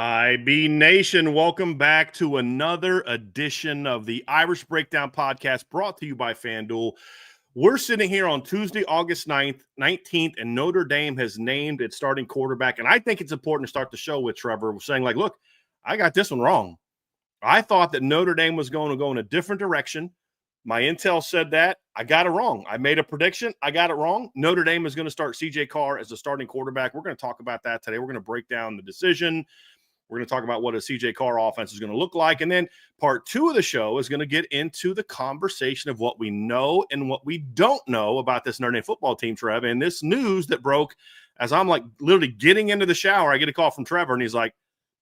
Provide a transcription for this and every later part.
IB Nation, welcome back to another edition of the Irish Breakdown Podcast brought to you by FanDuel. We're sitting here on Tuesday, August 19th, and Notre Dame has named its starting quarterback. And I think it's important to start the show with Trevor saying, like, look, I got this one wrong. I thought that Notre Dame was going to go in a different direction. My intel said that. I got it wrong. I made a prediction. I got it wrong. Notre Dame is going to start CJ Carr as the starting quarterback. We're going to talk about that today. We're going to break down the decision. We're going to talk about what a CJ Carr offense is going to look like. And then part two of the show is going to get into the conversation of what we know and what we don't know about this Notre Dame football team, Trev. And this news that broke as I'm like literally getting into the shower, I get a call from Trevor and he's like,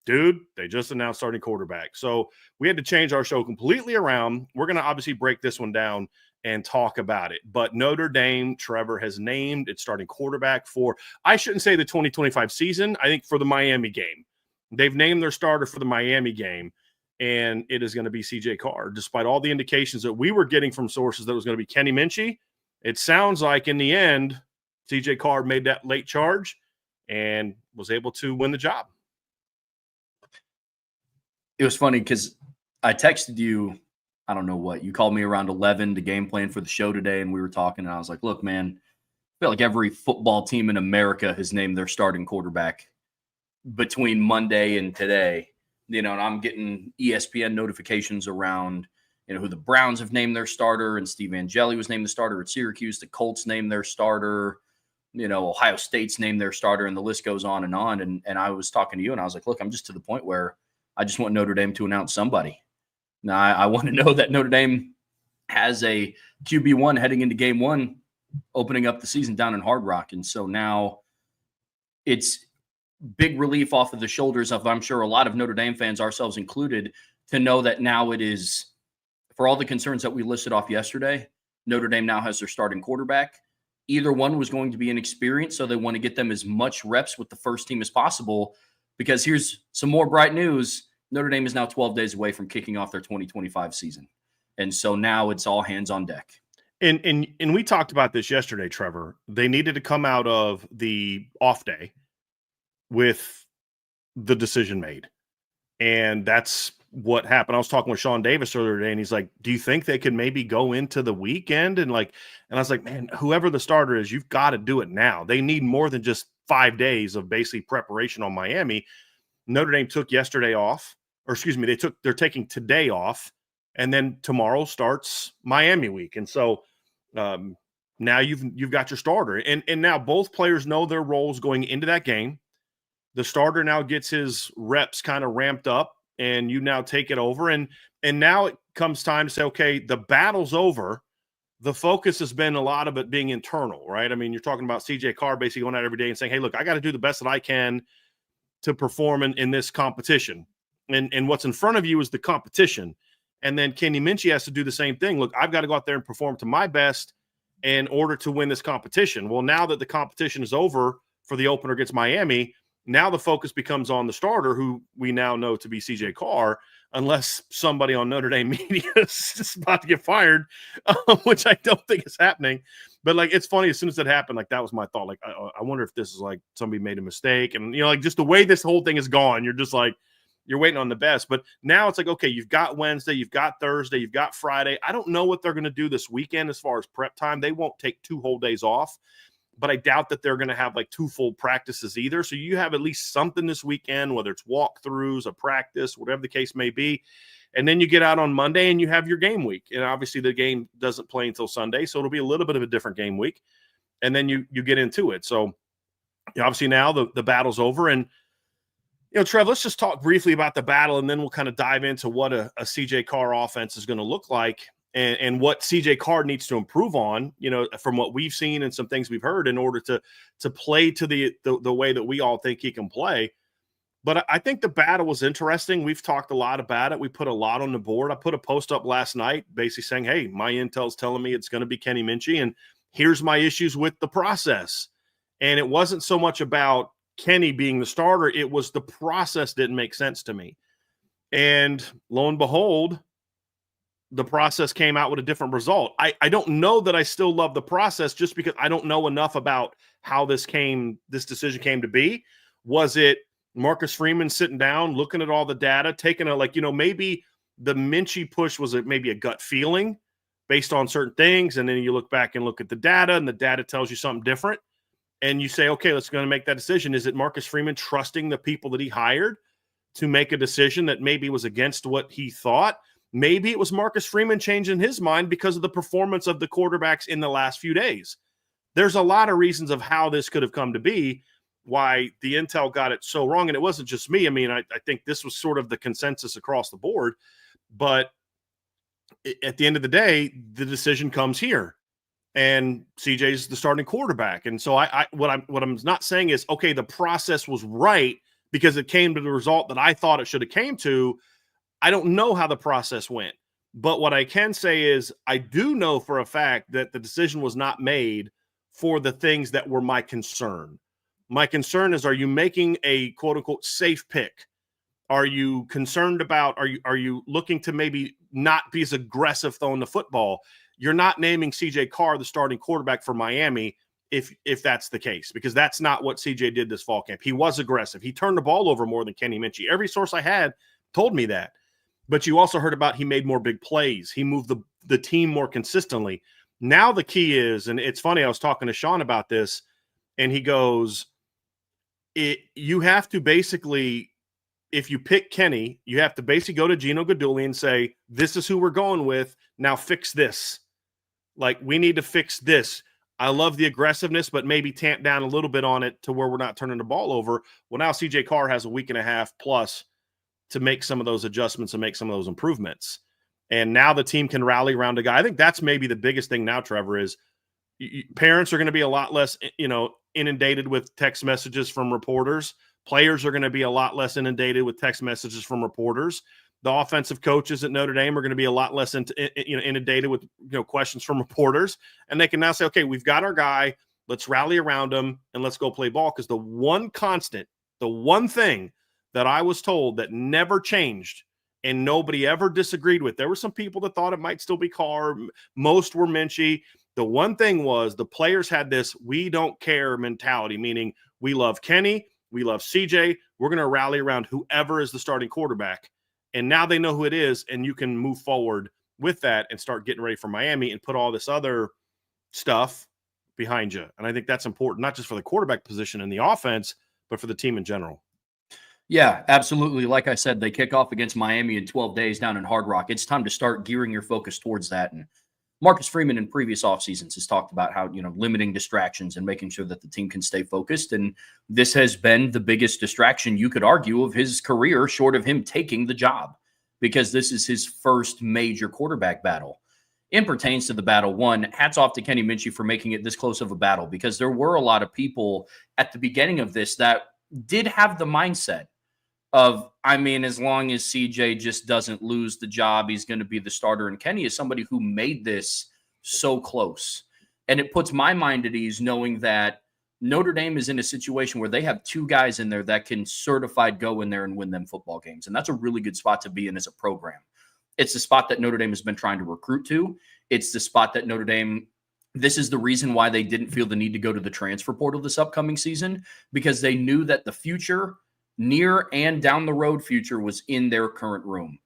dude, they just announced starting quarterback. So we had to change our show completely around. We're going to obviously break this one down and talk about it. But Notre Dame, Trevor, has named its starting quarterback for, I shouldn't say the 2025 season, I think for the Miami game. They've named their starter for the Miami game, and it is going to be CJ Carr. Despite all the indications that we were getting from sources that it was going to be Kenny Minchey, it sounds like in the end, CJ Carr made that late charge and was able to win the job. It was funny because I texted you, I don't know what, you called me around 11 to game plan for the show today, and we were talking, and I was like, look, man, I feel like every football team in America has named their starting quarterback between Monday and today, and I'm getting ESPN notifications around, who the Browns have named their starter, and Steve Angeli was named the starter at Syracuse. The Colts named their starter, Ohio State's named their starter, and the list goes on. And I was talking to you, and I was like, look, I'm just to the point where I just want Notre Dame to announce somebody. Now, I want to know that Notre Dame has a QB1 heading into game one, opening up the season down in Hard Rock. And so now it's big relief off of the shoulders of, I'm sure, a lot of Notre Dame fans, ourselves included, to know that now it is, for all the concerns that we listed off yesterday, Notre Dame now has their starting quarterback. Either one was going to be inexperienced, so they want to get them as much reps with the first team as possible, because here's some more bright news. Notre Dame is now 12 days away from kicking off their 2025 season. And so now it's all hands on deck. And we talked about this yesterday, Trevor. They needed to come out of the off day with the decision made. And that's what happened. I was talking with Sean Davis earlier today, and he's like, do you think they could maybe go into the weekend? And I was like, man, whoever the starter is, you've got to do it now. They need more than just 5 days of basically preparation on Miami. Notre Dame took yesterday off, or excuse me, they're taking today off, and then tomorrow starts Miami week. And so now you've got your starter. And now both players know their roles going into that game. The starter now gets his reps kind of ramped up, and you now take it over. And now it comes time to say, okay, the battle's over. The focus has been a lot of it being internal, right? I mean, you're talking about CJ Carr basically going out every day and saying, hey, look, I got to do the best that I can to perform in this competition. And what's in front of you is the competition. And then Kenny Minchey has to do the same thing. Look, I've got to go out there and perform to my best in order to win this competition. Well, now that the competition is over for the opener against Miami, now the focus becomes on the starter, who we now know to be CJ Carr, unless somebody on Notre Dame media is just about to get fired, which I don't think is happening. But, it's funny, as soon as that happened, that was my thought. I wonder if this is, somebody made a mistake. And, just the way this whole thing is gone, you're just you're waiting on the best. But now it's okay, you've got Wednesday, you've got Thursday, you've got Friday. I don't know what they're going to do this weekend as far as prep time. They won't take 2 whole days off. But I doubt that they're going to have 2 full practices either. So you have at least something this weekend, whether it's walkthroughs, a practice, whatever the case may be. And then you get out on Monday and you have your game week. And obviously the game doesn't play until Sunday, so it'll be a little bit of a different game week. And then you get into it. So obviously now the battle's over. And, Trev, let's just talk briefly about the battle, and then we'll kind of dive into what a CJ Carr offense is going to look like. And what CJ Carr needs to improve on, from what we've seen and some things we've heard, in order to play to the way that we all think he can play. But I think the battle was interesting. We've talked a lot about it. We put a lot on the board. I put a post up last night basically saying, hey, my intel's telling me it's going to be Kenny Minchey, and here's my issues with the process. And it wasn't so much about Kenny being the starter. It was the process didn't make sense to me. And lo and behold, the process came out with a different result. I don't know that I still love the process, just because I don't know enough about how this decision came to be. Was it Marcus Freeman sitting down, looking at all the data, taking maybe the Minchie push was maybe a gut feeling based on certain things. And then you look back and look at the data, and the data tells you something different. And you say, okay, let's go and make that decision. Is it Marcus Freeman trusting the people that he hired to make a decision that maybe was against what he thought? Maybe it was Marcus Freeman changing his mind because of the performance of the quarterbacks in the last few days. There's a lot of reasons of how this could have come to be, why the intel got it so wrong. And it wasn't just me. I mean, I think this was sort of the consensus across the board. But at the end of the day, the decision comes here. And CJ's the starting quarterback. And so what I'm not saying is, okay, the process was right because it came to the result that I thought it should have came to. I don't know how the process went. But what I can say is I do know for a fact that the decision was not made for the things that were my concern. My concern is, are you making a quote unquote safe pick? Are you concerned about, are you looking to maybe not be as aggressive throwing the football? You're not naming CJ Carr the starting quarterback for Miami if that's the case, because that's not what CJ did this fall camp. He was aggressive. He turned the ball over more than Kenny Minchie. Every source I had told me that. But you also heard about he made more big plays. He moved the team more consistently. Now the key is, and it's funny, I was talking to Sean about this, and he goes, you have to basically, if you pick Kenny, you have to basically go to Gino Guidugli and say, this is who we're going with. Now fix this. Like, we need to fix this. I love the aggressiveness, but maybe tamp down a little bit on it to where we're not turning the ball over. Well, now CJ Carr has a week and a half plus to make some of those adjustments and make some of those improvements. And now the team can rally around a guy. I think that's maybe the biggest thing now, Trevor, is parents are going to be a lot less, inundated with text messages from reporters. Players are going to be a lot less inundated with text messages from reporters. The offensive coaches at Notre Dame are going to be a lot less inundated with questions from reporters, and they can now say, okay, we've got our guy. Let's rally around him and let's go play ball. Because the one constant, the one thing that I was told that never changed and nobody ever disagreed with, there were some people that thought it might still be Carr. Most were Minchie. The one thing was the players had this we don't care mentality, meaning we love Kenny, we love CJ. We're going to rally around whoever is the starting quarterback. And now they know who it is, and you can move forward with that and start getting ready for Miami and put all this other stuff behind you. And I think that's important, not just for the quarterback position in the offense, but for the team in general. Yeah, absolutely. Like I said, they kick off against Miami in 12 days down in Hard Rock. It's time to start gearing your focus towards that. And Marcus Freeman in previous off seasons has talked about how, limiting distractions and making sure that the team can stay focused. And this has been the biggest distraction, you could argue, of his career, short of him taking the job, because this is his first major quarterback battle. In pertains to the battle, one, hats off to Kenny Minchie for making it this close of a battle, because there were a lot of people at the beginning of this that did have the mindset of, as long as CJ just doesn't lose the job, he's going to be the starter. And Kenny is somebody who made this so close. And it puts my mind at ease knowing that Notre Dame is in a situation where they have two guys in there that can certified go in there and win them football games. And that's a really good spot to be in as a program. It's the spot that Notre Dame has been trying to recruit to. It's the spot that Notre Dame, this is the reason why they didn't feel the need to go to the transfer portal this upcoming season, because they knew that the future, near and down the road future, was in their current room.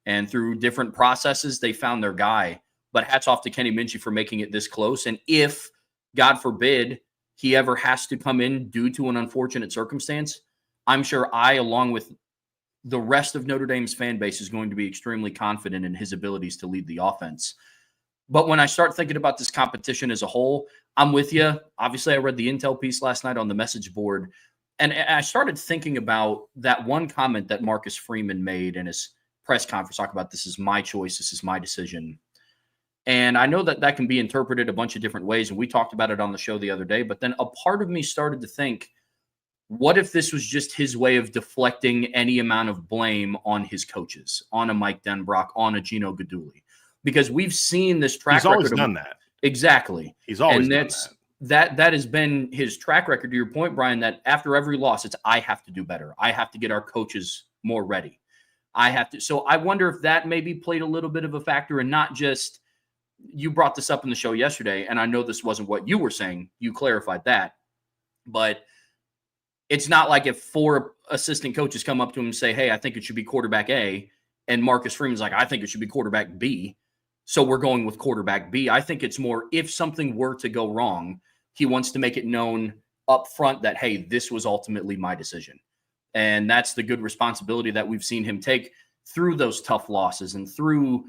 And through different processes, they found their guy. But hats off to Kenny Minchie for making it this close. And if, God forbid, he ever has to come in due to an unfortunate circumstance, I'm sure along with the rest of Notre Dame's fan base, is going to be extremely confident in his abilities to lead the offense. But when I start thinking about this competition as a whole, I'm with you. Obviously, I read the intel piece last night on the message board, and I started thinking about that one comment that Marcus Freeman made in his press conference, talking about, this is my choice, this is my decision. And I know that that can be interpreted a bunch of different ways, and we talked about it on the show the other day, but then a part of me started to think, what if this was just his way of deflecting any amount of blame on his coaches, on a Mike Denbrock, on a Gino Guidugli? Because we've seen this track record. He's always done that. Exactly. He's always done that. That has been his track record, to your point, Brian, that after every loss, it's, I have to do better. I have to get our coaches more ready. I have to. So I wonder if that maybe played a little bit of a factor, and not just, you brought this up in the show yesterday, and I know this wasn't what you were saying. You clarified that. But it's not like if 4 assistant coaches come up to him and say, hey, I think it should be quarterback A, and Marcus Freeman's like, I think it should be quarterback B, so we're going with quarterback B. I think it's more if something were to go wrong, he wants to make it known up front that, hey, this was ultimately my decision. And that's the good responsibility that we've seen him take through those tough losses and through,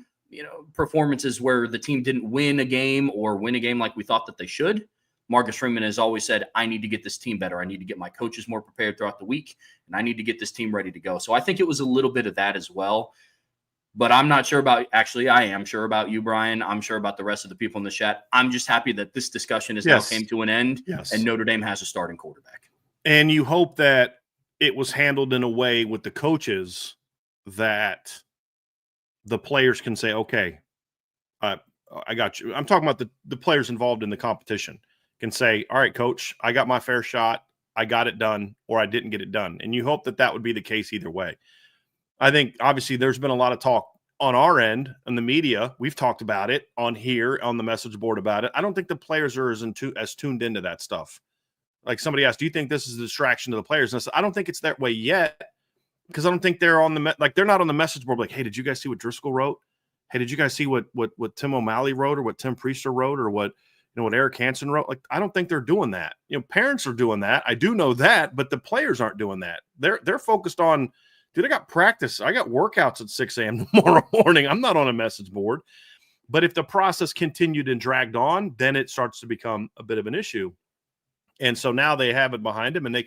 performances where the team didn't win a game or win a game like we thought that they should. Marcus Freeman has always said, I need to get this team better. I need to get my coaches more prepared throughout the week, and I need to get this team ready to go. So I think it was a little bit of that as well. But I'm not sure about – actually, I am sure about you, Brian. I'm sure about the rest of the people in the chat. I'm just happy that this discussion has now came to an end, and Notre Dame has a starting quarterback. And you hope that it was handled in a way with the coaches that the players can say, okay, I got you. I'm talking about the players involved in the competition can say, all right, coach, I got my fair shot. I got it done, or I didn't get it done. And you hope that that would be the case either way. I think obviously there's been a lot of talk on our end in the media. We've talked about it on here on the message board about it. I don't think the players are as tuned into that stuff. Like somebody asked, do you think this is a distraction to the players? And I said, I don't think it's that way yet, because I don't think they're on they're not on the message board like, hey, did you guys see what Driscoll wrote? Hey, did you guys see what Tim O'Malley wrote, or what Tim Priester wrote, or what Eric Hansen wrote? Like, I don't think they're doing that. Parents are doing that. I do know that, but the players aren't doing that. They're focused on, dude, I got practice. I got workouts at 6 a.m. tomorrow morning. I'm not on a message board. But if the process continued and dragged on, then it starts to become a bit of an issue. And so now they have it behind them, and they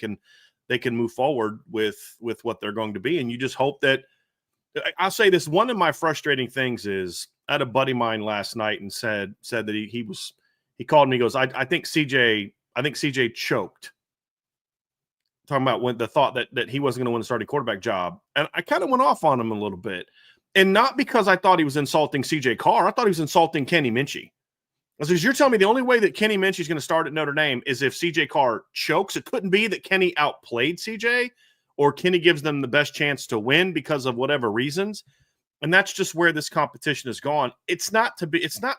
can move forward with what they're going to be. And you just hope that – I'll say this. One of my frustrating things is I had a buddy of mine last night and said that he called me, he goes, I think CJ choked. Talking about when the thought that he wasn't going to win the starting quarterback job. And I kind of went off on him a little bit. And not because I thought he was insulting CJ Carr. I thought he was insulting Kenny Minchey. I said, you're telling me the only way that Kenny Minchey is going to start at Notre Dame is if CJ Carr chokes. It couldn't be that Kenny outplayed CJ, or Kenny gives them the best chance to win because of whatever reasons. And that's just where this competition has gone. It's not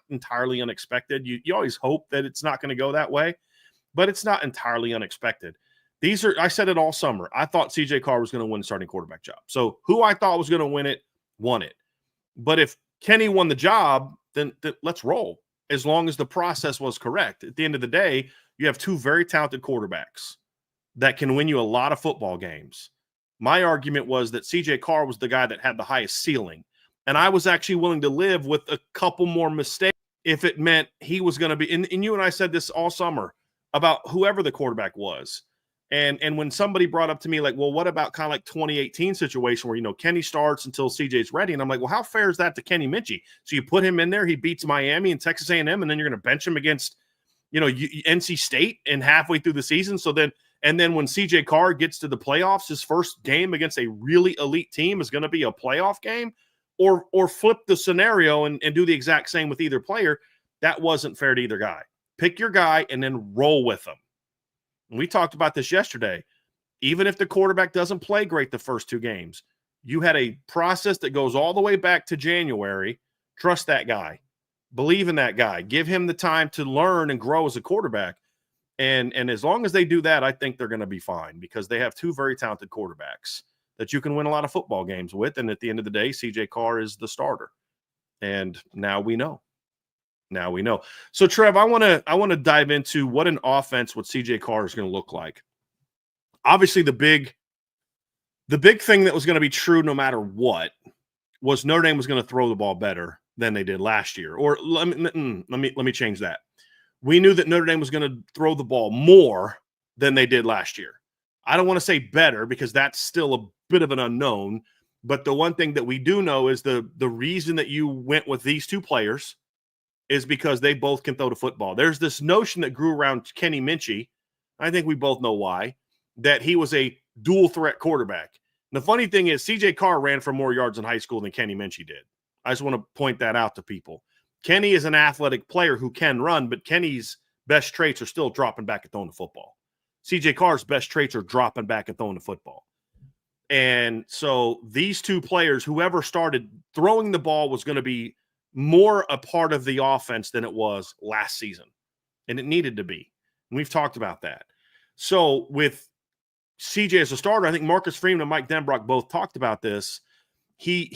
entirely unexpected. You always hope that it's not going to go that way, but it's not entirely unexpected. I said it all summer. I thought CJ Carr was going to win the starting quarterback job. So who I thought was going to win it, won it. But if Kenny won the job, then let's roll, as long as the process was correct. At the end of the day, you have 2 very talented quarterbacks that can win you a lot of football games. My argument was that CJ Carr was the guy that had the highest ceiling. And I was actually willing to live with a couple more mistakes if it meant he was going to be – and you and I said this all summer about whoever the quarterback was. And when somebody brought up to me like, well, what about kind of like 2018 situation where, Kenny starts until CJ's ready? And I'm like, well, how fair is that to Kenny Minchey? So you put him in there, he beats Miami and Texas A&M, and then you're going to bench him against, NC State and halfway through the season. And then when CJ Carr gets to the playoffs, his first game against a really elite team is going to be a playoff game, or flip the scenario and do the exact same with either player. That wasn't fair to either guy. Pick your guy and then roll with them. And we talked about this yesterday. Even if the quarterback doesn't play great the first 2 games, you had a process that goes all the way back to January. Trust that guy. Believe in that guy. Give him the time to learn and grow as a quarterback. And as long as they do that, I think they're going to be fine, because they have 2 very talented quarterbacks that you can win a lot of football games with. And at the end of the day, CJ Carr is the starter. And now we know. So Trev, I want to dive into what an offense with CJ Carr is going to look like. Obviously, the big thing that was going to be true no matter what was Notre Dame was going to throw the ball better than they did last year. Or let me change that. We knew that Notre Dame was going to throw the ball more than they did last year. I don't want to say better, because that's still a bit of an unknown. But the one thing that we do know is the reason that you went with these 2 players is because they both can throw the football. There's this notion that grew around Kenny Minchey. I think we both know why, that he was a dual threat quarterback. And the funny thing is CJ Carr ran for more yards in high school than Kenny Minchey did. I just want to point that out to people. Kenny is an athletic player who can run, but Kenny's best traits are still dropping back and throwing the football. CJ Carr's best traits are dropping back and throwing the football. And so these 2 players, whoever started throwing the ball, was going to be more a part of the offense than it was last season. And it needed to be. And we've talked about that. So with CJ as a starter, I think Marcus Freeman and Mike Denbrock both talked about this. They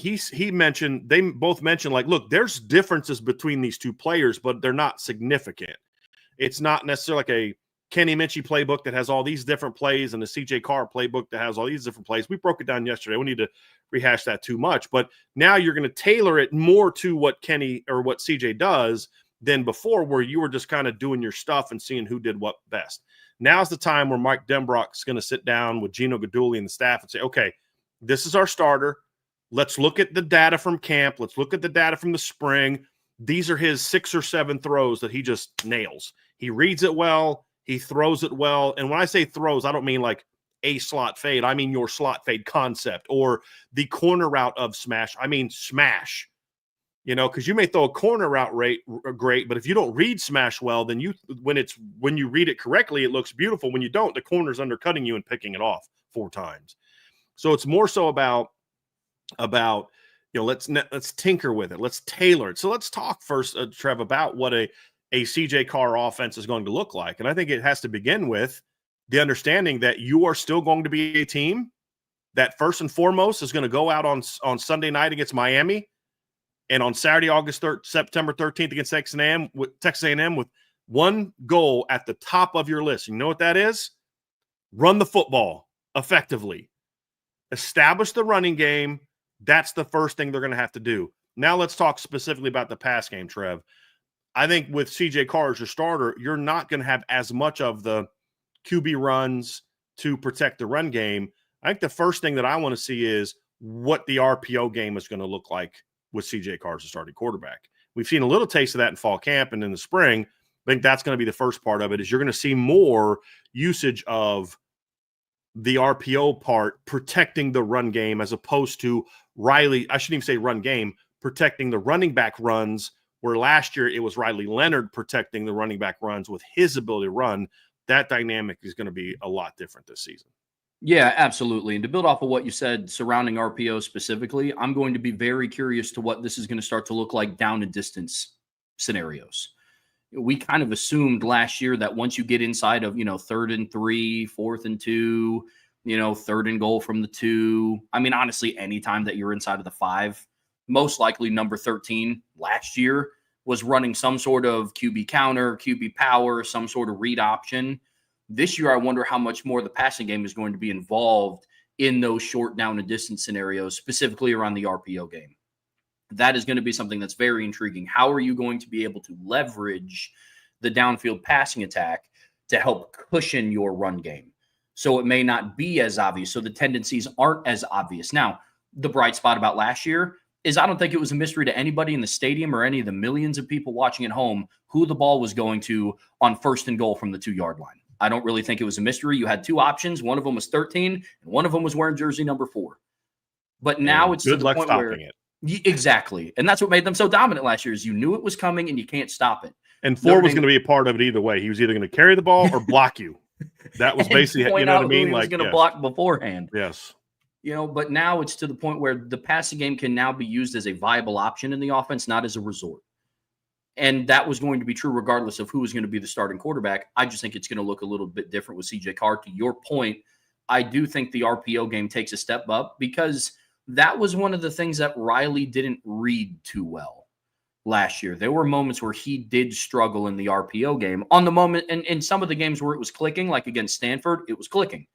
both mentioned, like, look, there's differences between these two players, but they're not significant. It's not necessarily like a Kenny Minchie playbook that has all these different plays and the CJ Carr playbook that has all these different plays. We broke it down yesterday. We need to rehash that too much. But now you're going to tailor it more to what Kenny or what CJ does than before, where you were just kind of doing your stuff and seeing who did what best. Now's the time where Mike Denbrock's going to sit down with Gino Guidugli and the staff and say, okay, this is our starter. Let's look at the data from camp. Let's look at the data from the spring. These are his 6 or 7 throws that he just nails. He reads it well. He throws it well. And when I say throws, I don't mean like a slot fade. I mean your slot fade concept or the corner route of smash. I mean smash, because you may throw a corner route great, but if you don't read smash well, then when you read it correctly, it looks beautiful. When you don't, the corner's undercutting you and picking it off 4 times. So it's more so about let's tinker with it. Let's tailor it. So let's talk first, Trev, about what a CJ Carr offense is going to look like. And I think it has to begin with the understanding that you are still going to be a team that first and foremost is going to go out on Sunday night against Miami and on Saturday, September 13th against Texas A&M with one goal at the top of your list. You know what that is? Run the football effectively. Establish the running game. That's the first thing they're going to have to do. Now let's talk specifically about the pass game, Trev. I think with CJ Carr as your starter, you're not going to have as much of the QB runs to protect the run game. I think the first thing that I want to see is what the RPO game is going to look like with CJ Carr as a starting quarterback. We've seen a little taste of that in fall camp and in the spring. I think that's going to be the first part of it, is you're going to see more usage of the RPO part protecting the run game as opposed to Riley. I shouldn't even say run game, protecting the running back runs, where last year it was Riley Leonard protecting the running back runs with his ability to run. That dynamic is going to be a lot different this season. Yeah, absolutely. And to build off of what you said surrounding RPO specifically, I'm going to be very curious to what this is going to start to look like down and distance scenarios. We kind of assumed last year that once you get inside of, 3rd and 3, 4th and 2, 3rd and goal from the 2. I mean, honestly, anytime that you're inside of the 5, most likely number 13 last year was running some sort of QB counter, QB power, some sort of read option. This year, I wonder how much more the passing game is going to be involved in those short down and distance scenarios, specifically around the RPO game. That is going to be something that's very intriguing. How are you going to be able to leverage the downfield passing attack to help cushion your run game? So it may not be as obvious. So the tendencies aren't as obvious. Now, the bright spot about last year is I don't think it was a mystery to anybody in the stadium or any of the millions of people watching at home who the ball was going to on 1st and goal from the 2-yard line. I don't really think it was a mystery. You had 2 options. One of them was 13, and one of them was wearing jersey number 4. But now it's to the point where exactly, and that's what made them so dominant last year. Is you knew it was coming and you can't stop it. And 4 was going to be a part of it either way. He was either going to carry the ball or block you. That was basically, you know what I mean? He was going to block beforehand. Yes. But now it's to the point where the passing game can now be used as a viable option in the offense, not as a resort. And that was going to be true regardless of who was going to be the starting quarterback. I just think it's going to look a little bit different with CJ Carr. To your point, I do think the RPO game takes a step up because that was one of the things that Riley didn't read too well last year. There were moments where he did struggle in the RPO game. On the moment, and in some of the games where it was clicking, like against Stanford, it was clicking.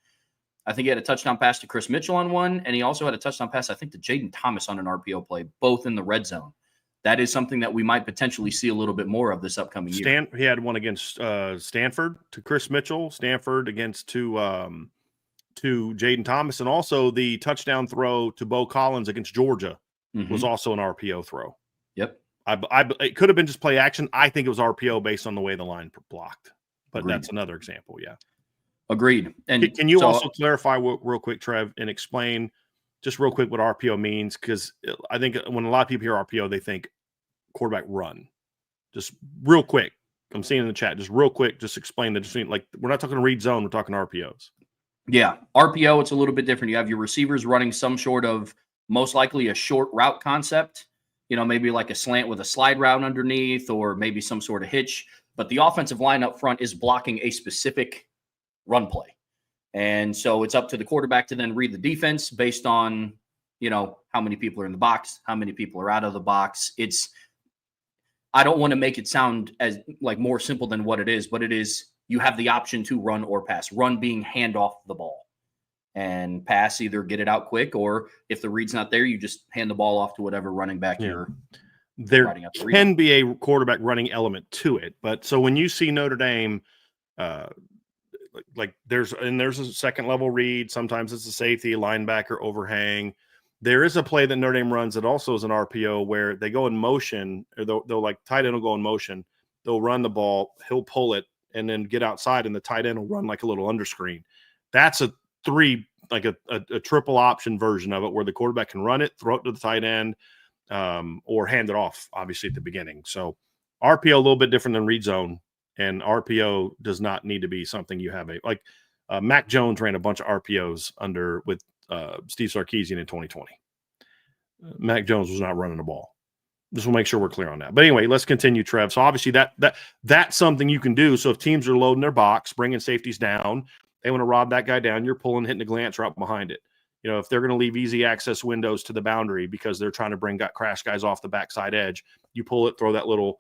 I think he had a touchdown pass to Chris Mitchell on one, and he also had a touchdown pass, I think, to Jaden Thomas on an RPO play, both in the red zone. That is something that we might potentially see a little bit more of this upcoming year. He had one against Stanford to Chris Mitchell, Stanford against to Jaden Thomas, and also the touchdown throw to Bo Collins against Georgia was also an RPO throw. Yep. It could have been just play action. I think it was RPO based on the way the line blocked, but Agreed. That's another example. Yeah. Agreed. And can you also clarify real quick, Trev, and explain just real quick what RPO means? Because I think when a lot of people hear RPO, they think quarterback run. Just real quick. I'm seeing in the chat, just real quick, just explain the distinction. Like, we're not talking read zone, we're talking RPOs. Yeah. RPO, it's a little bit different. You have your receivers running some sort of, most likely a short route concept, maybe like a slant with a slide route underneath, or maybe some sort of hitch. But the offensive line up front is blocking a specific run play. And so it's up to the quarterback to then read the defense based on, how many people are in the box, how many people are out of the box. I don't want to make it sound as like more simple than what it is, but it is, you have the option to run or pass. Run being hand off the ball, and pass, either get it out quick, or if the read's not there, you just hand the ball off to whatever running back you're there can be a quarterback running element to it. But so when you see Notre Dame, like there's a second level read, sometimes it's a safety, a linebacker overhang. There is a play that Notre Dame runs that also is an RPO where they go in motion, or they'll like tight end will go in motion. They'll run the ball, he'll pull it, and then get outside, and the tight end will run like a little underscreen. That's a triple option version of it where the quarterback can run it, throw it to the tight end, or hand it off, obviously, at the beginning. So RPO a little bit different than read zone, and RPO does not need to be something you have Mac Jones ran a bunch of RPOs with Steve Sarkisian in 2020. Mac Jones was not running the ball. Just want to make sure we're clear on that. But anyway, let's continue, Trev. So obviously that's something you can do. So if teams are loading their box, bringing safeties down, they want to rob that guy down, you're pulling, hitting the glance route behind it. If they're going to leave easy access windows to the boundary because they're trying to bring crash guys off the backside edge, you pull it, throw that little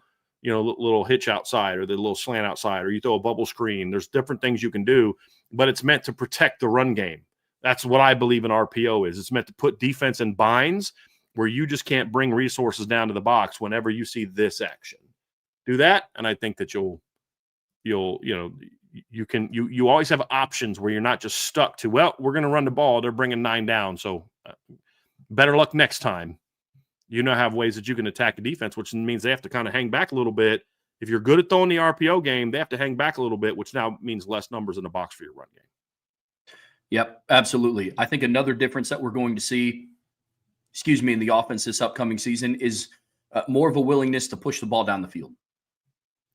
hitch outside, or the little slant outside, or you throw a bubble screen. There's different things you can do, but it's meant to protect the run game. That's what I believe an RPO is. It's meant to put defense in binds where you just can't bring resources down to the box whenever you see this action. Do that, and I think that you always have options where you're not just stuck to, well, we're going to run the ball, they're bringing 9 down, so better luck next time. Have ways that you can attack the defense, which means they have to kind of hang back a little bit. If you're good at throwing the RPO game, they have to hang back a little bit, which now means less numbers in the box for your run game. Yep, absolutely. I think another difference that we're going to see, in the offense this upcoming season is more of a willingness to push the ball down the field.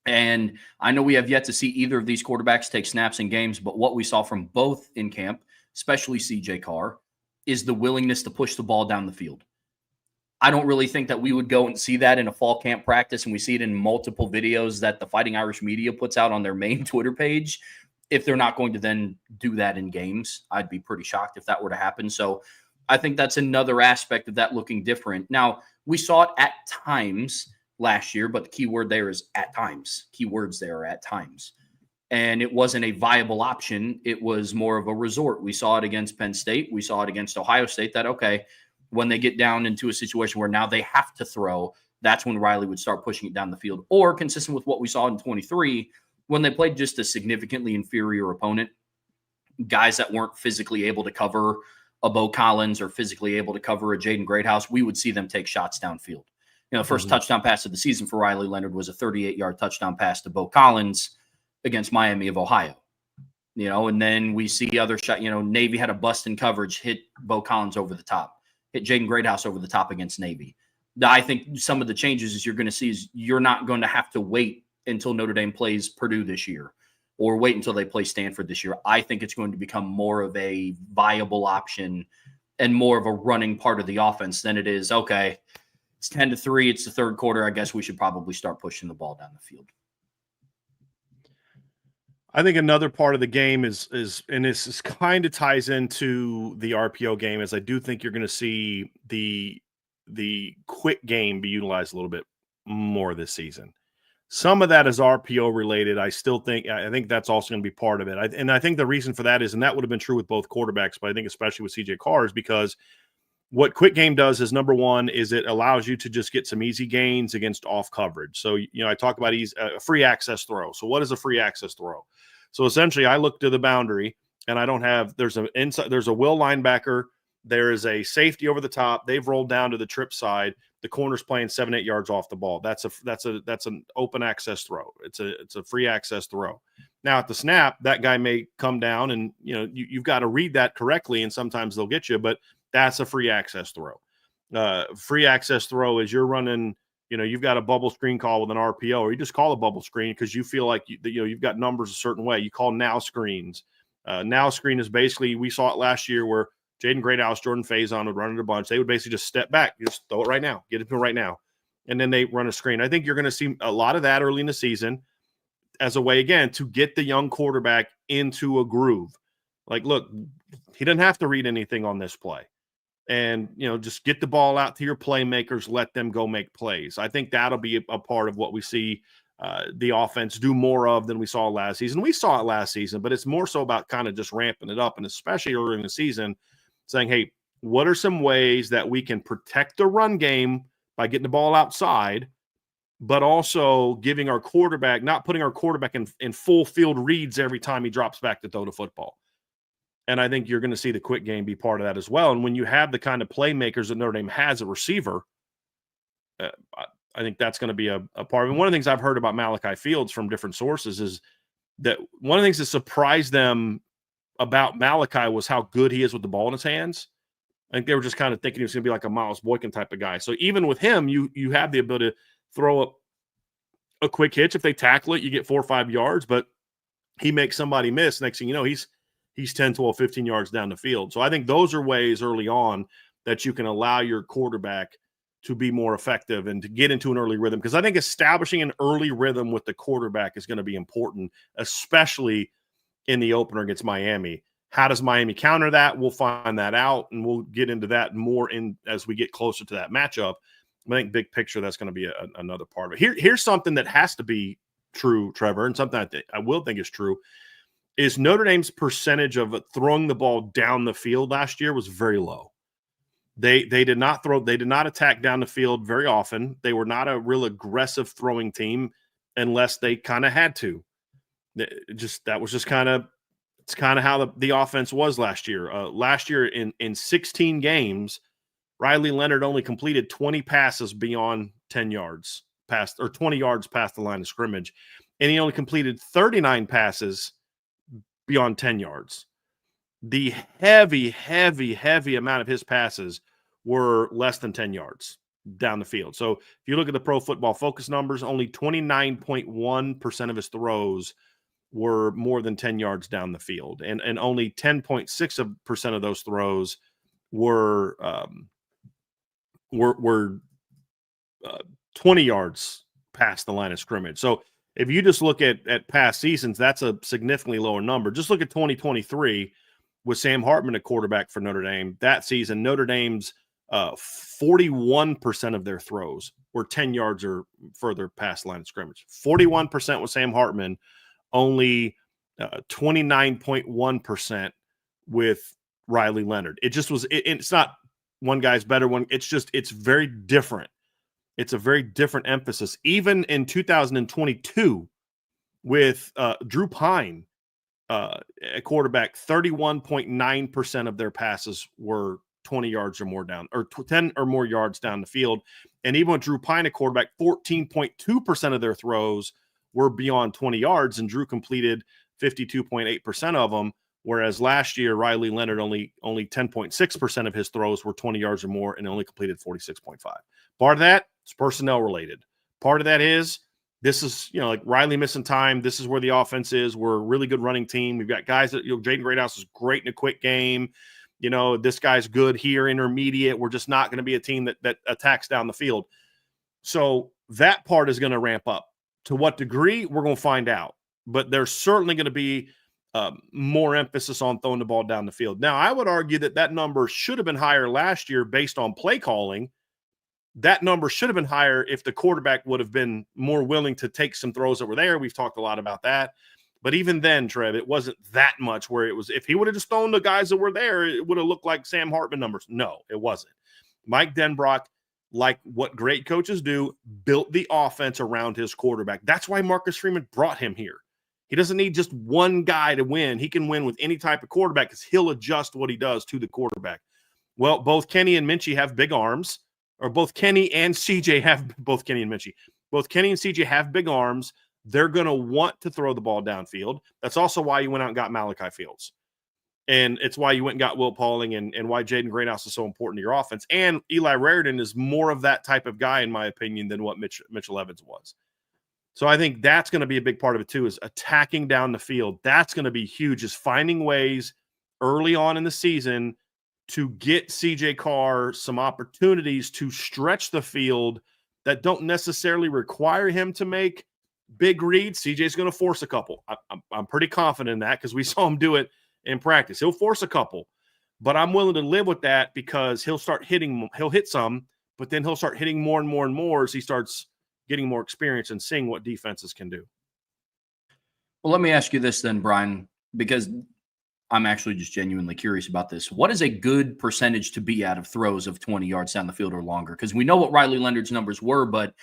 And I know we have yet to see either of these quarterbacks take snaps in games, but what we saw from both in camp, especially CJ Carr, is the willingness to push the ball down the field. I don't really think that we would go and see that in a fall camp practice, and we see it in multiple videos that the Fighting Irish media puts out on their main Twitter page. If they're not going to then do that in games, I'd be pretty shocked if that were to happen. So I think that's another aspect of that looking different. Now, we saw it at times last year, but the key word there is at times. Keywords there are at times. And it wasn't a viable option. It was more of a resort. We saw it against Penn State. We saw it against Ohio State that, okay, when they get down into a situation where now they have to throw, that's when Riley would start pushing it down the field. Or consistent with what we saw in 23, when they played just a significantly inferior opponent, guys that weren't physically able to cover a Bo Collins or physically able to cover a Jaden Greathouse, we would see them take shots downfield. The first touchdown pass of the season for Riley Leonard was a 38-yard touchdown pass to Bo Collins against Miami of Ohio. And then we see other shot. Navy had a bust in coverage, hit Bo Collins over the top, hit Jaden Greathouse over the top against Navy. I think some of the changes is you're going to see is you're not going to have to wait until Notre Dame plays Purdue this year or wait until they play Stanford this year. I think it's going to become more of a viable option and more of a running part of the offense than it is, okay, it's 10-3, it's the third quarter, I guess we should probably start pushing the ball down the field. I think another part of the game is and this is kind of ties into the RPO game, is I do think you're going to see the quick game be utilized a little bit more this season. Some of that is RPO related. I think that's also going to be part of it. And I think the reason for that is, and that would have been true with both quarterbacks, but I think especially with CJ Carr, is because what quick game does is, number one, is it allows you to just get some easy gains against off coverage. So, I talk about a free access throw. So what is a free access throw? So essentially I look to the boundary and I don't have, there's a will linebacker. There is a safety over the top. They've rolled down to the trip side. The corner's playing 7-8 yards off the ball. That's an open access throw. It's a free access throw. Now at the snap, that guy may come down and, you've got to read that correctly. And sometimes they'll get you, but that's a free access throw. Free access throw is you're running, you've got a bubble screen call with an RPO, or you just call a bubble screen because you feel like you've got numbers a certain way. You call now screens. Now screen is basically, we saw it last year where Jaden Greathouse, Jordan Faison would run it a bunch. They would basically just step back. You just throw it right now. Get it to right now. And then they run a screen. I think you're going to see a lot of that early in the season as a way, again, to get the young quarterback into a groove. Like, look, he doesn't have to read anything on this play. And, just get the ball out to your playmakers, let them go make plays. I think that'll be a part of what we see the offense do more of than we saw last season. We saw it last season, but it's more so about kind of just ramping it up, and especially early in the season, saying, hey, what are some ways that we can protect the run game by getting the ball outside, but also giving our quarterback, not putting our quarterback in full field reads every time he drops back to throw the football. And I think you're going to see the quick game be part of that as well. And when you have the kind of playmakers that Notre Dame has at receiver, I think that's going to be a part of it. One of the things I've heard about Malachi Fields from different sources is that one of the things that surprised them about Malachi was how good he is with the ball in his hands. I think they were just kind of thinking he was going to be like a Miles Boykin type of guy. So even with him, you have the ability to throw up a quick hitch. If they tackle it, you get 4 or 5 yards, but he makes somebody miss. Next thing you know, he's 10, 12, 15 yards down the field. So I think those are ways early on that you can allow your quarterback to be more effective and to get into an early rhythm. Because I think establishing an early rhythm with the quarterback is going to be important, especially in the opener against Miami. How does Miami counter that? We'll find that out, and we'll get into that more as we get closer to that matchup. I think big picture, that's going to be another part of it. Here's something that has to be true, Trevor, and something I will think is true, is Notre Dame's percentage of throwing the ball down the field last year was very low. They did not attack down the field very often. They were not a real aggressive throwing team unless they kind of had to. It's kind of how the offense was last year. Last year in 16 games, Riley Leonard only completed 20 passes beyond 10 yards past, or 20 yards past the line of scrimmage, and he only completed 39 passes beyond 10 yards. The heavy amount of his passes were less than 10 yards down the field. So if you look at the Pro Football Focus numbers, only 29.1% of his throws were more than 10 yards down the field. And only 10.6% of those throws were 20 yards past the line of scrimmage. So if you just look at past seasons, that's a significantly lower number. Just look at 2023 with Sam Hartman at quarterback for Notre Dame. That season, Notre Dame's 41% of their throws were 10 yards or further past the line of scrimmage. 41% with Sam Hartman, only 29.1% with Riley Leonard. It just was. It's not one guy's better one. It's very different. It's a very different emphasis. Even in 2022 with Drew Pine, a quarterback, 31.9% of their passes were 20 yards or more down, or 10 or more yards down the field. And even with Drew Pine, a quarterback, 14.2% of their throws were beyond 20 yards, and Drew completed 52.8% of them. Whereas last year, Riley Leonard only 10.6% of his throws were 20 yards or more, and only completed 46.5. Part of that is personnel related. Part of that is this is, like Riley missing time. This is where the offense is. We're a really good running team. We've got guys that, Jaden Greathouse is great in a quick game. This guy's good here, intermediate. We're just not going to be a team that attacks down the field. So that part is going to ramp up. To what degree, we're going to find out. But there's certainly going to be more emphasis on throwing the ball down the field. Now, I would argue that number should have been higher last year based on play calling. That number should have been higher if the quarterback would have been more willing to take some throws that were there. We've talked a lot about that. But even then, Trev, it wasn't that much where it was, if he would have just thrown the guys that were there, it would have looked like Sam Hartman numbers. No, it wasn't. Mike Denbrock, like what great coaches do, built the offense around his quarterback. That's why Marcus Freeman brought him here. He doesn't need just one guy to win. He can win with any type of quarterback because he'll adjust what he does to the quarterback. Well, both Kenny and Minchie have big arms, or both Kenny and CJ have both Kenny and CJ have big arms. They're going to want to throw the ball downfield. That's also why you went out and got Malachi Fields. And it's why you went and got Will Pauling, and why Jaden Greathouse is so important to your offense. And Eli Raridan is more of that type of guy, in my opinion, than what Mitchell Evans was. So I think that's going to be a big part of it too, is attacking down the field. That's going to be huge, is finding ways early on in the season to get CJ Carr some opportunities to stretch the field that don't necessarily require him to make big reads. CJ's going to force a couple. I'm pretty confident in that because we saw him do it in practice. He'll force a couple, but I'm willing to live with that because he'll hit some, but then he'll start hitting more and more and more as he starts getting more experience and seeing what defenses can do. Well, let me ask you this then, Bryan, because I'm actually just genuinely curious about this. What is a good percentage to be at of throws of 20 yards down the field or longer? Because we know what Riley Leonard's numbers were, but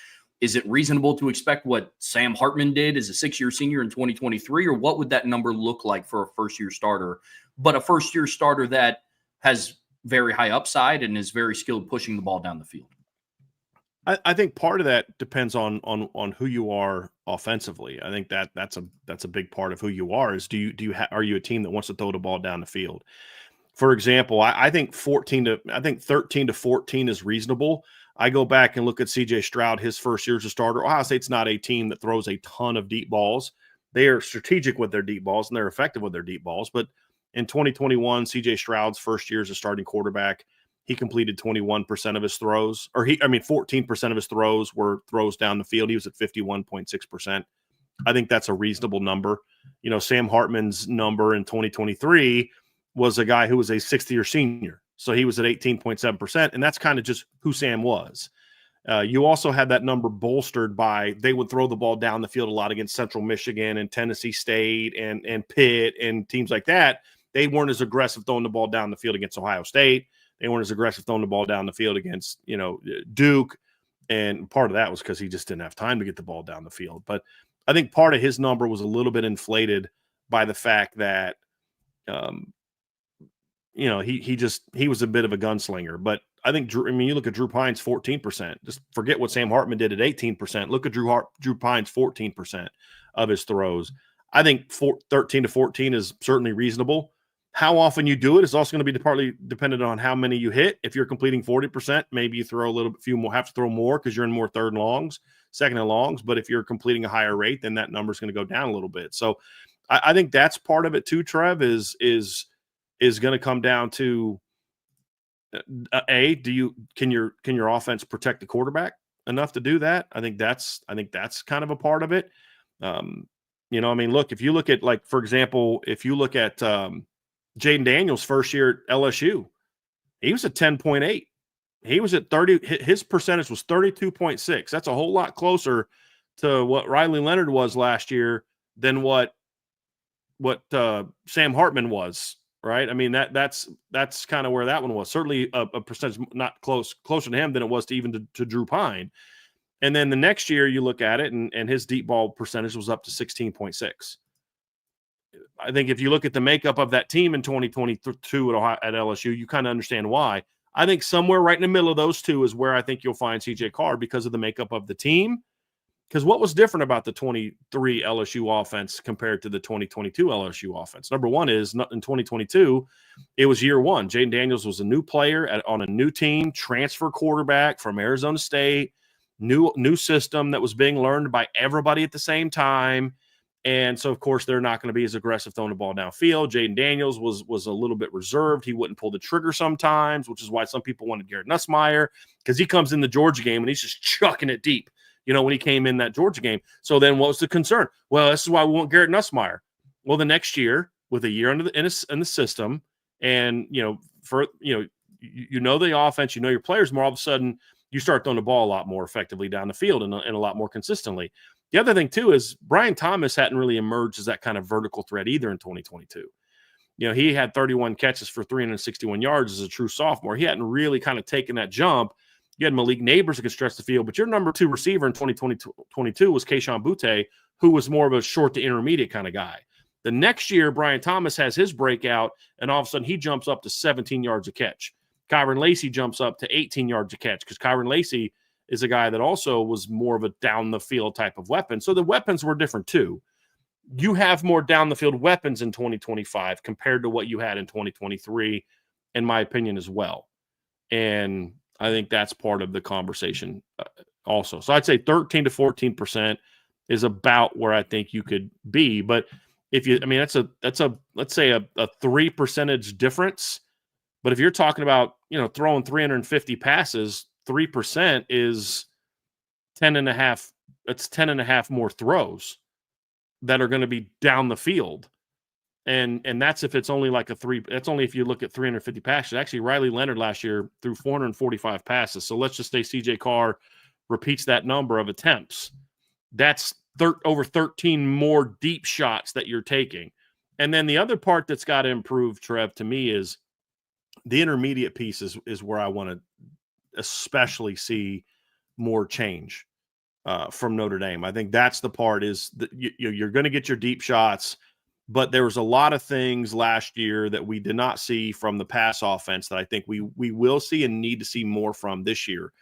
is it reasonable to expect what Sam Hartman did as a 6-year senior in 2023, or what would that number look like for a first-year starter, but a first-year starter that has very high upside and is very skilled pushing the ball down the field? I think part of that depends on who you are offensively. I think that's a big part of who you are. Is are you a team that wants to throw the ball down the field? For example, I think 13 to 14 is reasonable. I go back and look at CJ Stroud, his first year as a starter. Ohio State's not a team that throws a ton of deep balls. They are strategic with their deep balls and they're effective with their deep balls. But in 2021, CJ Stroud's first year as a starting quarterback, he completed 21% of his throws, 14% of his throws were throws down the field. He was at 51.6%. I think that's a reasonable number. You know, Sam Hartman's number in 2023 was a guy who was a 6th-year senior. So he was at 18.7%, and that's kind of just who Sam was. You also had that number bolstered by they would throw the ball down the field a lot against Central Michigan and Tennessee State and Pitt and teams like that. They weren't as aggressive throwing the ball down the field against Ohio State. They weren't as aggressive throwing the ball down the field against, Duke. And part of that was because he just didn't have time to get the ball down the field. But I think part of his number was a little bit inflated by the fact that, he was a bit of a gunslinger. But I think, you look at Drew Pine's 14%. Just forget what Sam Hartman did at 18%. Look at Drew Pine's 14% of his throws. I think 13 to 14 is certainly reasonable. How often you do it is also going to be partly dependent on how many you hit. If you're completing 40%, maybe you throw have to throw more because you're in more third and longs, second and longs. But if you're completing a higher rate, then that number is going to go down a little bit. So I think that's part of it too, Trev, is going to come down to can your offense protect the quarterback enough to do that? I think that's kind of a part of it. Look, if you look at, like, for example, if you look at Jaden Daniels' first year at LSU, he was at 10.8. He was at 30. His percentage was 32.6. That's a whole lot closer to what Riley Leonard was last year than what Sam Hartman was. Right. I mean, that's kind of where that one was. Certainly a percentage not closer to him than it was to even to Drew Pine. And then the next year you look at it and his deep ball percentage was up to 16.6. I think if you look at the makeup of that team in 2022 at LSU, you kind of understand why. I think somewhere right in the middle of those two is where I think you'll find CJ Carr because of the makeup of the team. Because what was different about the 23 LSU offense compared to the 2022 LSU offense? Number one is in 2022, it was year one. Jaden Daniels was a new player on a new team, transfer quarterback from Arizona State, new system that was being learned by everybody at the same time. And so, of course, they're not going to be as aggressive throwing the ball downfield. Jaden Daniels was a little bit reserved. He wouldn't pull the trigger sometimes, which is why some people wanted Garrett Nussmeier, because he comes in the Georgia game and he's just chucking it deep, when he came in that Georgia game. So then what was the concern? Well, this is why we want Garrett Nussmeier. Well, the next year, with a year in the system, and, the offense, your players more, all of a sudden you start throwing the ball a lot more effectively down the field and a lot more consistently. The other thing, too, is Brian Thomas hadn't really emerged as that kind of vertical threat either in 2022. He had 31 catches for 361 yards as a true sophomore. He hadn't really kind of taken that jump. You had Malik Neighbors who could stretch the field, but your number two receiver in 2022 was Kayshon Boutte, who was more of a short to intermediate kind of guy. The next year, Brian Thomas has his breakout, and all of a sudden he jumps up to 17 yards a catch. Kyron Lacey jumps up to 18 yards a catch because Kyron Lacey is a guy that also was more of a down-the-field type of weapon. So the weapons were different too. You have more down-the-field weapons in 2025 compared to what you had in 2023, in my opinion, as well. And I think that's part of the conversation also. So I'd say 13 to 14% is about where I think you could be. But that's a let's say a 3% difference. But if you're talking about, throwing 350 passes, 3% is 10.5. That's 10.5 more throws that are going to be down the field. And that's if it's only like that's only if you look at 350 passes. Actually, Riley Leonard last year threw 445 passes. So let's just say CJ Carr repeats that number of attempts. That's over 13 more deep shots that you're taking. And then the other part that's got to improve, Trev, to me is the intermediate piece is where I want to especially see more change from Notre Dame. I think that's the part is that you're going to get your deep shots, but there was a lot of things last year that we did not see from the pass offense that I think we will see and need to see more from this year.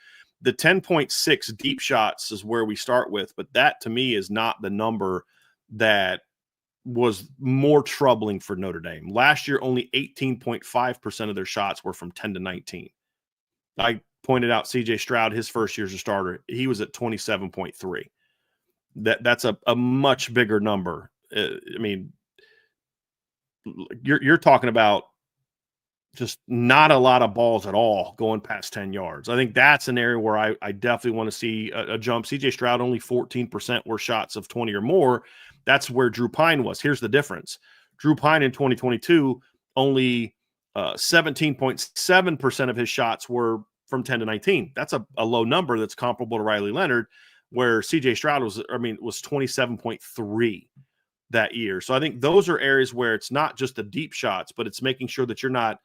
The 10.6 deep shots is where we start with, but that to me is not the number that was more troubling for Notre Dame. Last year, only 18.5% of their shots were from 10 to 19. I pointed out CJ Stroud, his first year as a starter, he was at 27.3. That's a much bigger number. I mean, you're talking about just not a lot of balls at all going past 10 yards. I think that's an area where I definitely want to see a jump. CJ Stroud, only 14% were shots of 20 or more. That's where Drew Pine was. Here's the difference. Drew Pine in 2022, only 17.7% of his shots were from 10 to 19. That's a low number that's comparable to Riley Leonard, where CJ Stroud was 27.3 that year. So I think those are areas where it's not just the deep shots, but it's making sure that you're not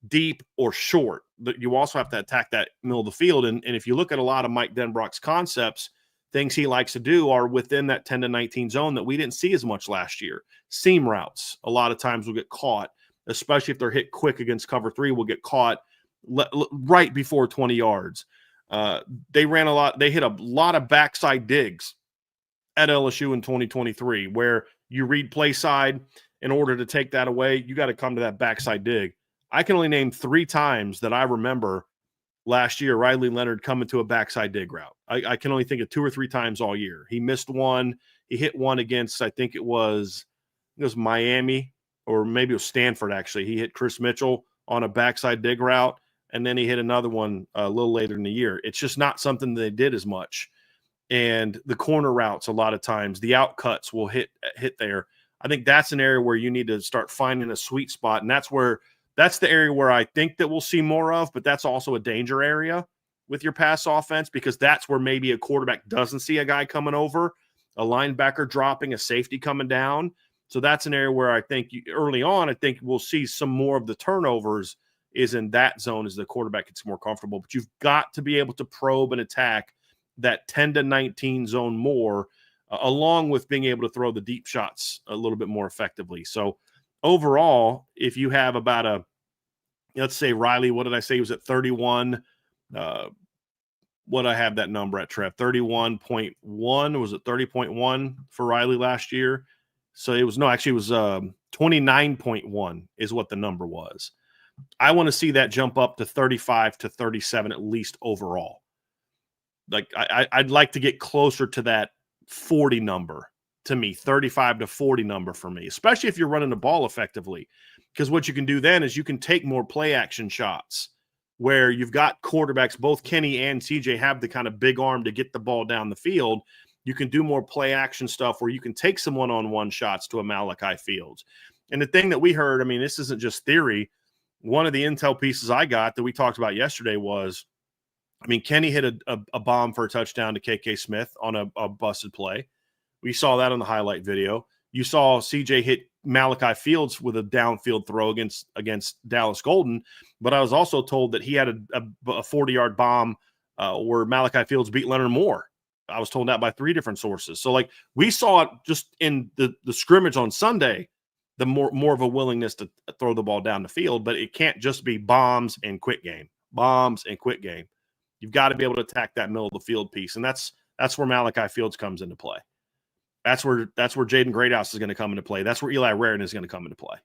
deep or short. But you also have to attack that middle of the field. And if you look at a lot of Mike Denbrock's concepts, things he likes to do are within that 10 to 19 zone that we didn't see as much last year. Seam routes, a lot of times will get caught, especially if they're hit quick against cover 3, will get caught right before 20 yards. They ran a lot. They hit a lot of backside digs at LSU in 2023, where you read play side. In order to take that away, you got to come to that backside dig. I can only name 3 times that I remember last year Riley Leonard coming to a backside dig route. I can only think of 2 or 3 times all year. He missed one. He hit one against, I think it was Miami, or maybe it was Stanford, actually. He hit Chris Mitchell on a backside dig route, and then he hit another one a little later in the year. It's just not something they did as much. And the corner routes, a lot of times, the out cuts will hit there. I think that's an area where you need to start finding a sweet spot, and that's the area where I think that we'll see more of, but that's also a danger area with your pass offense, because that's where maybe a quarterback doesn't see a guy coming over, a linebacker dropping, a safety coming down. So that's an area where I think early on, I think we'll see some more of the turnovers is in that zone as the quarterback gets more comfortable. But you've got to be able to probe and attack that 10 to 19 zone more, along with being able to throw the deep shots a little bit more effectively. So overall, if you have about let's say Riley, what did I say? He was at 31. What I have that number at, Trev? 31.1. Was it 30.1 for Riley last year? So it was 29.1 is what the number was. I want to see that jump up to 35 to 37 at least overall. Like I'd like to get closer to that 40 number, to me, 35 to 40 number for me, especially if you're running the ball effectively. Because what you can do then is you can take more play action shots where you've got quarterbacks, both Kenny and CJ have the kind of big arm to get the ball down the field. You can do more play action stuff where you can take some one-on-one shots to a Malachi Fields. And the thing that we heard, I mean, this isn't just theory. One of the intel pieces I got that we talked about yesterday was, I mean, Kenny hit a bomb for a touchdown to KK Smith on a busted play. We saw that on the highlight video. You saw CJ hit Malachi Fields with a downfield throw against Dallas Golden, but I was also told that he had a 40-yard bomb where Malachi Fields beat Leonard Moore. I was told that by 3 different sources. So, like, we saw it just in the scrimmage on Sunday, the more of a willingness to throw the ball down the field, but it can't just be bombs and quit game. Bombs and quit game. You've got to be able to attack that middle of the field piece, and that's where Malachi Fields comes into play. That's where Jaden Greathouse is going to come into play. That's where Eli Rarian is going to come into play.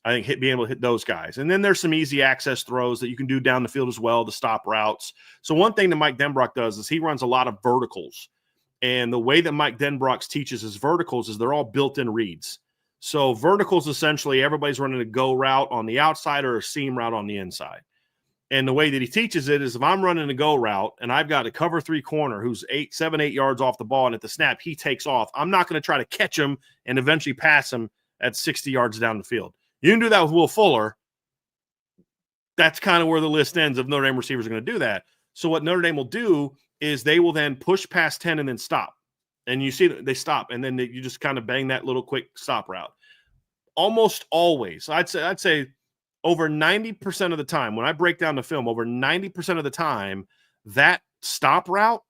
I think being able to hit those guys. And then there's some easy access throws that you can do down the field as well, the stop routes. So one thing that Mike Denbrock does is he runs a lot of verticals. And the way that Mike Denbrock teaches his verticals is they're all built-in reads. So verticals, essentially, everybody's running a go route on the outside or a seam route on the inside. And the way that he teaches it is if I'm running a go route and I've got a cover 3 corner who's 7, 8 yards off the ball, and at the snap he takes off, I'm not going to try to catch him and eventually pass him at 60 yards down the field. You can do that with Will Fuller. That's kind of where the list ends of Notre Dame receivers are going to do that. So what Notre Dame will do is they will then push past 10 and then stop. And you see they stop, and then you just kind of bang that little quick stop route. Almost always, I'd say over 90% of the time, when I break down the film, over 90% of the time, that stop route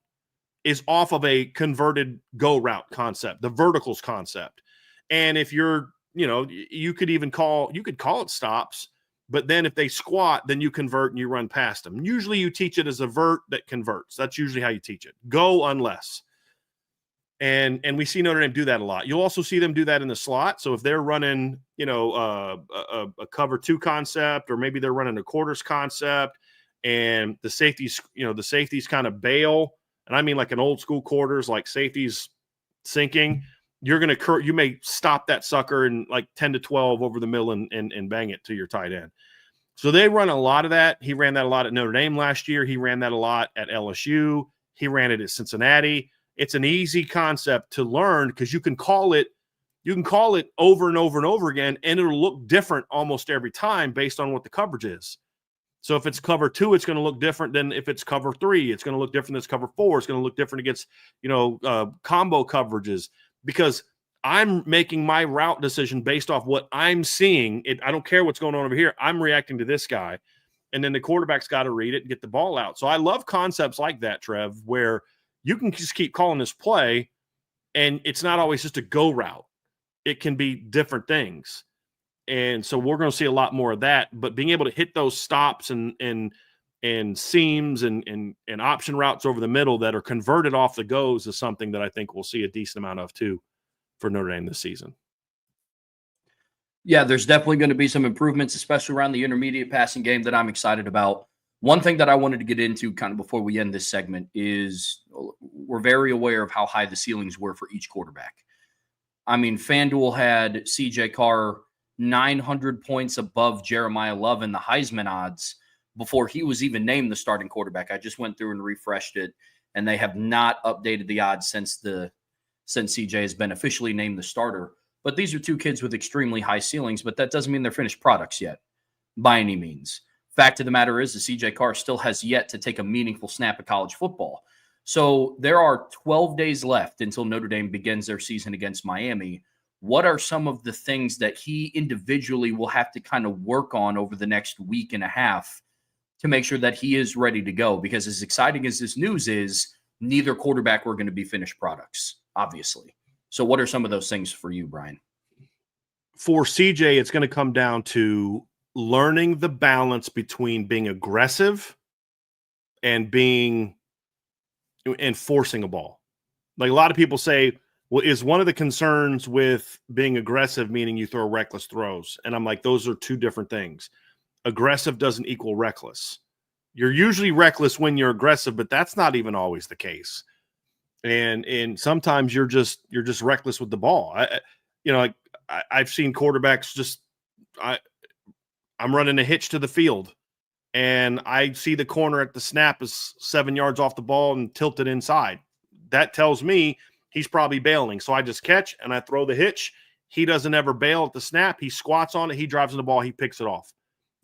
is off of a converted go route concept, the verticals concept. And if you're, you could call it stops, but then if they squat, then you convert and you run past them. Usually you teach it as a vert that converts. That's usually how you teach it. Go unless. And we see Notre Dame do that a lot. You'll also see them do that in the slot. So if they're running, a cover 2 concept, or maybe they're running a quarters concept, and the safeties kind of bail, and I mean like an old school quarters, like safeties sinking, you may stop that sucker in like 10 to 12 over the middle and bang it to your tight end. So they run a lot of that. He ran that a lot at Notre Dame last year. He ran that a lot at LSU. He ran it at Cincinnati. It's an easy concept to learn because you can call it over and over and over again, and it'll look different almost every time based on what the coverage is. So if it's cover 2, it's going to look different than if it's cover 3. It's going to look different than it's cover 4. It's going to look different against, combo coverages, because I'm making my route decision based off what I'm seeing. I don't care what's going on over here. I'm reacting to this guy. And then the quarterback's got to read it and get the ball out. So I love concepts like that, Trev, where you can just keep calling this play, and it's not always just a go route. It can be different things. And so we're going to see a lot more of that. But being able to hit those stops and seams and option routes over the middle that are converted off the goes is something that I think we'll see a decent amount of too for Notre Dame this season. Yeah, there's definitely going to be some improvements, especially around the intermediate passing game, that I'm excited about. One thing that I wanted to get into kind of before we end this segment is we're very aware of how high the ceilings were for each quarterback. I mean, FanDuel had CJ Carr 900 points above Jeremiah Love in the Heisman odds before he was even named the starting quarterback. I just went through and refreshed it, and they have not updated the odds since CJ has been officially named the starter. But these are 2 kids with extremely high ceilings, but that doesn't mean they're finished products yet by any means. Fact of the matter is that CJ Carr still has yet to take a meaningful snap at college football. So there are 12 days left until Notre Dame begins their season against Miami. What are some of the things that he individually will have to kind of work on over the next week and a half to make sure that he is ready to go? Because as exciting as this news is, neither quarterback were going to be finished products, obviously. So what are some of those things for you, Bryan? For CJ, it's going to come down to learning the balance between being aggressive and forcing a ball. Like a lot of people say, well, is one of the concerns with being aggressive meaning you throw reckless throws? And I'm like, those are 2 different things. Aggressive doesn't equal reckless. You're usually reckless when you're aggressive, but that's not even always the case. And sometimes you're just reckless with the ball. I've seen quarterbacks I'm running a hitch to the field, and I see the corner at the snap is 7 yards off the ball and tilted inside. That tells me he's probably bailing. So I just catch and I throw the hitch. He doesn't ever bail at the snap. He squats on it. He drives in the ball. He picks it off.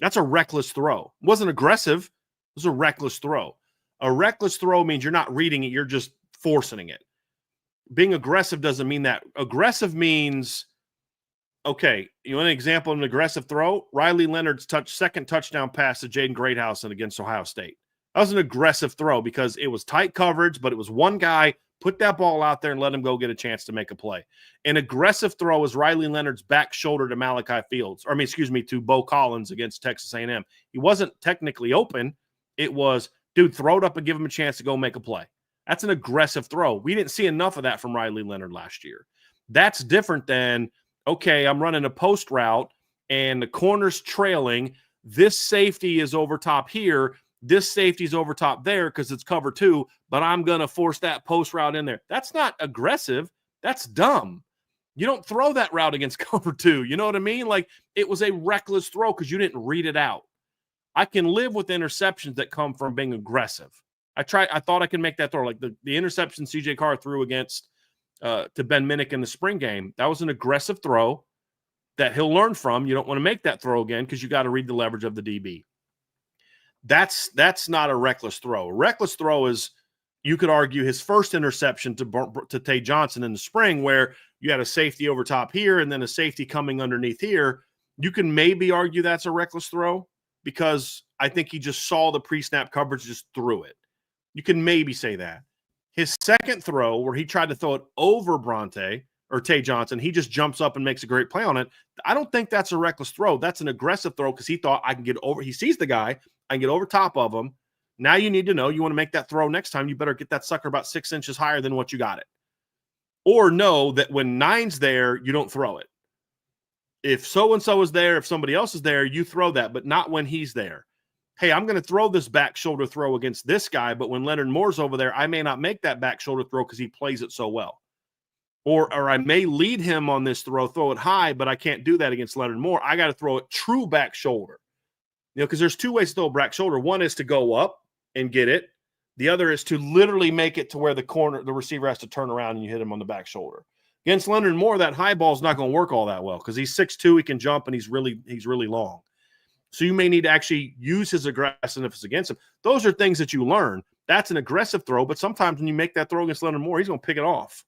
That's a reckless throw. It wasn't aggressive. It was a reckless throw. A reckless throw means you're not reading it. You're just forcing it. Being aggressive doesn't mean that. Aggressive means, okay, you want an example of an aggressive throw? Riley Leonard's second touchdown pass to Jaden Greathausen against Ohio State. That was an aggressive throw because it was tight coverage, but it was one guy, put that ball out there and let him go get a chance to make a play. An aggressive throw is Riley Leonard's back shoulder to Malachi Fields, to Bo Collins against Texas A&M. He wasn't technically open. It was, dude, throw it up and give him a chance to go make a play. That's an aggressive throw. We didn't see enough of that from Riley Leonard last year. That's different than, okay, I'm running a post route and the corner's trailing. This safety is over top here. This safety is over top there because it's cover 2, but I'm going to force that post route in there. That's not aggressive. That's dumb. You don't throw that route against cover 2. You know what I mean? Like, it was a reckless throw because you didn't read it out. I can live with interceptions that come from being aggressive. I thought I could make that throw. Like the interception CJ Carr threw against to Ben Minnick in the spring game. That was an aggressive throw, that he'll learn from. You don't want to make that throw again because you got to read the leverage of the DB. That's not a reckless throw. A reckless throw is, you could argue, his first interception to Tay Johnson in the spring, where you had a safety over top here and then a safety coming underneath here. You can maybe argue that's a reckless throw because I think he just saw the pre-snap coverage, just threw it. You can maybe say that. His second throw, where he tried to throw it over Bronte or Tay Johnson, he just jumps up and makes a great play on it. I don't think that's a reckless throw. That's an aggressive throw because he thought, I can get over. He sees the guy. I can get over top of him. Now you need to know, you want to make that throw next time, you better get that sucker about 6 inches higher than what you got it. Or know that when 9's there, you don't throw it. If so-and-so is there, if somebody else is there, you throw that, but not when he's there. Hey, I'm going to throw this back shoulder throw against this guy, but when Leonard Moore's over there, I may not make that back shoulder throw because he plays it so well. Or I may lead him on this throw it high, but I can't do that against Leonard Moore. I got to throw it true back shoulder. Because there's two ways to throw a back shoulder. One is to go up and get it. The other is to literally make it to where the receiver has to turn around and you hit him on the back shoulder. Against Leonard Moore, that high ball is not going to work all that well because he's 6'2", he can jump, and he's really long. So you may need to actually use his aggressiveness against him. Those are things that you learn. That's an aggressive throw, but sometimes when you make that throw against Leonard Moore, he's going to pick it off.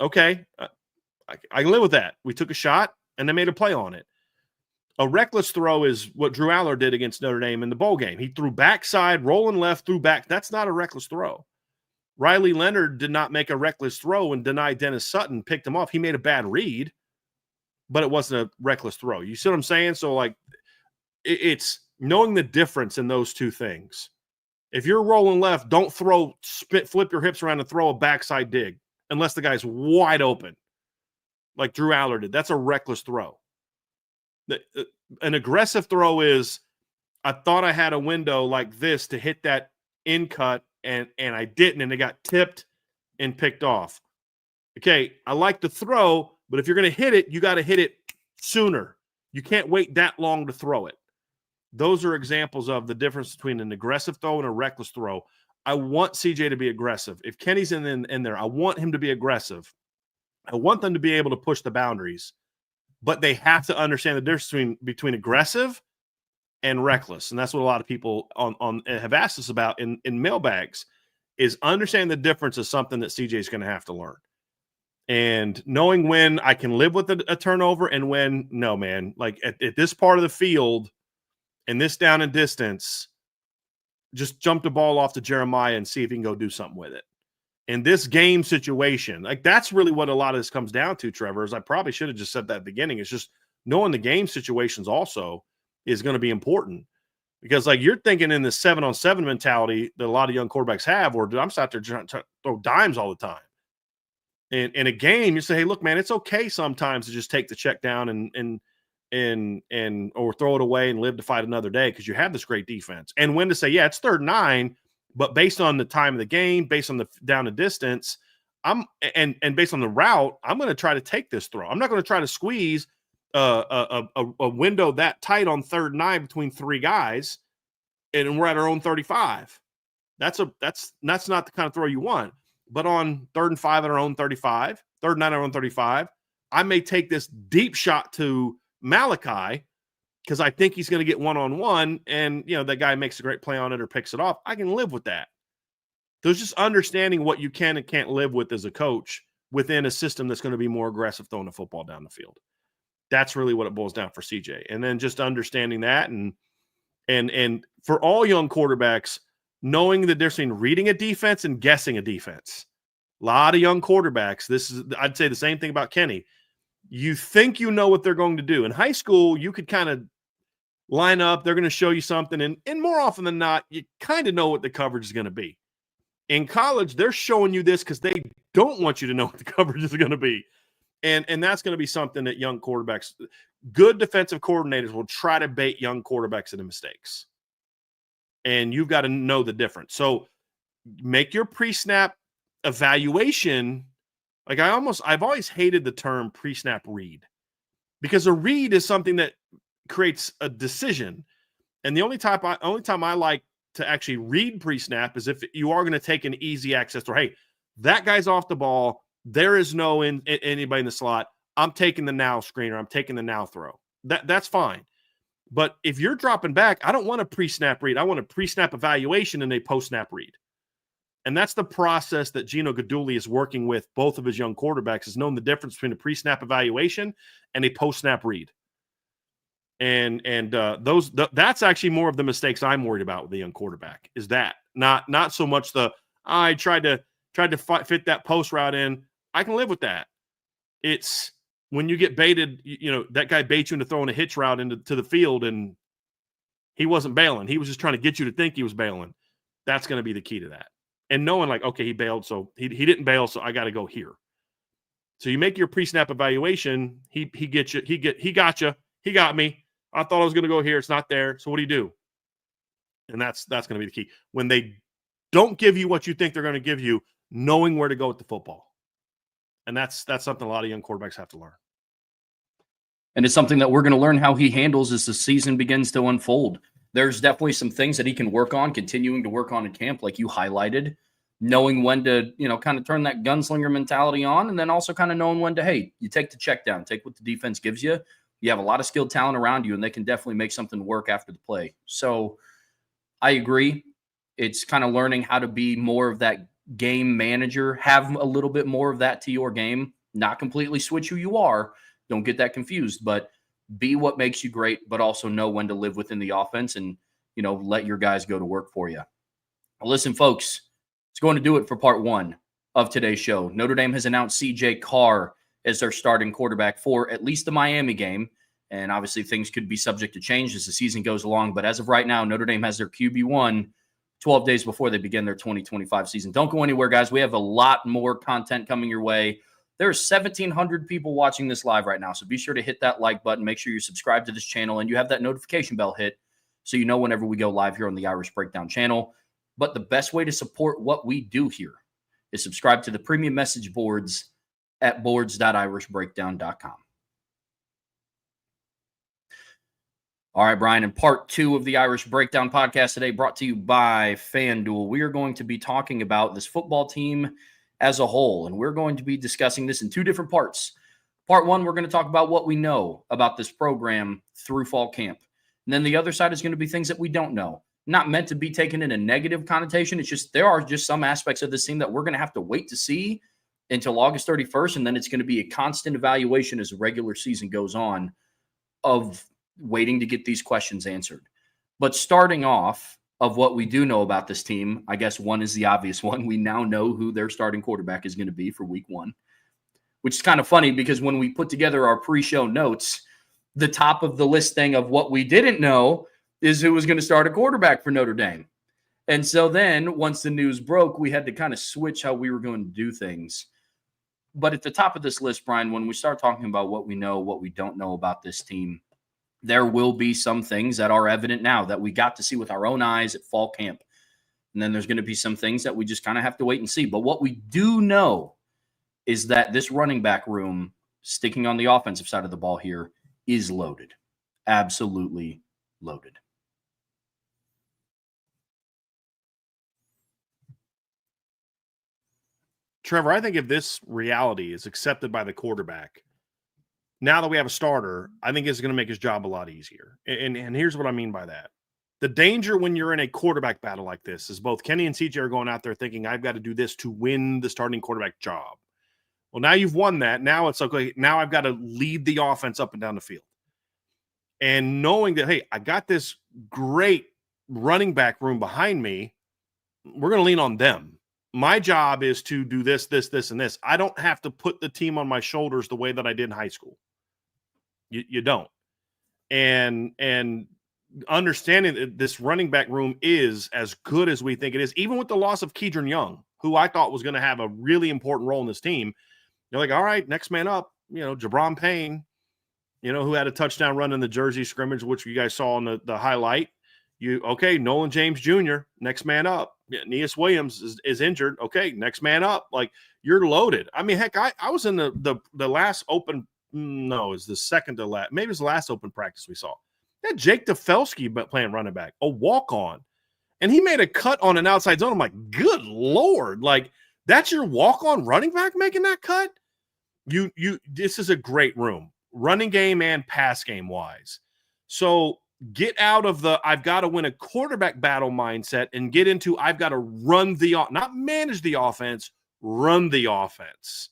Okay, I can live with that. We took a shot, and they made a play on it. A reckless throw is what Drew Aller did against Notre Dame in the bowl game. He threw backside, rolling left, threw back. That's not a reckless throw. Riley Leonard did not make a reckless throw and denied Dennis Sutton, picked him off. He made a bad read, but it wasn't a reckless throw. You see what I'm saying? So, like, it's knowing the difference in those two things. If you're rolling left, don't flip your hips around and throw a backside dig unless the guy's wide open, like Drew Aller did. That's a reckless throw. An aggressive throw is, I thought I had a window like this to hit that in cut, and I didn't, and it got tipped and picked off. Okay, I like the throw, but if you're going to hit it, you got to hit it sooner. You can't wait that long to throw it. Those are examples of the difference between an aggressive throw and a reckless throw. I want CJ to be aggressive. If Kenny's in there, I want him to be aggressive. I want them to be able to push the boundaries. But they have to understand the difference between aggressive and reckless. And that's what a lot of people have asked us about in mailbags, is understanding the difference is something that CJ is going to have to learn. And knowing when I can live with a turnover and when, no, man, like at this part of the field and this down and distance, just jump the ball off to Jeremiah and see if he can go do something with it. In this game situation, like that's really what a lot of this comes down to, Trevor, is I probably should have just said that at the beginning. It's just knowing the game situations also is going to be important, because like you're thinking in the 7-on-7 mentality that a lot of young quarterbacks have, or I'm out there trying to throw dimes all the time. And in a game, you say, hey, look, man, it's okay sometimes to just take the check down and or throw it away and live to fight another day because you have this great defense. And when to say, yeah, it's 3rd and 9. But based on the time of the game, based on the down and distance, and based on the route, I'm going to try to take this throw. I'm not going to try to squeeze a window that tight on 3rd and 9 between 3 guys, and we're at our own 35. That's not the kind of throw you want. But on 3rd and 5 at our own 35, 3rd and 9 at our own 35, I may take this deep shot to Malachi, because I think he's going to get one-on-one, and, that guy makes a great play on it or picks it off. I can live with that. There's just understanding what you can and can't live with as a coach within a system that's going to be more aggressive throwing the football down the field. That's really what it boils down for CJ. And then just understanding that, and for all young quarterbacks, knowing the difference between reading a defense and guessing a defense. A lot of young quarterbacks, I'd say the same thing about Kenny. You think you know what they're going to do. In high school, you could kind of line up. They're going to show you something. And more often than not, you kind of know what the coverage is going to be. In college, they're showing you this because they don't want you to know what the coverage is going to be. And that's going to be something that young quarterbacks, good defensive coordinators will try to bait young quarterbacks into mistakes. And you've got to know the difference. So make your pre-snap evaluation. Like I've always hated the term pre-snap read, because a read is something that creates a decision. And the only time I like to actually read pre-snap is if you are going to take an easy access throw. Hey, that guy's off the ball. There is no anybody in the slot. I'm taking the now screen or I'm taking the now throw. That's fine. But if you're dropping back, I don't want a pre-snap read. I want a pre-snap evaluation and a post-snap read. And that's the process that Gino Guidugli is working with both of his young quarterbacks, is knowing the difference between a pre-snap evaluation and a post-snap read. And that's actually more of the mistakes I'm worried about with the young quarterback, is that not so much I tried to fit that post route in. I can live with that. It's when you get baited, that guy baits you into throwing a hitch route to the field and he wasn't bailing. He was just trying to get you to think he was bailing. That's going to be the key to that. And knowing like, okay, he bailed, so he didn't bail, so I got to go here. So you make your pre-snap evaluation. He gets you. He got you. He got me. I thought I was going to go here. It's not there. So what do you do? And that's going to be the key. When they don't give you what you think they're going to give you, knowing where to go with the football. And that's something a lot of young quarterbacks have to learn. And it's something that we're going to learn how he handles as the season begins to unfold. There's definitely some things that he can work on, continuing to work on in camp, like you highlighted, knowing when to, kind of turn that gunslinger mentality on, and then also kind of knowing when to, hey, you take the check down, take what the defense gives you. You have a lot of skilled talent around you, and they can definitely make something work after the play. So I agree. It's kind of learning how to be more of that game manager, have a little bit more of that to your game, not completely switch who you are. Don't get that confused, but be what makes you great, but also know when to live within the offense and, let your guys go to work for you. Well, listen, folks, it's going to do it for part one of today's show. Notre Dame has announced CJ Carr as their starting quarterback for at least the Miami game. And obviously things could be subject to change as the season goes along. But as of right now, Notre Dame has their QB1 12 days before they begin their 2025 season. Don't go anywhere, guys. We have a lot more content coming your way. There's 1,700 people watching this live right now, so be sure to hit that like button. Make sure you subscribe to this channel, and you have that notification bell hit so you know whenever we go live here on the Irish Breakdown channel. But the best way to support what we do here is subscribe to the premium message boards at boards.irishbreakdown.com. All right, Bryan, in part two of the Irish Breakdown podcast today, brought to you by FanDuel, we are going to be talking about this football team as a whole, and we're going to be discussing this in two different parts. Part one, we're going to talk about what we know about this program through fall camp. And then the other side is going to be things that we don't know. Not meant to be taken in a negative connotation. It's just there are just some aspects of this team that we're going to have to wait to see until August 31st, and then it's going to be a constant evaluation as the regular season goes on of waiting to get these questions answered. But starting off of what we do know about this team, I guess one is the obvious one. We now know who their starting quarterback is going to be for week one, which is kind of funny because when we put together our pre-show notes, the top of the list thing of what we didn't know is who was going to start a quarterback for Notre Dame. And so then once the news broke, we had to kind of switch how we were going to do things. But at the top of this list, Bryan, when we start talking about what we know, what we don't know about this team, there will be some things that are evident now that we got to see with our own eyes at fall camp. And then there's going to be some things that we just kind of have to wait and see. But what we do know is that this running back room, sticking on the offensive side of the ball here, is loaded. Absolutely loaded. Trevor, I think if this reality is accepted by the quarterback, now that we have a starter, I think it's going to make his job a lot easier. And here's what I mean by that. The danger when you're in a quarterback battle like this is both Kenny and CJ are going out there thinking, I've got to do this to win the starting quarterback job. Well, now you've won that. Now it's okay. Now I've got to lead the offense up and down the field. And knowing that, hey, I got this great running back room behind me, we're going to lean on them. My job is to do this, this, this, and this. I don't have to put the team on my shoulders the way that I did in high school. You don't. And understanding that this running back room is as good as we think it is, even with the loss of Kedron Young, who I thought was going to have a really important role in this team. They're like, all right, next man up, Jabron Payne, who had a touchdown run in the Jersey scrimmage, which you guys saw in the highlight. Nolan James Jr., next man up. Aeneas Williams is injured. Okay, next man up. Like, you're loaded. I mean, heck, I was in the last open. No, it's the second to last. Maybe it's the last open practice we saw. That Jake Defelsky playing running back, a walk-on. And he made a cut on an outside zone. I'm like, good Lord. Like, that's your walk-on running back making that cut? this is a great room, running game and pass game wise. So get out of the I've got to win a quarterback battle mindset and get into I've got to run not manage the offense, run the offense.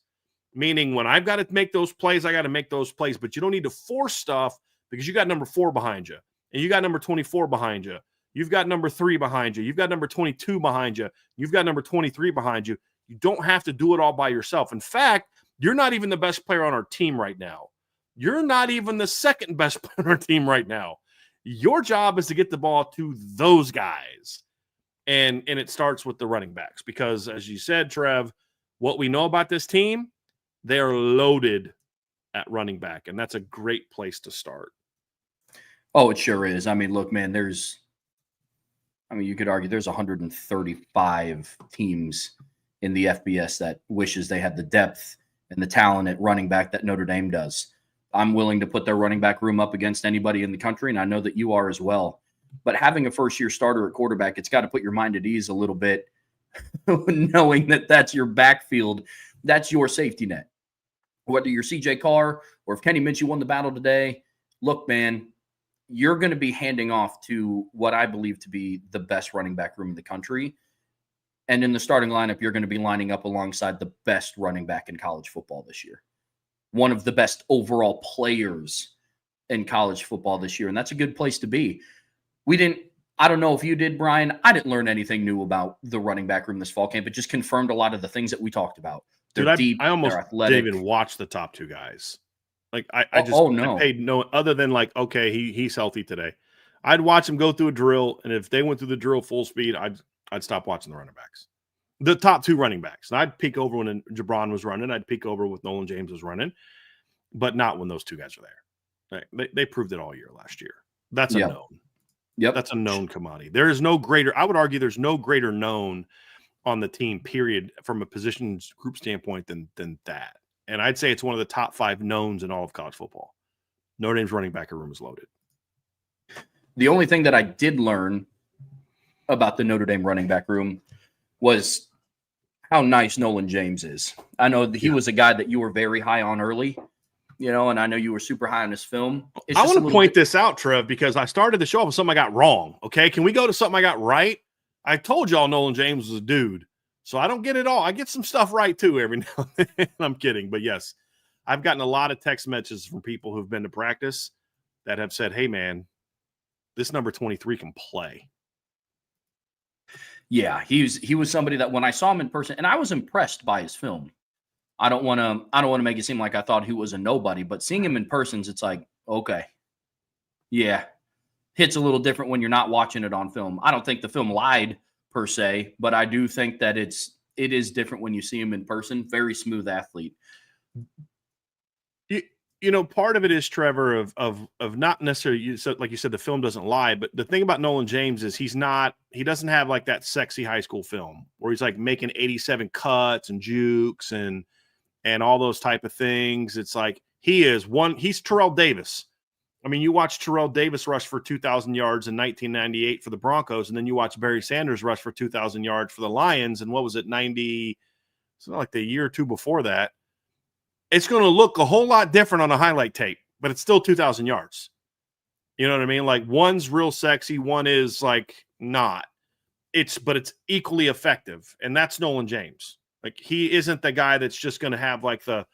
Meaning when I've got to make those plays, I got to make those plays. But you don't need to force stuff because you got number 4 behind you, and you got number 24 behind you. You've got number 3 behind you. You've got number 22 behind you. You've got number 23 behind you. You don't have to do it all by yourself. In fact, you're not even the best player on our team right now. You're not even the second best player on our team right now. Your job is to get the ball to those guys. And it starts with the running backs because, as you said, Trev, what we know about this team, they are loaded at running back, and that's a great place to start. Oh, it sure is. I mean, look, man, you could argue there's 135 teams in the FBS that wishes they had the depth and the talent at running back that Notre Dame does. I'm willing to put their running back room up against anybody in the country, and I know that you are as well. But having a first-year starter at quarterback, it's got to put your mind at ease a little bit, knowing that that's your backfield, that's your safety net. Whether you're CJ Carr or if Kenny Minshew won the battle today, look, man, you're going to be handing off to what I believe to be the best running back room in the country. And in the starting lineup, you're going to be lining up alongside the best running back in college football this year. One of the best overall players in college football this year. And that's a good place to be. I don't know if you did, Brian. I didn't learn anything new about the running back room this fall camp. It just confirmed a lot of the things that we talked about. They're deep, I almost they're athletic. didn't even watch the top 2 guys. Like I paid no other than like, okay, he's healthy today. I'd watch him go through a drill, and if they went through the drill full speed, I'd stop watching the running backs. The top 2 running backs. And I'd peek over when Jabron was running. I'd peek over with Nolan James was running, but not when those 2 guys are there. Right? They proved it all year last year. That's a known. Yep. That's a known commodity. There is no greater, I would argue there's no greater known on the team, period, from a positions group standpoint than that. And I'd say it's one of the top 5 knowns in all of college football. Notre Dame's running back room is loaded. The only thing that I did learn about the Notre Dame running back room was how nice Nolan James is. I know that he was a guy that you were very high on early, and I know you were super high on his film. I want to point this out, Trev, because I started the show with something I got wrong. Okay, can we go to something I got right? I told y'all Nolan James was a dude, so I don't get it all. I get some stuff right too every now and then. I'm kidding, but yes, I've gotten a lot of text messages from people who've been to practice that have said, "Hey, man, this number 23 can play." Yeah, he was somebody that when I saw him in person, and I was impressed by his film. I don't want to make it seem like I thought he was a nobody, but seeing him in person, it's like, okay, yeah, hits a little different when you're not watching it on film. I don't think the film lied per se, but I do think that it is different when you see him in person. Very smooth athlete. Part of it is, Trevor, of not necessarily, like you said, the film doesn't lie, but the thing about Nolan James is he doesn't have like that sexy high school film where he's like making 87 cuts and jukes and all those type of things. It's like he's Terrell Davis. I mean, you watch Terrell Davis rush for 2,000 yards in 1998 for the Broncos, and then you watch Barry Sanders rush for 2,000 yards for the Lions. And what was it, 90? It's not like the year or two before that. It's going to look a whole lot different on a highlight tape, but it's still 2,000 yards. You know what I mean? Like one's real sexy, one is like not. But it's equally effective, and that's Nolan James. Like he isn't the guy that's just going to have like the,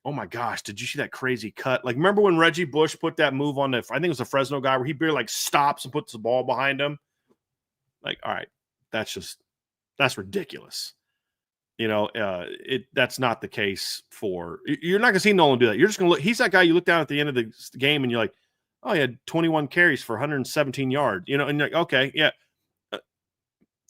oh my gosh, did you see that crazy cut? Like remember when Reggie Bush put that move on I think it was the Fresno guy where he barely like stops and puts the ball behind him. Like, all right, that's ridiculous. That's not the case you're not going to see Nolan do that. You're just going to look. He's that guy you look down at the end of the game and you're like, oh, he had 21 carries for 117 yards, and you're like, okay, yeah.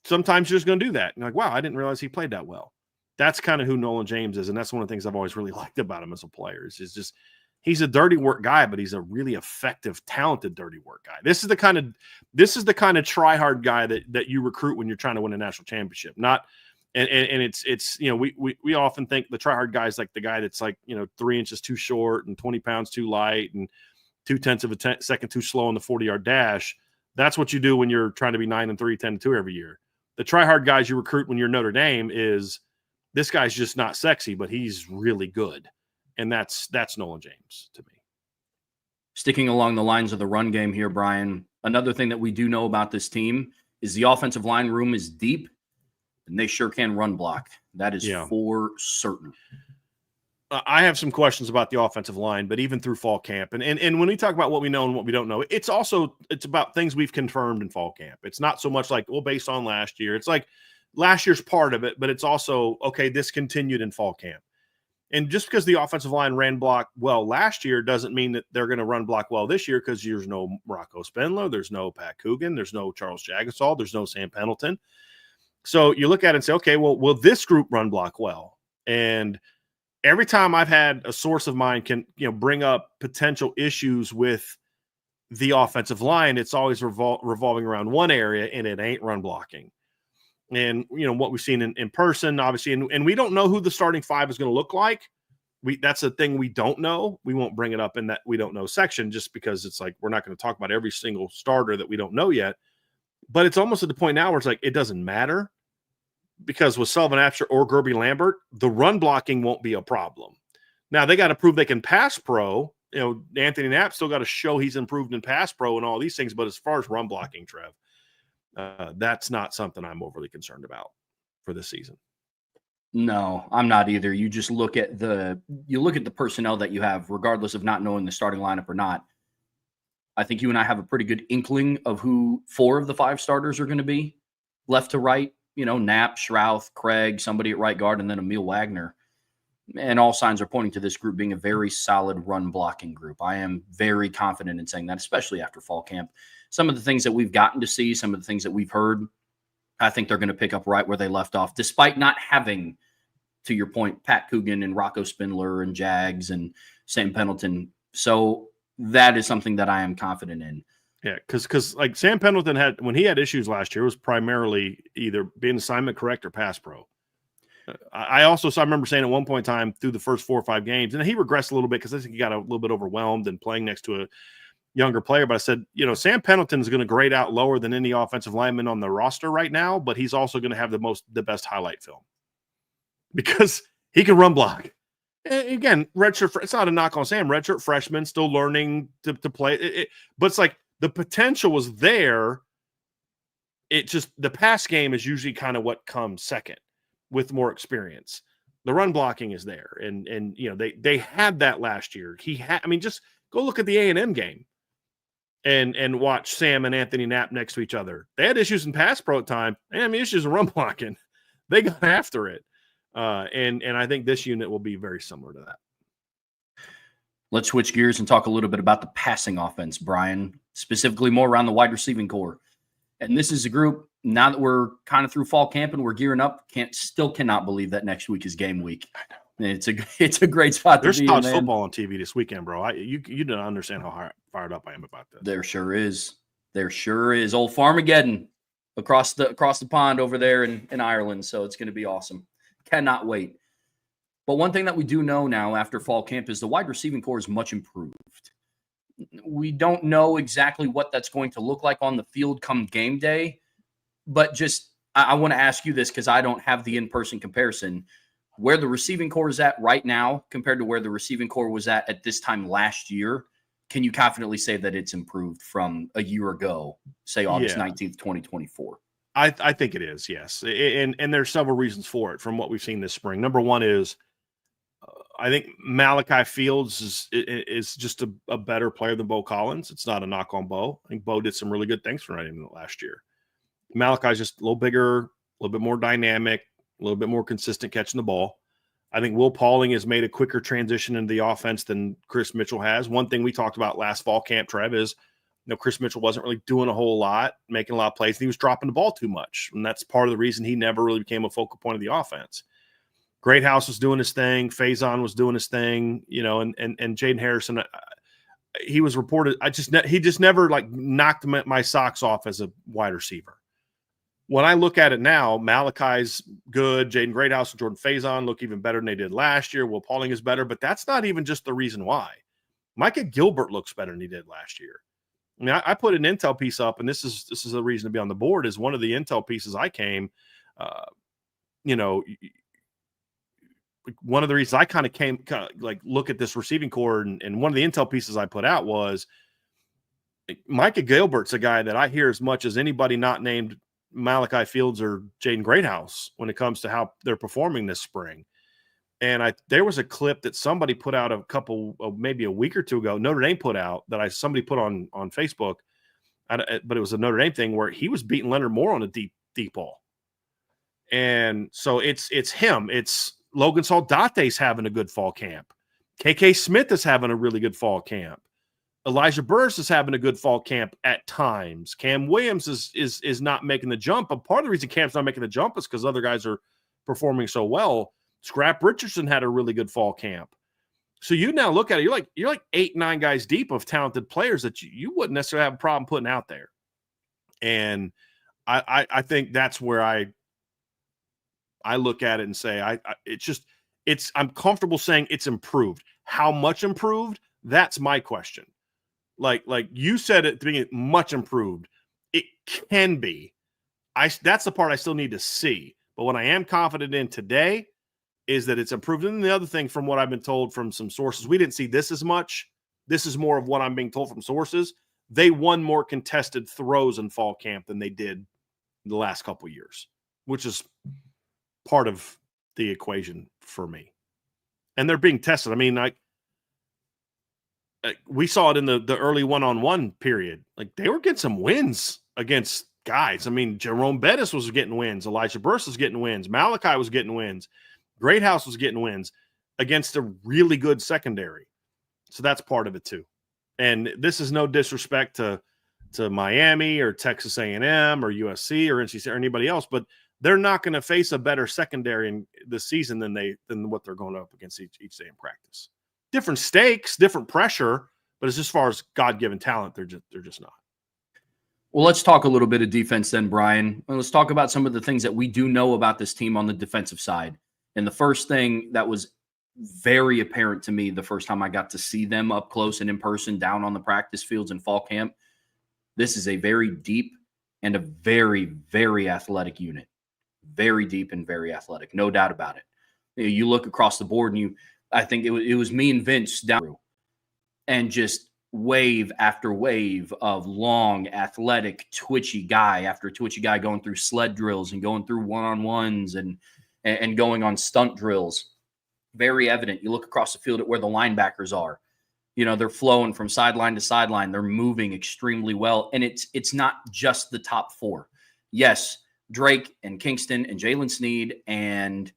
Sometimes you're just going to do that. And you're like, wow, I didn't realize he played that well. That's kind of who Nolan James is. And that's one of the things I've always really liked about him as a player is just, he's a dirty work guy, but he's a really effective, talented dirty work guy. This is the kind of try hard guy that you recruit when you're trying to win a national championship. Not, and it's we often think the try hard guy is like the guy that's like 3 inches too short and 20 pounds too light and 0.2 of a second too slow on the 40-yard dash. That's what you do when you're trying to be 9-3, 10-2 every year. The try hard guys you recruit when you're Notre Dame is this guy's just not sexy, but he's really good. and that's Nolan James to me. Sticking along the lines of the run game here, Bryan, another thing that we do know about this team is the offensive line room is deep, and they sure can run block. That is for certain. I have some questions about the offensive line, but even through fall camp, and when we talk about what we know and what we don't know, it's about things we've confirmed in fall camp. It's not so much like, well, based on last year. It's like last year's part of it, but it's also, okay, this continued in fall camp. And just because the offensive line ran block well last year doesn't mean that they're going to run block well this year, because there's no Rocco Spindler, there's no Pat Coogan, there's no Charles Jagasaw, there's no Sam Pendleton. So you look at it and say, okay, well, will this group run block well? And every time I've had a source of mine can bring up potential issues with the offensive line, it's always revolving around one area, and it ain't run blocking. And what we've seen in person, obviously, and we don't know who the starting five is going to look like. That's the thing we don't know. We won't bring it up in that we don't know section, just because it's like we're not going to talk about every single starter that we don't know yet. But it's almost at the point now where it's like it doesn't matter, because with Sullivan Absher or Gerby Lambert, the run blocking won't be a problem. Now they got to prove they can pass pro. Anthony Knapp still got to show he's improved in pass pro and all these things. But as far as run blocking, Trev, that's not something I'm overly concerned about for this season. No, I'm not either. You just look at the personnel that you have, regardless of not knowing the starting lineup or not. I think you and I have a pretty good inkling of who 4 of the 5 starters are going to be, left to right. Knapp, Schrouth, Craig, somebody at right guard, and then Emil Wagner. And all signs are pointing to this group being a very solid run blocking group. I am very confident in saying that, especially after fall camp. Some of the things that we've gotten to see, some of the things that we've heard, I think they're going to pick up right where they left off, despite not having, to your point, Pat Coogan and Rocco Spindler and Jags and Sam Pendleton. So that is something that I am confident in. Yeah, because like Sam Pendleton when he had issues last year, it was primarily either being assignment correct or pass pro. I remember saying at one point in time through the first 4 or 5 games, and he regressed a little bit because I think he got a little bit overwhelmed and playing next to a younger player. But I said, Sam Pendleton is going to grade out lower than any offensive lineman on the roster right now, but he's also going to have the best highlight film because he can run block. And again, redshirt. It's not a knock on Sam. Redshirt freshman, still learning to play. But it's like, the potential was there. It just, the pass game is usually kind of what comes second with more experience. The run blocking is there. And they had that last year. Just go look at the A&M game and watch Sam and Anthony Knapp next to each other. They had issues in pass pro time. Issues in run blocking. They got after it. And I think this unit will be very similar to that. Let's switch gears and talk a little bit about the passing offense, Bryan, specifically more around the wide receiving core. And this is a group, now that we're kind of through fall camp and we're gearing up, cannot believe that next week is game week. It's a great spot to be in. There's college football on TV this weekend, bro. You don't understand how fired up I am about this. There sure is. Old Farmageddon across the pond over there in Ireland. So it's going to be awesome. Cannot wait. But one thing that we do know now after fall camp is the wide receiving core is much improved. We don't know exactly what that's going to look like on the field come game day, but I want to ask you this because I don't have the in-person comparison. Where the receiving core is at right now compared to where the receiving core was at this time last year, can you confidently say that it's improved from a year ago, say August 19th, 2024? I think it is, yes. And there's several reasons for it from what we've seen this spring. Number one is I think Malachi Fields is just a better player than Bo Collins. It's not a knock on Bo. I think Bo did some really good things for him last year. Malachi's just a little bigger, a little bit more dynamic, a little bit more consistent catching the ball. I think Will Pauling has made a quicker transition into the offense than Chris Mitchell has. One thing we talked about last fall camp, Trev, is Chris Mitchell wasn't really doing a whole lot, making a lot of plays, and he was dropping the ball too much. And that's part of the reason he never really became a focal point of the offense. Greathouse was doing his thing. Faison was doing his thing, and Jaden Harrison, he was reported. He just never knocked my socks off as a wide receiver. When I look at it now, Malachi's good. Jaden Greathouse and Jordan Faison look even better than they did last year. Will Pauling is better, but that's not even just the reason why. Micah Gilbert looks better than he did last year. I mean, I put an intel piece up, and this is a reason to be on the board. Is one of the intel pieces I came, one of the reasons I kind of look at this receiving core, and one of the intel pieces I put out was Micah Gilbert's a guy that I hear as much as anybody not named Malachi Fields or Jaden Greathouse when it comes to how they're performing this spring. And there was a clip that somebody put out maybe a week or two ago, Notre Dame put out, that somebody put on Facebook, but it was a Notre Dame thing where he was beating Leonard Moore on a deep ball. And so it's him. It's Logan Saldate's having a good fall camp. KK Smith is having a really good fall camp. Elijah Burris is having a good fall camp at times. Cam Williams is not making the jump. But part of the reason Cam's not making the jump is because other guys are performing so well. Scrap Richardson had a really good fall camp. So you now look at it, you're like 8, 9 guys deep of talented players that you wouldn't necessarily have a problem putting out there. And I think that's where I look at it and say I'm comfortable saying it's improved. How much improved? That's my question. Like you said at the beginning, much improved. It can be. That's the part I still need to see. But what I am confident in today is that it's improved. And the other thing, from what I've been told from some sources, we didn't see this as much. This is more of what I'm being told from sources. They won more contested throws in fall camp than they did the last couple of years, which is part of the equation for me. And they're being tested. I mean, we saw it in the early one-on-one period. Like, they were getting some wins against guys. I mean, Jerome Bettis was getting wins. Elijah Burris was getting wins. Malachi was getting wins. Greathouse was getting wins against a really good secondary. So that's part of it too. And this is no disrespect to Miami or Texas A&M or USC or NC State or anybody else, but they're not going to face a better secondary this season than what they're going up against each day in practice. Different stakes, different pressure, but as far as God-given talent, they're just not. Well, let's talk a little bit of defense then, Brian. Let's talk about some of the things that we do know about this team on the defensive side. And the first thing that was very apparent to me the first time I got to see them up close and in person down on the practice fields in fall camp, this is a very deep and a very, very athletic unit. Very deep and very athletic, no doubt about it. You look across the board, and I think it was me and Vince down through, and just wave after wave of long, athletic, twitchy guy after twitchy guy going through sled drills and going through one-on-ones and going on stunt drills. Very evident. You look across the field at where the linebackers are. You know, they're flowing from sideline to sideline. They're moving extremely well. And it's not just the top 4. Yes, Drake and Kingston and Jalen Sneed and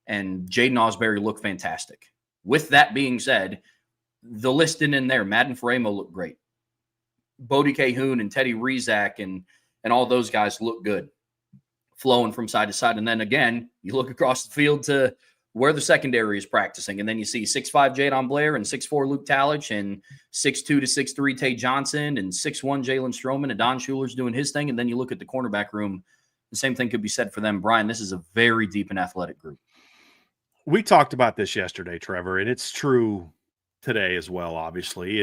Jaden Osbury look fantastic. With that being said, the list in there, Madden Faremo looked great. Bodie Cahoon and Teddy Rizak and all those guys look good, flowing from side to side. And then again, you look across the field to where the secondary is practicing, and then you see 6'5" Jadon Blair and 6'4" Luke Talich and 6'2" to 6'3" Tay Johnson and 6'1" Jalen Stroman, and Don Schuler's doing his thing. And then you look at the cornerback room, the same thing could be said for them. Brian, this is a very deep and athletic group. We talked about this yesterday, Trevor, and it's true today as well, obviously,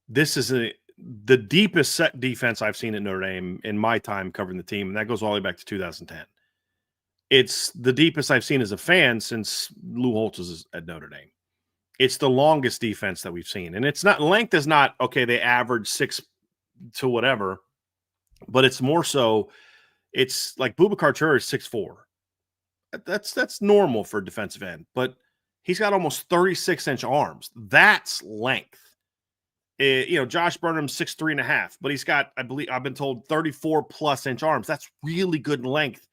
this is the deepest set defense I've seen at Notre Dame in my time covering the team, and that goes all the way back to 2010. It's the deepest I've seen as a fan since Lou Holtz was at Notre Dame. It's the longest defense that we've seen. And it's not, length is not, okay, they average 6 to whatever, but it's more so, it's like Boubacar Touré is 6'4". That's normal for a defensive end, but he's got almost 36-inch arms. That's length. Josh Burnham's 6'3.5", but he's got, I believe, I've been told 34+ inch arms. That's really good length.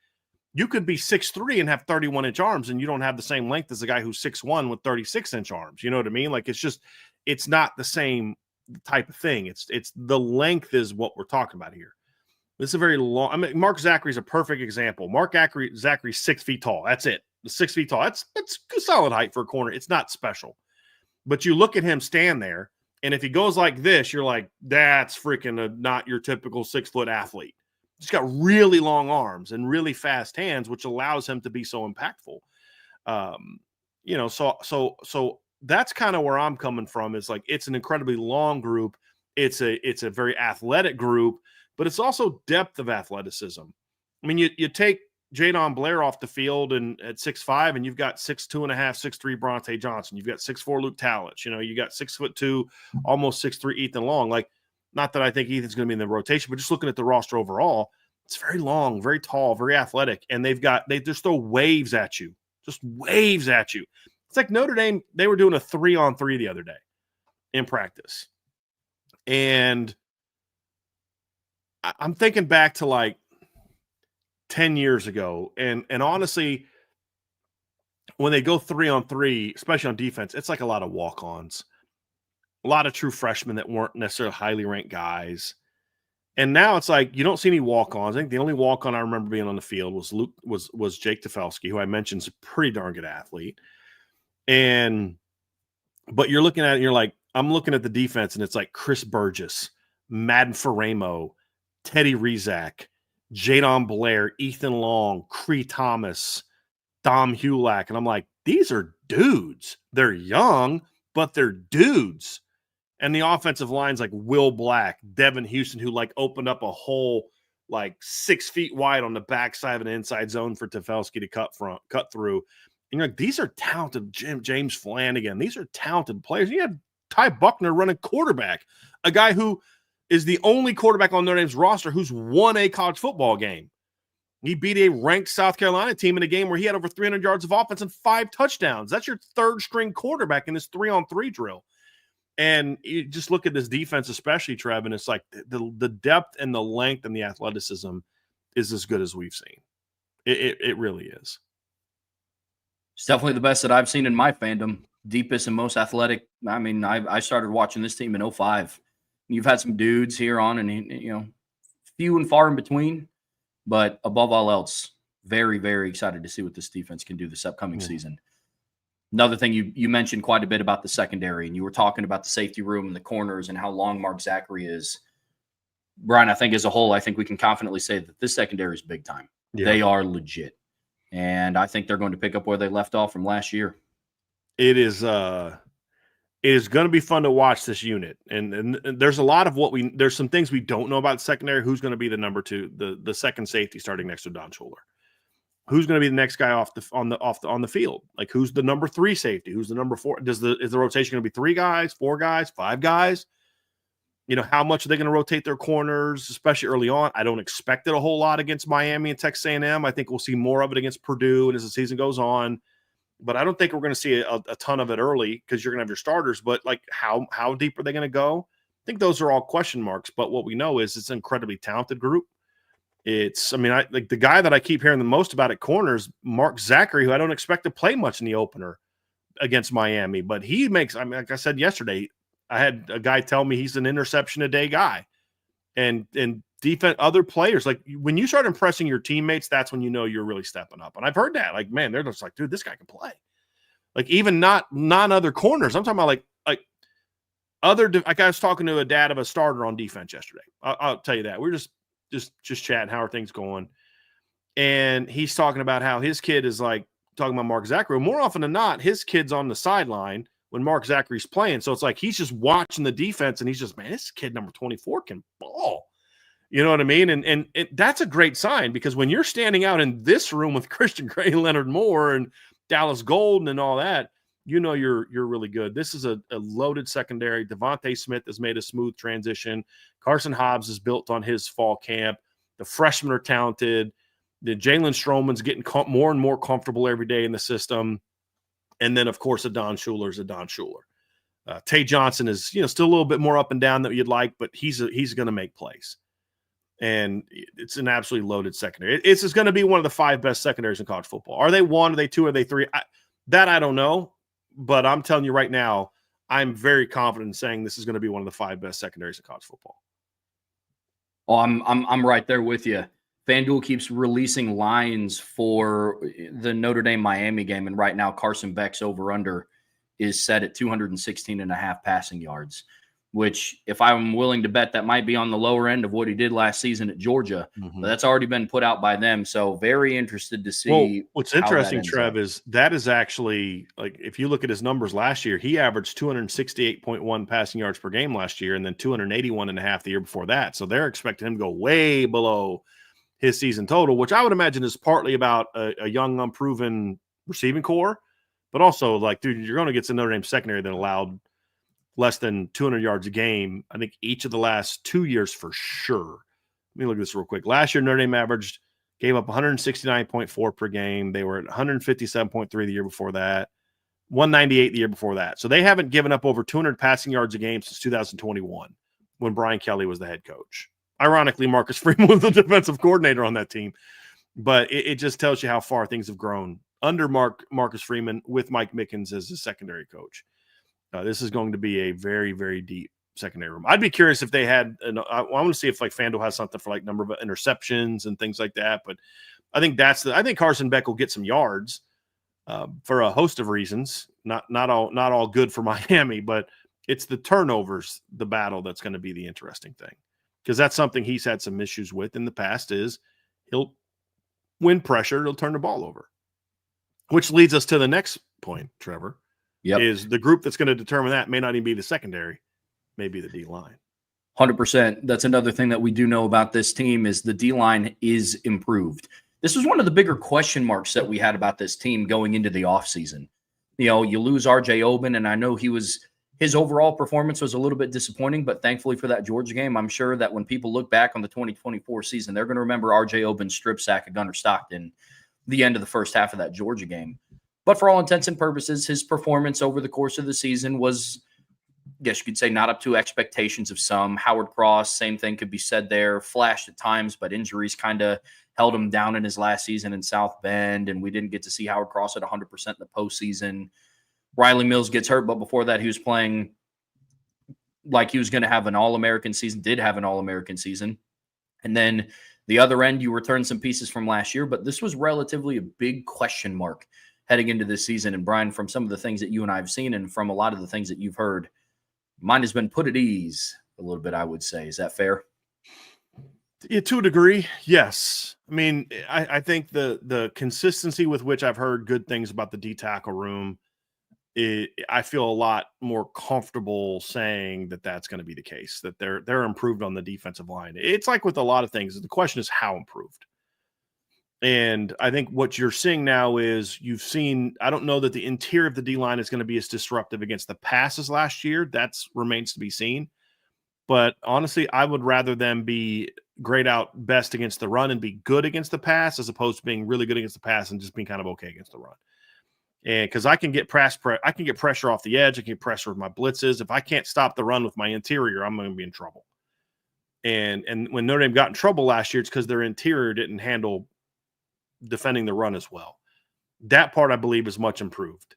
You could be 6'3" and have 31-inch arms, and you don't have the same length as a guy who's 6'1" with 36-inch arms. You know what I mean? Like, it's not the same type of thing. It's the length is what we're talking about here. This is a very long. I mean, Mark Zachary's a perfect example. Mark Zachary's 6 feet tall. That's it. 6 feet tall. That's a solid height for a corner. It's not special, but you look at him stand there, and if he goes like this, you're like, that's freaking not your typical 6-foot athlete. He's got really long arms and really fast hands, which allows him to be so impactful. So that's kind of where I'm coming from. Is like, it's an incredibly long group. It's a very athletic group, but it's also depth of athleticism. I mean, you take Jadon Blair off the field and at 6'5", and you've got 6'2.5", 6'3" Bronte Johnson. You've got 6'4" Luke Tallich. You got 6'2", almost 6'3" Ethan Long. Like, not that I think Ethan's going to be in the rotation, but just looking at the roster overall, it's very long, very tall, very athletic, and they just throw waves at you, just waves at you. It's like Notre Dame. They were doing a 3-on-3 the other day in practice, and I'm thinking back to like 10 years ago. And honestly, when they go 3-on-3, especially on defense, it's like a lot of walk-ons, a lot of true freshmen that weren't necessarily highly ranked guys. And now it's like you don't see any walk-ons. I think the only walk-on I remember being on the field was Jake Tefelsky, who I mentioned is a pretty darn good athlete. But you're looking at it and you're like, I'm looking at the defense and it's like Chris Burgess, Madden Faramo, Teddy Rizak, Jadon Blair, Ethan Long, Cree Thomas, Dom Hulak. And I'm like, these are dudes. They're young, but they're dudes. And the offensive line's like Will Black, Devin Houston, who like opened up a hole like 6 feet wide on the backside of an inside zone for Tefelsky to cut through. And you're like, these are talented. James Flanagan. These are talented players. You had Ty Buckner running quarterback, a guy who is the only quarterback on Notre Dame's roster who's won a college football game. He beat a ranked South Carolina team in a game where he had over 300 yards of offense and 5 touchdowns. That's your third-string quarterback in this 3-on-3 drill. And you just look at this defense, especially, Trev, and it's like the depth and the length and the athleticism is as good as we've seen. It really is. It's definitely the best that I've seen in my fandom. Deepest and most athletic. I mean, I started watching this team in 2005. You've had some dudes here on and, few and far in between. But above all else, very, very excited to see what this defense can do this upcoming season. Another thing, you mentioned quite a bit about the secondary, and you were talking about the safety room and the corners and how long Mark Zachary is. Bryan, I think as a whole, I think we can confidently say that this secondary is big time. Yeah. They are legit. And I think they're going to pick up where they left off from last year. It is going to be fun to watch this unit. And there's a lot of there's some things we don't know about the secondary. Who's going to be the number 2, the second safety starting next to Don Schuler? Who's going to be the next guy on the field? Like, who's the number 3 safety? Who's the number 4? Is the rotation going to be 3 guys, 4 guys, 5 guys? How much are they going to rotate their corners, especially early on? I don't expect it a whole lot against Miami and Texas A&M. I think we'll see more of it against Purdue and as the season goes on. But I don't think we're going to see a ton of it early because you're going to have your starters. But, like, how deep are they going to go? I think those are all question marks. But what we know is it's an incredibly talented group. Like the guy that I keep hearing the most about at corners, Mark Zachary, who I don't expect to play much in the opener against Miami. But he makes, like I said yesterday, I had a guy tell me he's an interception a day guy. And defense, other players, like when you start impressing your teammates, that's when you know you're really stepping up. And I've heard that, like, man, they're just like, dude, this guy can play. Like, even not other corners. I'm talking about like other. Like, I was talking to a dad of a starter on defense yesterday. I'll tell you that we're just chatting. How are things going? And he's talking about how his kid is like talking about Mark Zachary. More often than not, his kid's on the sideline when Mark Zachary's playing. So it's like he's just watching the defense and he's just, man, this kid number 24 can ball. You know what I mean? And that's a great sign because when you're standing out in this room with Christian Gray, Leonard Moore, and Dallas Golden and all that, you're really good. This is a loaded secondary. Devontae Smith has made a smooth transition. Carson Hobbs is built on his fall camp. The freshmen are talented. The Jalen Stroman's getting more and more comfortable every day in the system. And then, of course, a Don Schuler's a Don Schuler. Tay Johnson is, still a little bit more up and down than you'd like, but he's going to make plays. And it's an absolutely loaded secondary. It's going to be one of the 5 best secondaries in college football. Are they 1? Are they 2? Are they 3? I don't know. But I'm telling you right now, I'm very confident in saying this is going to be one of the 5 best secondaries in college football. Oh, I'm right there with you. FanDuel keeps releasing lines for the Notre Dame Miami game, and right now Carson Beck's over/under is set at 216.5 passing yards, which, if I'm willing to bet, that might be on the lower end of what he did last season at Georgia. But that's already been put out by them. So very interested to see. Well, what's interesting, Trev, is that is actually, like, if you look at his numbers last year, he averaged 268.1 passing yards per game last year and then 281.5 the year before that. So they're expecting him to go way below his season total, which I would imagine is partly about a young, unproven receiving core, but also like, dude, you're going to get some Notre Dame secondary that allowed less than 200 yards a game, I think each of the last 2 years for sure. Let me look at this real quick. Last year, Notre Dame gave up 169.4 per game. They were at 157.3 the year before that, 198 the year before that. So they haven't given up over 200 passing yards a game since 2021 when Brian Kelly was the head coach. Ironically, Marcus Freeman was the defensive coordinator on that team. But it just tells you how far things have grown under Marcus Freeman with Mike Mickens as the secondary coach. This is going to be a very, very deep secondary room. I'd be curious if they had I want to see if like FanDuel has something for like number of interceptions and things like that. But I think I think Carson Beck will get some yards for a host of reasons. Not all good for Miami, but it's the turnovers, the battle that's going to be the interesting thing. Because that's something he's had some issues with in the past is he'll win pressure, he'll turn the ball over. Which leads us to the next point, Trevor, is the group that's going to determine that may not even be the secondary, maybe the D-line. 100%. That's another thing that we do know about this team is the D-line is improved. This was one of the bigger question marks that we had about this team going into the offseason. You know, you lose R.J. Oben, and I know his overall performance was a little bit disappointing, but thankfully for that Georgia game, I'm sure that when people look back on the 2024 season, they're going to remember R.J. Oben's strip sack of Gunnar Stockton the end of the first half of that Georgia game. But for all intents and purposes, his performance over the course of the season was, I guess you could say, not up to expectations of some. Howard Cross, same thing could be said there, flashed at times, but injuries kind of held him down in his last season in South Bend, and we didn't get to see Howard Cross at 100% in the postseason. Riley Mills gets hurt, but before that, he was playing like he was going to have an All-American season, did have an All-American season. And then the other end, you return some pieces from last year, but this was relatively a big question mark heading into this season. And Bryan, from some of the things that you and I have seen and from a lot of the things that you've heard, mine has been put at ease a little bit, I would say. Is that fair? Yeah, to a degree, yes. I mean, I think the consistency with which I've heard good things about the D-tackle room, I feel a lot more comfortable saying that that's going to be the case, that they're improved on the defensive line. It's like with a lot of things. The question is how improved. And I think what you're seeing now is I don't know that the interior of the D-line is going to be as disruptive against the passes last year. That remains to be seen. But honestly, I would rather them be grade out best against the run and be good against the pass as opposed to being really good against the pass and just being kind of okay against the run. And because I can get I can get pressure off the edge, I can get pressure with my blitzes. If I can't stop the run with my interior, I'm going to be in trouble. And when Notre Dame got in trouble last year, it's because their interior didn't handle defending the run as well. That part I believe is much improved.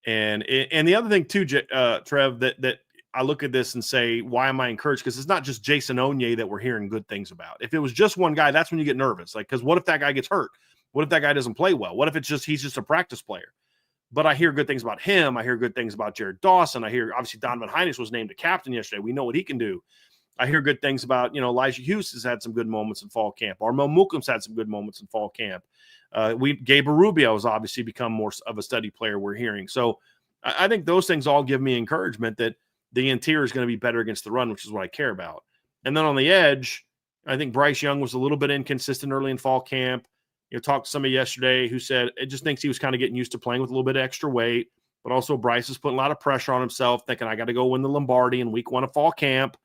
And the other thing too, Trev, that I look at this and say, why am I encouraged? Because it's not just Jason Onye that we're hearing good things about. If it was just one guy, that's when you get nervous. Like, because what if that guy gets hurt? What if that guy doesn't play well? What if he's just a practice player? But I hear good things about him. I hear good things about Jared Dawson. I hear, obviously, Donovan Hines was named a captain yesterday. We know what he can do. I hear good things about, Elijah Hughes has had some good moments in fall camp. Armel Mookham's had some good moments in fall camp. Gabe Rubio has obviously become more of a steady player we're hearing. So I think those things all give me encouragement that the interior is going to be better against the run, which is what I care about. And then on the edge, I think Bryce Young was a little bit inconsistent early in fall camp. Talked to somebody yesterday who said it just thinks he was kind of getting used to playing with a little bit of extra weight, but also Bryce is putting a lot of pressure on himself, thinking I got to go win the Lombardi in week 1 of fall camp.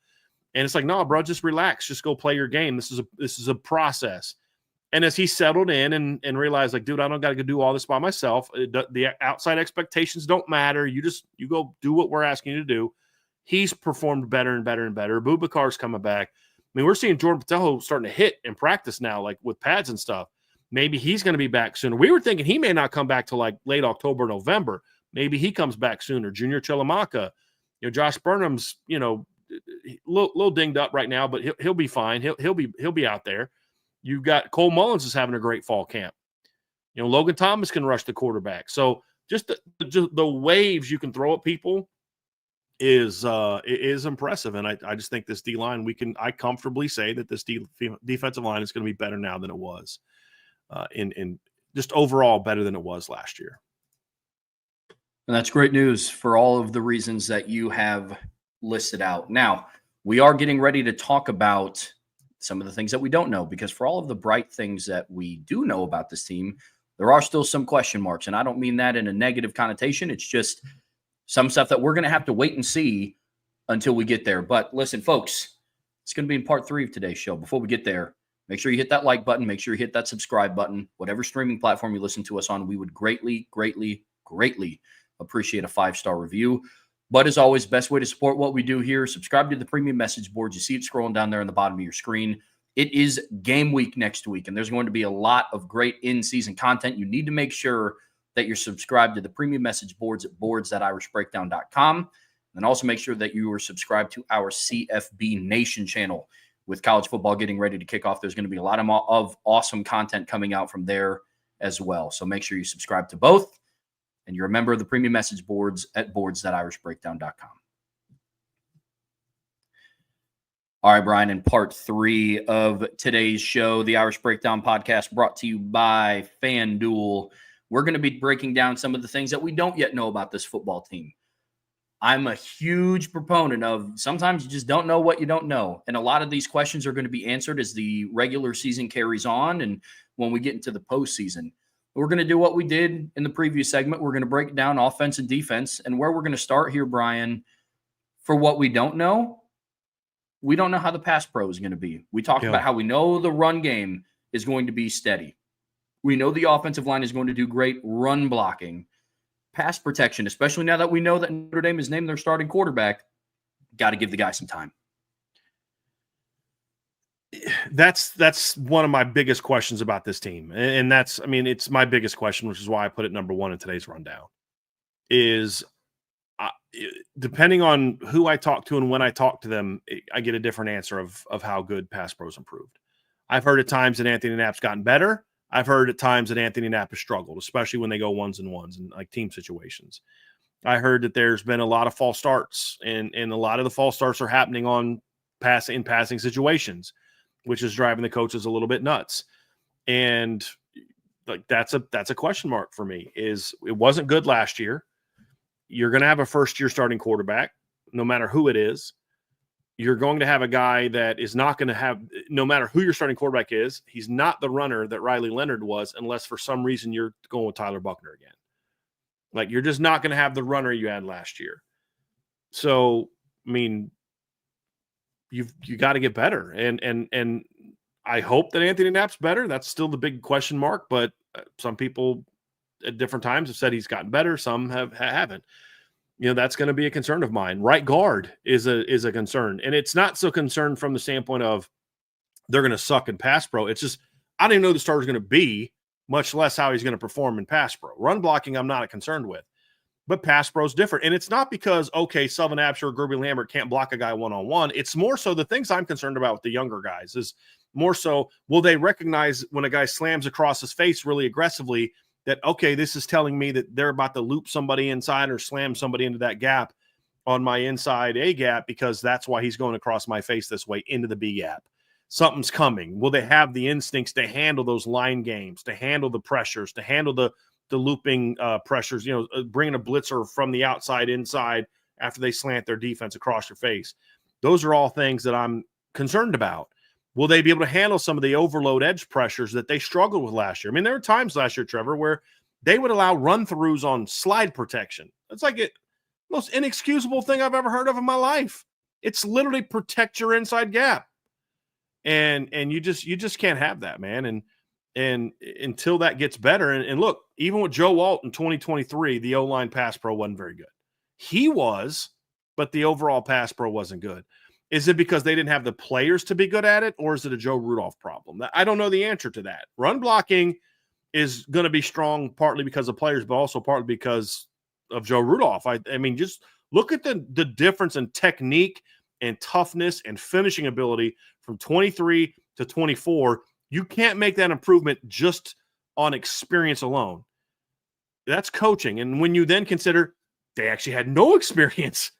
And it's like, no, bro, just relax. Just go play your game. This is a process. And as he settled in and realized, like, dude, I don't got to go do all this by myself. The outside expectations don't matter. You go do what we're asking you to do. He's performed better and better and better. Boubacar's coming back. I mean, we're seeing Jordan Patello starting to hit in practice now, like with pads and stuff. Maybe he's going to be back sooner. We were thinking he may not come back till like late October, November. Maybe he comes back sooner. Junior Chilamaka, Josh Burnham's, little dinged up right now, but he'll be fine. He'll be out there. You've got Cole Mullins is having a great fall camp. Logan Thomas can rush the quarterback. So just the waves you can throw at people is impressive. And I just think this D-line, I comfortably say that this defensive line is going to be better now than it was. In just overall better than it was last year. And that's great news for all of the reasons that you have listed out. Now, we are getting ready to talk about some of the things that we don't know, because for all of the bright things that we do know about this team, there are still some question marks. And I don't mean that in a negative connotation. It's just some stuff that we're going to have to wait and see until we get there. But listen, folks, it's going to be in part 3 of today's show. Before we get there, make sure you hit that like button. Make sure you hit that subscribe button. Whatever streaming platform you listen to us on, we would greatly, greatly, greatly appreciate a 5-star review. But as always, best way to support what we do here, subscribe to the premium message boards. You see it scrolling down there on the bottom of your screen. It is game week next week, and there's going to be a lot of great in-season content. You need to make sure that you're subscribed to the premium message boards at boards.irishbreakdown.com. And also make sure that you are subscribed to our CFB Nation channel. With college football getting ready to kick off, there's going to be a lot of awesome content coming out from there as well. So make sure you subscribe to both, and you're a member of the premium message boards at boards.irishbreakdown.com. All right, Bryan, in part 3 of today's show, the Irish Breakdown podcast brought to you by FanDuel. We're going to be breaking down some of the things that we don't yet know about this football team. I'm a huge proponent of sometimes you just don't know what you don't know. And a lot of these questions are going to be answered as the regular season carries on and when we get into the postseason. We're going to do what we did in the previous segment. We're going to break down offense and defense. And where we're going to start here, Bryan, for what we don't know how the pass pro is going to be. We talked about how we know the run game is going to be steady. We know the offensive line is going to do great run blocking. Pass protection, especially now that we know that Notre Dame has named their starting quarterback, got to give the guy some time. That's one of my biggest questions about this team. And it's my biggest question, which is why I put it number 1 in today's rundown, is depending on who I talk to and when I talk to them, I get a different answer of how good pass pro's improved. I've heard at times that Anthony Knapp's gotten better. I've heard at times that Anthony Knapp has struggled, especially when they go 1s and 1s in like team situations. I heard that there's been a lot of false starts, and a lot of the false starts are happening on passing situations, which is driving the coaches a little bit nuts. And like that's a question mark for me. Is it wasn't good last year. You're going to have a first-year starting quarterback, no matter who it is. You're going to have a guy that is not going to have, no matter who your starting quarterback is, he's not the runner that Riley Leonard was, unless for some reason you're going with Tyler Buckner again. Like, you're just not going to have the runner you had last year. So, I mean, you got to get better. And I hope that Anthony Knapp's better. That's still the big question mark, but some people at different times have said he's gotten better. Some haven't. That's going to be a concern of mine. Right guard is a concern. And it's not so concerned from the standpoint of they're going to suck in pass pro. It's just, I don't even know who the starter's going to be, much less how he's going to perform in pass pro. Run blocking, I'm not concerned with. But pass pro is different. And it's not because, okay, Selvin Absher or Gerby Lambert can't block a guy one-on-one. It's more so the things I'm concerned about with the younger guys is more so, will they recognize when a guy slams across his face really aggressively that, okay, this is telling me that they're about to loop somebody inside or slam somebody into that gap on my inside A gap, because that's why he's going across my face this way into the B gap. Something's coming. Will they have the instincts to handle those line games, to handle the pressures, to handle the looping pressures, bringing a blitzer from the outside inside after they slant their defense across your face? Those are all things that I'm concerned about. Will they be able to handle some of the overload edge pressures that they struggled with last year? I mean, there were times last year, Trevor, where they would allow run-throughs on slide protection. It's like the most inexcusable thing I've ever heard of in my life. It's literally protect your inside gap. And you just can't have that, man. And until that gets better, and look, even with Joe Alt in 2023, the O-line pass pro wasn't very good. He was, but the overall pass pro wasn't good. Is it because they didn't have the players to be good at it, or is it a Joe Rudolph problem? I don't know the answer to that. Run blocking is going to be strong partly because of players, but also partly because of Joe Rudolph. I mean, just look at the difference in technique and toughness and finishing ability from 23 to 24. You can't make that improvement just on experience alone. That's coaching. And when you then consider they actually had no experience,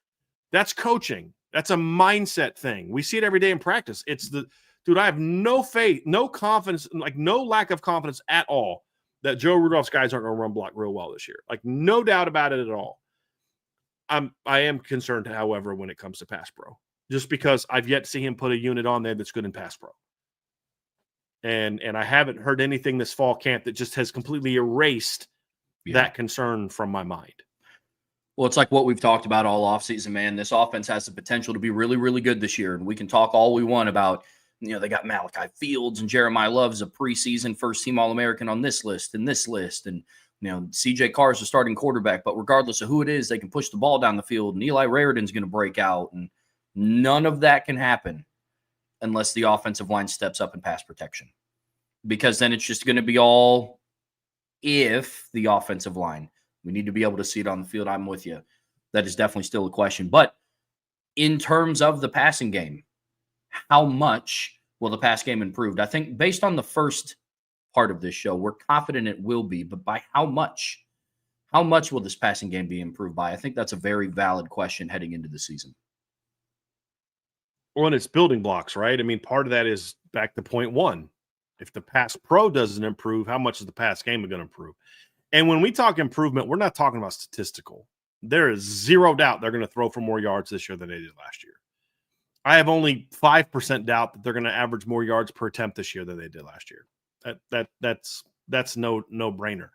that's coaching. That's a mindset thing. We see it every day in practice. I have no faith, no confidence, like no lack of confidence at all that Joe Rudolph's guys aren't going to run block real well this year. Like, no doubt about it at all. I am concerned, however, when it comes to pass pro, just because I've yet to see him put a unit on there that's good in pass pro. And I haven't heard anything this fall camp that just has completely erased that concern from my mind. Well, it's like what we've talked about all offseason, man. This offense has the potential to be really, really good this year. And we can talk all we want about, they got Malachi Fields and Jeremiah Love as a preseason first-team All-American on this list and this list. And, CJ Carr is the starting quarterback. But regardless of who it is, they can push the ball down the field. And Eli Raridan's going to break out. And none of that can happen unless the offensive line steps up in pass protection. Because then it's just going to be all if the offensive line. We need to be able to see it on the field. I'm with you. That is definitely still a question. But in terms of the passing game, how much will the pass game improve? I think based on the first part of this show, we're confident it will be. But by how much? How much will this passing game be improved by? I think that's a very valid question heading into the season. Well, and it's building blocks, right? I mean, part of that is back to point one. If the pass pro doesn't improve, how much is the pass game going to improve? And when we talk improvement, we're not talking about statistical. There is zero doubt they're going to throw for more yards this year than they did last year. I have only 5% doubt that they're going to average more yards per attempt this year than they did last year. That's no brainer.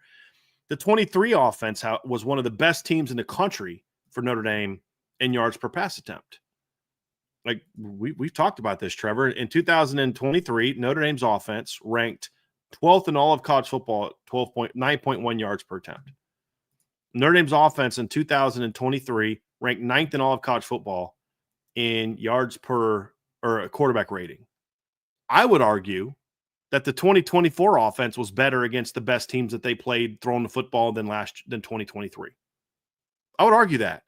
The 23 offense was one of the best teams in the country for Notre Dame in yards per pass attempt. Like we've talked about this, Trevor. In 2023, Notre Dame's offense ranked 12th in all of college football at 9.1 yards per attempt. Notre Dame's offense in 2023 ranked 9th in all of college football in yards per or quarterback rating. I would argue that the 2024 offense was better against the best teams that they played throwing the football than 2023. I would argue that.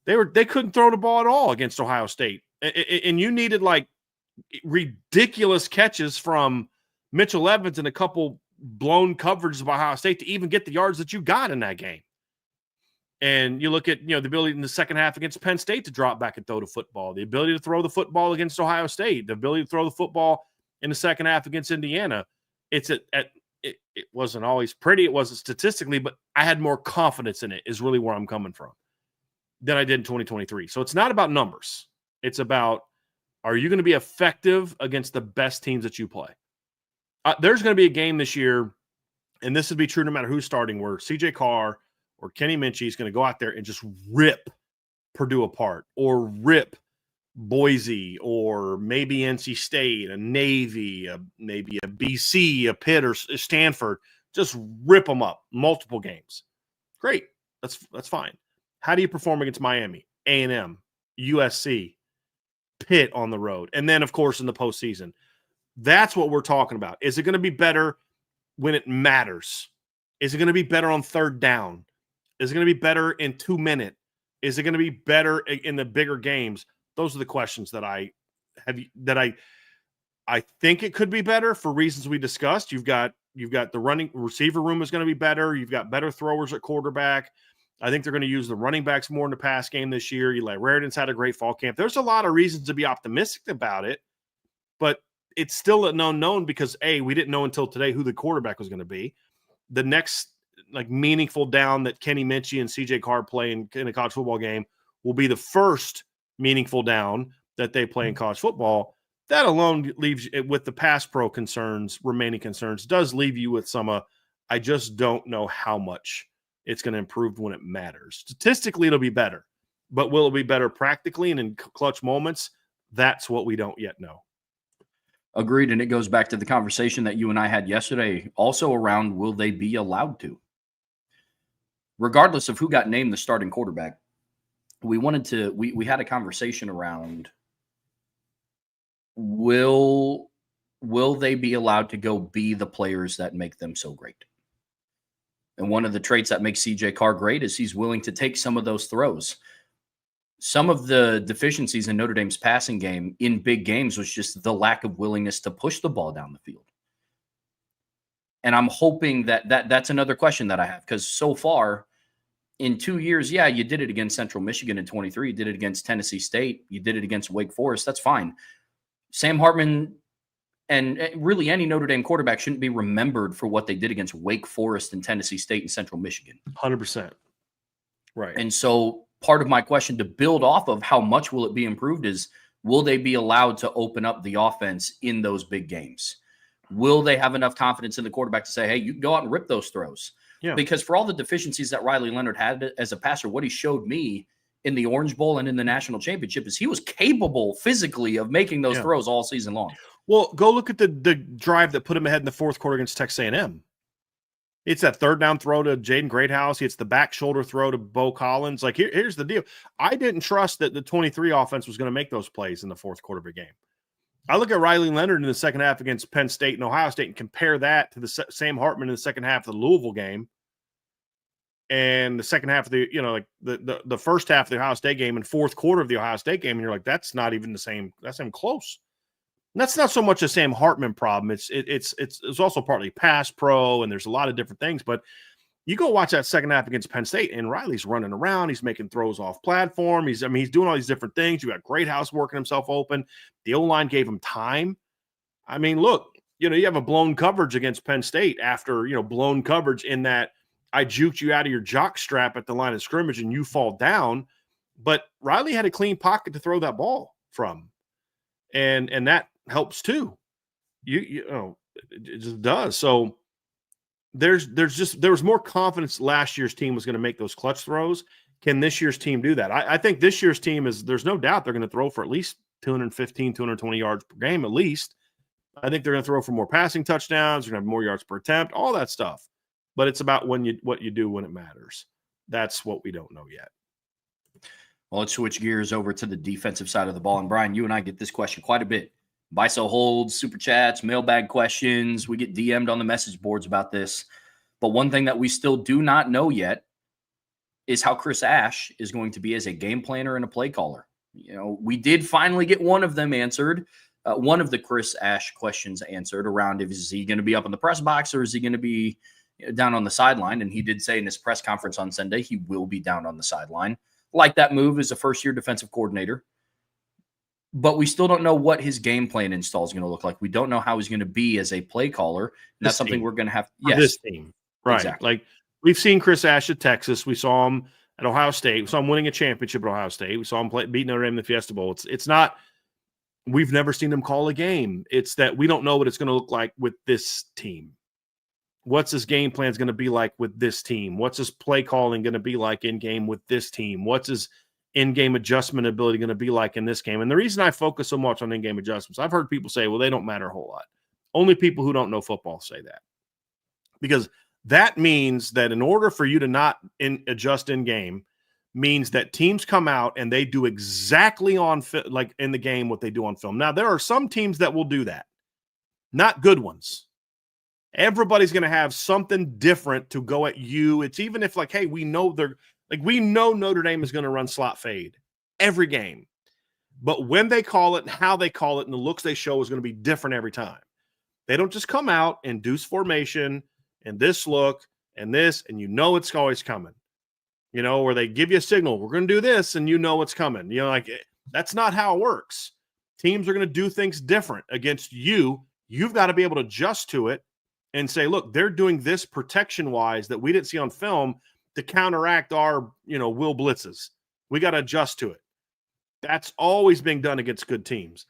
They couldn't throw the ball at all against Ohio State. And you needed like ridiculous catches from Mitchell Evans and a couple blown coverages of Ohio State to even get the yards that you got in that game. And you look at, the ability in the second half against Penn State to drop back and throw the football, the ability to throw the football against Ohio State, the ability to throw the football in the second half against Indiana. It wasn't always pretty. It wasn't statistically, but I had more confidence in it is really where I'm coming from than I did in 2023. So it's not about numbers. It's about, are you going to be effective against the best teams that you play? There's going to be a game this year, and this would be true no matter who's starting, where CJ Carr or Kenny Minchie is going to go out there and just rip Purdue apart, or rip Boise, or maybe NC State, a Navy, maybe a BC, a Pitt, or Stanford. Just rip them up multiple games. Great. That's fine. How do you perform against Miami, A&M, USC, Pitt on the road, and then, of course, in the postseason? That's what we're talking about. Is it going to be better when it matters? Is it going to be better on third down? Is it going to be better in 2 minutes? Is it going to be better in the bigger games? Those are the questions that I think it could be better for reasons we discussed. You've got the running receiver room is going to be better. You've got better throwers at quarterback. I think they're going to use the running backs more in the pass game this year. Eli Raridan's had a great fall camp. There's a lot of reasons to be optimistic about it, but it's still an unknown because, A, we didn't know until today who the quarterback was going to be. The next meaningful down that Kenny Minchie and CJ Carr play in a college football game will be the first meaningful down that they play in college football. That alone leaves you with the pass pro remaining concerns, does leave you with some, I just don't know how much it's going to improve when it matters. Statistically, it'll be better, but will it be better practically and in clutch moments? That's what we don't yet know. Agreed. And it goes back to the conversation that you and I had yesterday, also around, will they be allowed to? Regardless of who got named the starting quarterback, we had a conversation around, will they be allowed to go be the players that make them so great? And one of the traits that makes CJ Carr great is he's willing to take some of those throws. Some of the deficiencies in Notre Dame's passing game in big games was just the lack of willingness to push the ball down the field. And I'm hoping that's another question that I have, because so far in 2 years, yeah, you did it against Central Michigan in 23. You did it against Tennessee State. You did it against Wake Forest. That's fine. Sam Hartman and really any Notre Dame quarterback shouldn't be remembered for what they did against Wake Forest and Tennessee State and Central Michigan. 100%. Right. And so part of my question to build off of how much will it be improved is, will they be allowed to open up the offense in those big games? Will they have enough confidence in the quarterback to say, hey, you can go out and rip those throws? Yeah. Because for all the deficiencies that Riley Leonard had as a passer, what he showed me in the Orange Bowl and in the national championship is he was capable physically of making those throws all season long. Well, go look at the drive that put him ahead in the fourth quarter against Texas A&M. It's that third down throw to Jaden Greathouse. It's the back shoulder throw to Bo Collins. Like, here's the deal. I didn't trust that the 23 offense was going to make those plays in the fourth quarter of a game. I look at Riley Leonard in the second half against Penn State and Ohio State and compare that to the Sam Hartman in the second half of the Louisville game and the second half of the, like the first half of the Ohio State game and fourth quarter of the Ohio State game. And you're like, that's not even the same. That's even close. And that's not so much a Sam Hartman problem. It's also partly pass pro, and there's a lot of different things. But you go watch that second half against Penn State, and Riley's running around. He's making throws off platform. He's doing all these different things. You got Greathouse working himself open. The O-line gave him time. I mean, look, you have a blown coverage against Penn State after, blown coverage in that I juked you out of your jock strap at the line of scrimmage and you fall down. But Riley had a clean pocket to throw that ball from. And that helps too. It just does. So there was more confidence last year's team was going to make those clutch throws. Can this year's team do that? I think this year's team there's no doubt they're going to throw for at least 215, 220 yards per game at least. I think they're going to throw for more passing touchdowns. They're going to have more yards per attempt, all that stuff. But it's about what you do when it matters. That's what we don't know yet. Well, let's switch gears over to the defensive side of the ball. And Brian, you and I get this question quite a bit. Buy-sell holds, super chats, mailbag questions. We get DM'd on the message boards about this. But one thing that we still do not know yet is how Chris Ash is going to be as a game planner and a play caller. We did finally get one of them answered. One of the Chris Ash questions answered around is he going to be up in the press box or is he going to be down on the sideline? And he did say in his press conference on Sunday he will be down on the sideline. Like that move as a first-year defensive coordinator. But we still don't know what his game plan install is going to look like. We don't know how he's going to be as a play caller. And that's something we're going to have. Yes. This team. Right. Exactly. Like we've seen Chris Ash at Texas. We saw him at Ohio State. We saw him winning a championship at Ohio State. We saw him beat Notre Dame in the Fiesta Bowl. It's not – we've never seen him call a game. It's that we don't know what it's going to look like with this team. What's his game plan is going to be like with this team? What's his play calling going to be like in game with this team? What's his in-game adjustment ability going to be like in this game? And the reason I focus so much on in-game adjustments, I've heard people say, well, they don't matter a whole lot. Only people who don't know football say that. Because that means that in order for you to not adjust in-game means that teams come out and they do exactly like in the game what they do on film. Now, there are some teams that will do that. Not good ones. Everybody's going to have something different to go at you. It's even if like, hey, we know Notre Dame is going to run slot fade every game. But when they call it and how they call it and the looks they show is going to be different every time. They don't just come out and deuce formation and this look and this, and it's always coming. Where they give you a signal, we're going to do this, and it's coming. That's not how it works. Teams are going to do things different against you. You've got to be able to adjust to it and say, look, they're doing this protection-wise that we didn't see on film to counteract our, will blitzes. We got to adjust to it. That's always being done against good teams.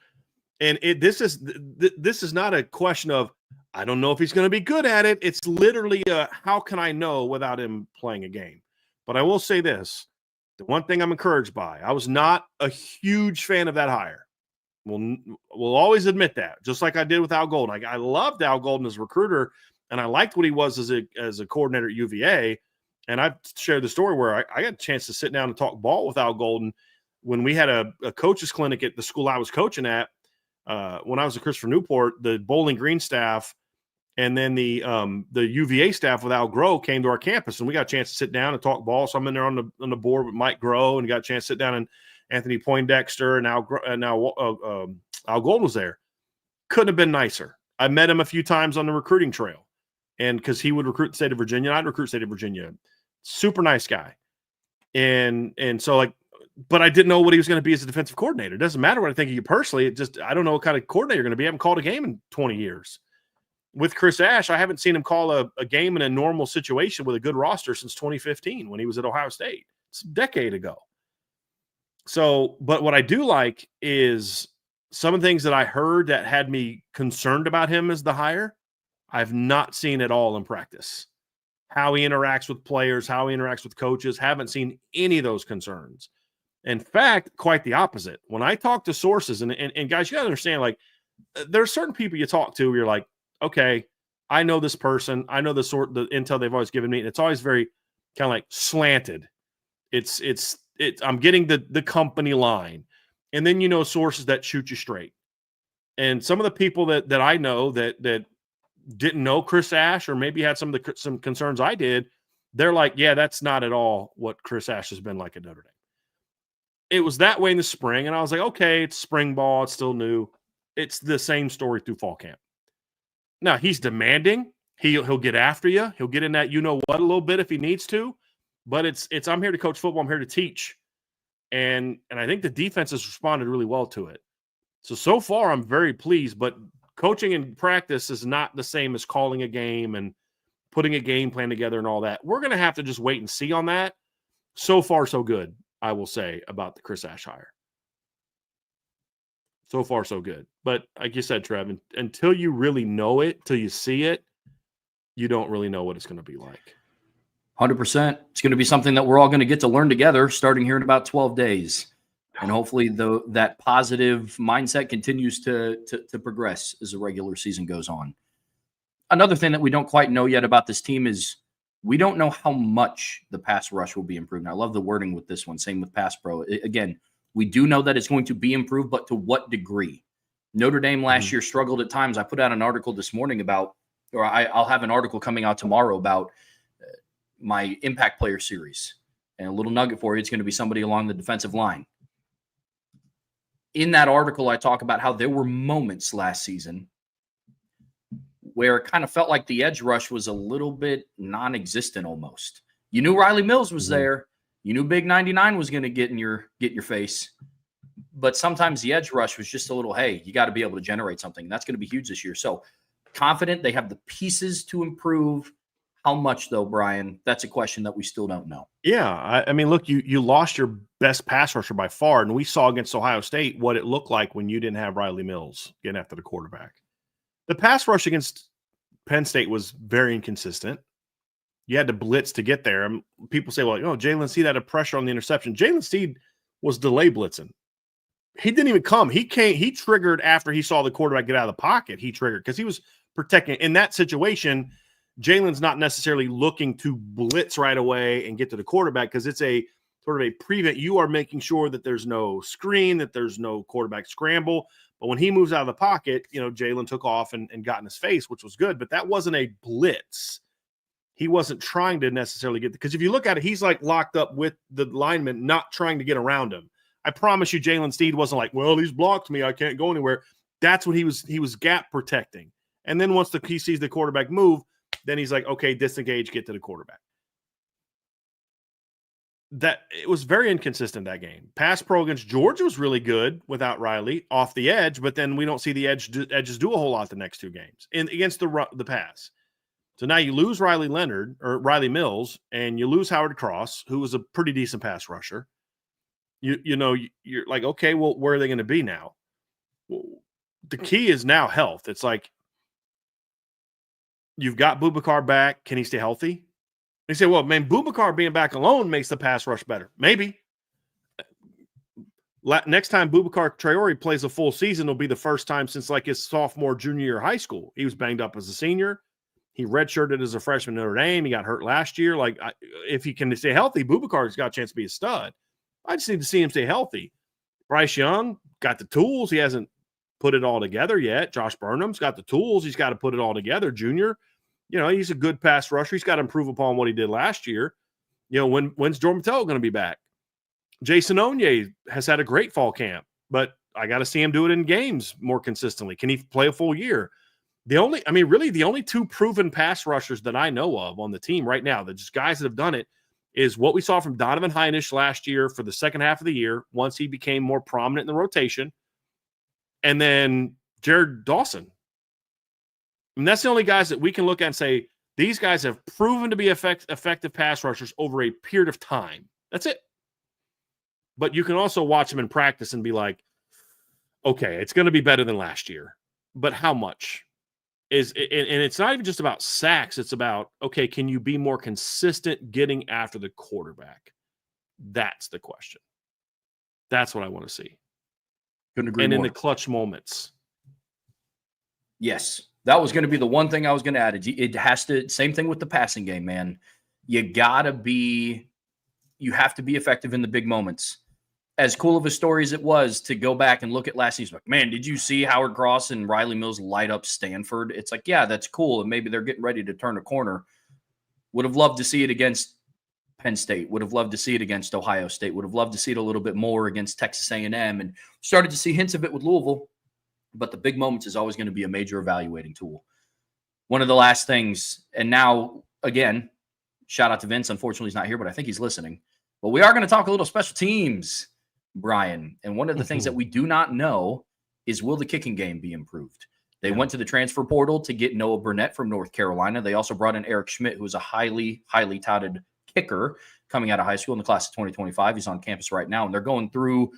And this is not a question of, I don't know if he's going to be good at it. It's literally how can I know without him playing a game? But I will say this, the one thing I'm encouraged by, I was not a huge fan of that hire. We'll always admit that, just like I did with Al Golden. I loved Al Golden as a recruiter, and I liked what he was as a coordinator at UVA. And I've shared the story where I got a chance to sit down and talk ball with Al Golden when we had a coaches clinic at the school I was coaching at. When I was at Christopher Newport, the Bowling Green staff and then the UVA staff with Al Groh came to our campus, and we got a chance to sit down and talk ball. So I'm in there on the board with Mike Groh, and got a chance to sit down, and Anthony Poindexter and Al Golden was there. Couldn't have been nicer. I met him a few times on the recruiting trail, and because he would recruit the state of Virginia, I'd recruit the state of Virginia. Super nice guy, and so but I didn't know what he was going to be as a defensive coordinator. It doesn't matter what I think of you personally. I don't know what kind of coordinator you're going to be. I haven't called a game in 20 years. With Chris Ash, I haven't seen him call a game in a normal situation with a good roster since 2015 when he was at Ohio State. It's a decade ago. So, but what I do like is some of the things that I heard that had me concerned about him as the hire, I've not seen at all in practice. How he interacts with players, how he interacts with coaches, haven't seen any of those concerns. In fact, quite the opposite. When I talk to sources, and guys, you got to understand, like, there are certain people you talk to where you're like, okay, I know this person. I know the intel they've always given me. And it's always very kind of like slanted. It's I'm getting the company line. And then, sources that shoot you straight. And some of the people that I know that didn't know Chris Ash, or maybe had some concerns I did, they're like, yeah, that's not at all what Chris Ash has been like at Notre Dame. It was that way in the spring, and I was like, okay, it's spring ball, it's still new. It's the same story through fall camp. Now, he's demanding. He'll get after you. He'll get in that you-know-what a little bit if he needs to. But it's I'm here to coach football. I'm here to teach. And I think the defense has responded really well to it. So far, I'm very pleased. But coaching in practice is not the same as calling a game and putting a game plan together and all that. We're going to have to just wait and see on that. So far, so good, I will say, about the Chris Ash hire. So far, so good. But like you said, Trev, until you really know it, till you see it, you don't really know what it's going to be like. 100%. It's going to be something that we're all going to get to learn together starting here in about 12 days. And hopefully that positive mindset continues to progress as the regular season goes on. Another thing that we don't quite know yet about this team is we don't know how much the pass rush will be improved. And I love the wording with this one. Same with pass pro. Again, we do know that it's going to be improved, but to what degree? Notre Dame last year struggled at times. I put out an article this morning about, or I'll have an article coming out tomorrow about my impact player series. And a little nugget for you, it's going to be somebody along the defensive line. In that article, I talk about how there were moments last season where it kind of felt like the edge rush was a little bit non-existent almost. You knew Riley Mills was there. You knew Big 99 was going to get in your face. But sometimes the edge rush was just a little, hey, you got to be able to generate something. That's going to be huge this year. So confident they have the pieces to improve. How much, though, Bryan? That's a question that we still don't know. Yeah, I mean, look, you lost your best pass rusher by far, and we saw against Ohio State what it looked like when you didn't have Riley Mills getting after the quarterback. The pass rush against Penn State was very inconsistent. You had to blitz to get there. People say, well, Jalen Steed had a pressure on the interception. Jalen Steed was delay blitzing. He didn't even come. He triggered after he saw the quarterback get out of the pocket. He triggered because he was protecting. In that situation, Jalen's not necessarily looking to blitz right away and get to the quarterback because it's a sort of a prevent. You are making sure that there's no screen, that there's no quarterback scramble. But when he moves out of the pocket, Jalen took off and got in his face, which was good. But that wasn't a blitz. He wasn't trying to necessarily get – because if you look at it, he's like locked up with the lineman, not trying to get around him. I promise you Jalen Steed wasn't like, well, he's blocked me. I can't go anywhere. That's what he was gap protecting. And then once he sees the quarterback move, then he's like, okay, disengage, get to the quarterback. That it was very inconsistent, that game. Pass pro against Georgia was really good without Riley off the edge, but then we don't see the edges do a whole lot the next two games against the pass. So now you lose Riley Mills, and you lose Howard Cross, who was a pretty decent pass rusher. You're like, okay, well, where are they going to be now? Well, the key is now health. It's like you've got Boubacar back. Can he stay healthy? They say, well, man, Boubacar being back alone makes the pass rush better. Maybe. Next time Boubacar Traore plays a full season, will be the first time since like his sophomore, junior year of high school. He was banged up as a senior. He redshirted as a freshman at Notre Dame. He got hurt last year. Like, if he can stay healthy, Boubacar's got a chance to be a stud. I just need to see him stay healthy. Bryce Young got the tools. He hasn't put it all together yet. Josh Burnham's got the tools. He's got to put it all together. Junior, he's a good pass rusher. He's got to improve upon what he did last year. When's Jordan Mattel going to be back? Jason Onye has had a great fall camp, but I got to see him do it in games more consistently. Can he play a full year? The only two proven pass rushers that I know of on the team right now, that just guys that have done it, is what we saw from Donovan Heinisch last year for the second half of the year, once he became more prominent in the rotation, and then Jared Dawson. And that's the only guys that we can look at and say, these guys have proven to be effective pass rushers over a period of time. That's it. But you can also watch them in practice and be like, okay, it's going to be better than last year, but how much? And it's not even just about sacks. It's about, okay, can you be more consistent getting after the quarterback? That's the question. That's what I want to see. Couldn't agree and more. In the clutch moments. Yes, that was going to be the one thing I was going to add. It has to, same thing with the passing game, man. You have to be effective in the big moments. As cool of a story as it was to go back and look at last season, like, man, did you see Howard Cross and Riley Mills light up Stanford? It's like, yeah, that's cool. And maybe they're getting ready to turn a corner. Would have loved to see it against Penn State. Would have loved to see it against Ohio State. Would have loved to see it a little bit more against Texas A&M, and started to see hints of it with Louisville. But the big moments is always going to be a major evaluating tool. One of the last things, and now, again, shout out to Vince. Unfortunately, he's not here, but I think he's listening. But we are going to talk a little special teams, Brian. And one of the things that we do not know is, will the kicking game be improved? They went to the transfer portal to get Noah Burnett from North Carolina. They also brought in Eric Schmidt, who is a highly, highly touted kicker coming out of high school in the class of 2025. He's on campus right now, and they're going through,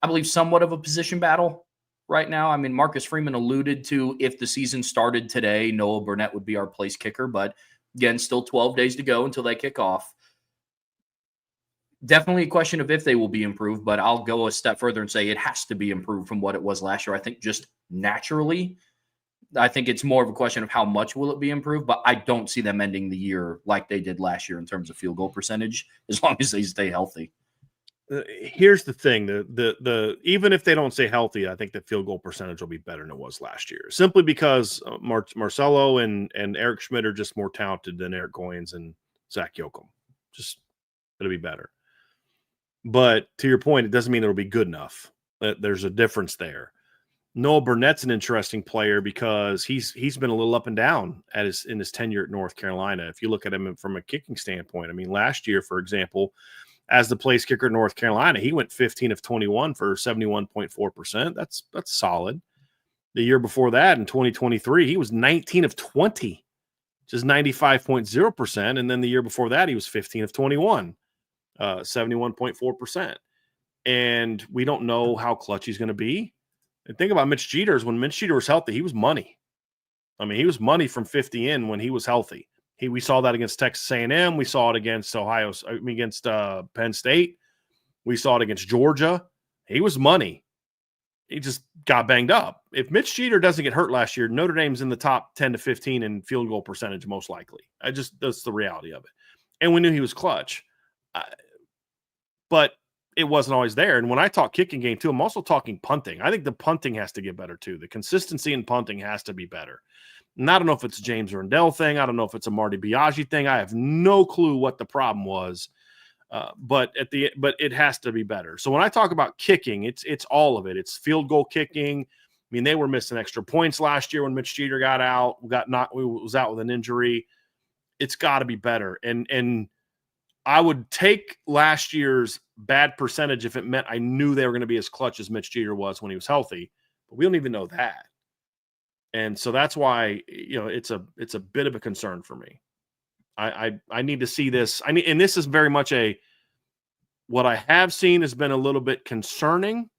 I believe, somewhat of a position battle right now. I mean, Marcus Freeman alluded to, if the season started today, Noah Burnett would be our place kicker. But again, still 12 days to go until they kick off. Definitely a question of if they will be improved, but I'll go a step further and say it has to be improved from what it was last year. I think just naturally, I think it's more of a question of how much will it be improved, but I don't see them ending the year like they did last year in terms of field goal percentage, as long as they stay healthy. Here's the thing: the even if they don't stay healthy, I think the field goal percentage will be better than it was last year, simply because Marcelo and Eric Schmidt are just more talented than Eric Goins and Zach Yoakum. Just it'll be better. But to your point, it doesn't mean it'll be good enough. There's a difference there. Noah Burnett's an interesting player because he's been a little up and down in his tenure at North Carolina. If you look at him from a kicking standpoint, I mean, last year, for example, as the place kicker at North Carolina, he went 15 of 21 for 71.4%. That's solid. The year before that, in 2023, he was 19 of 20, just 95.0%. And then the year before that, he was 15 of 21. 71.4%. And we don't know how clutch he's going to be. And think about Mitch Jeter. When Mitch Jeter was healthy, he was money. I mean, he was money from 50 in when he was healthy. We saw that against Texas A&M. We saw it against Penn State. We saw it against Georgia. He was money. He just got banged up. If Mitch Jeter doesn't get hurt last year, Notre Dame's in the top 10 to 15 in field goal percentage, most likely. That's the reality of it. And we knew he was clutch. But it wasn't always there. And when I talk kicking game too, I'm also talking punting. I think the punting has to get better too. The consistency in punting has to be better. And I don't know if it's a James Rendell thing. I don't know if it's a Marty Biaggi thing. I have no clue what the problem was. But it has to be better. So when I talk about kicking, it's all of it. It's field goal kicking. I mean, they were missing extra points last year when Mitch Jeter got out. Was out with an injury. It's got to be better. And I would take last year's bad percentage if it meant I knew they were going to be as clutch as Mitch Jeter was when he was healthy, but we don't even know that. And so that's why, it's a bit of a concern for me. I need to see this. And this is very much what I have seen has been a little bit concerning,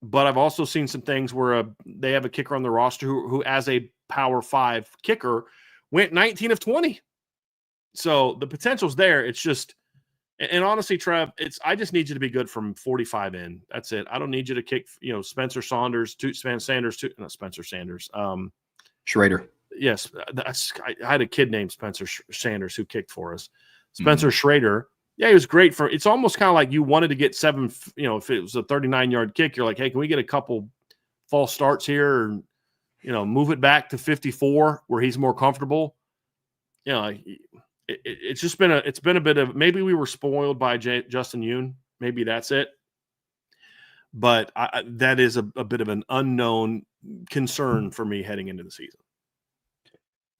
but I've also seen some things where they have a kicker on the roster who as a Power 5 kicker went 19 of 20. So the potential's there. It's just, and honestly, Trev, I just need you to be good from 45 in. That's it. I don't need you to kick, Spencer Sanders. Schrader. Yes, I had a kid named Spencer Sanders who kicked for us. Spencer Schrader. Yeah, he was great for. It's almost kind of like you wanted to get 7. If it was a 39-yard kick, you're like, hey, can we get a couple false starts here, or move it back to 54 where he's more comfortable. It's just been a bit of, maybe we were spoiled by Justin Yoon. Maybe that's it. But that is a bit of an unknown concern for me heading into the season.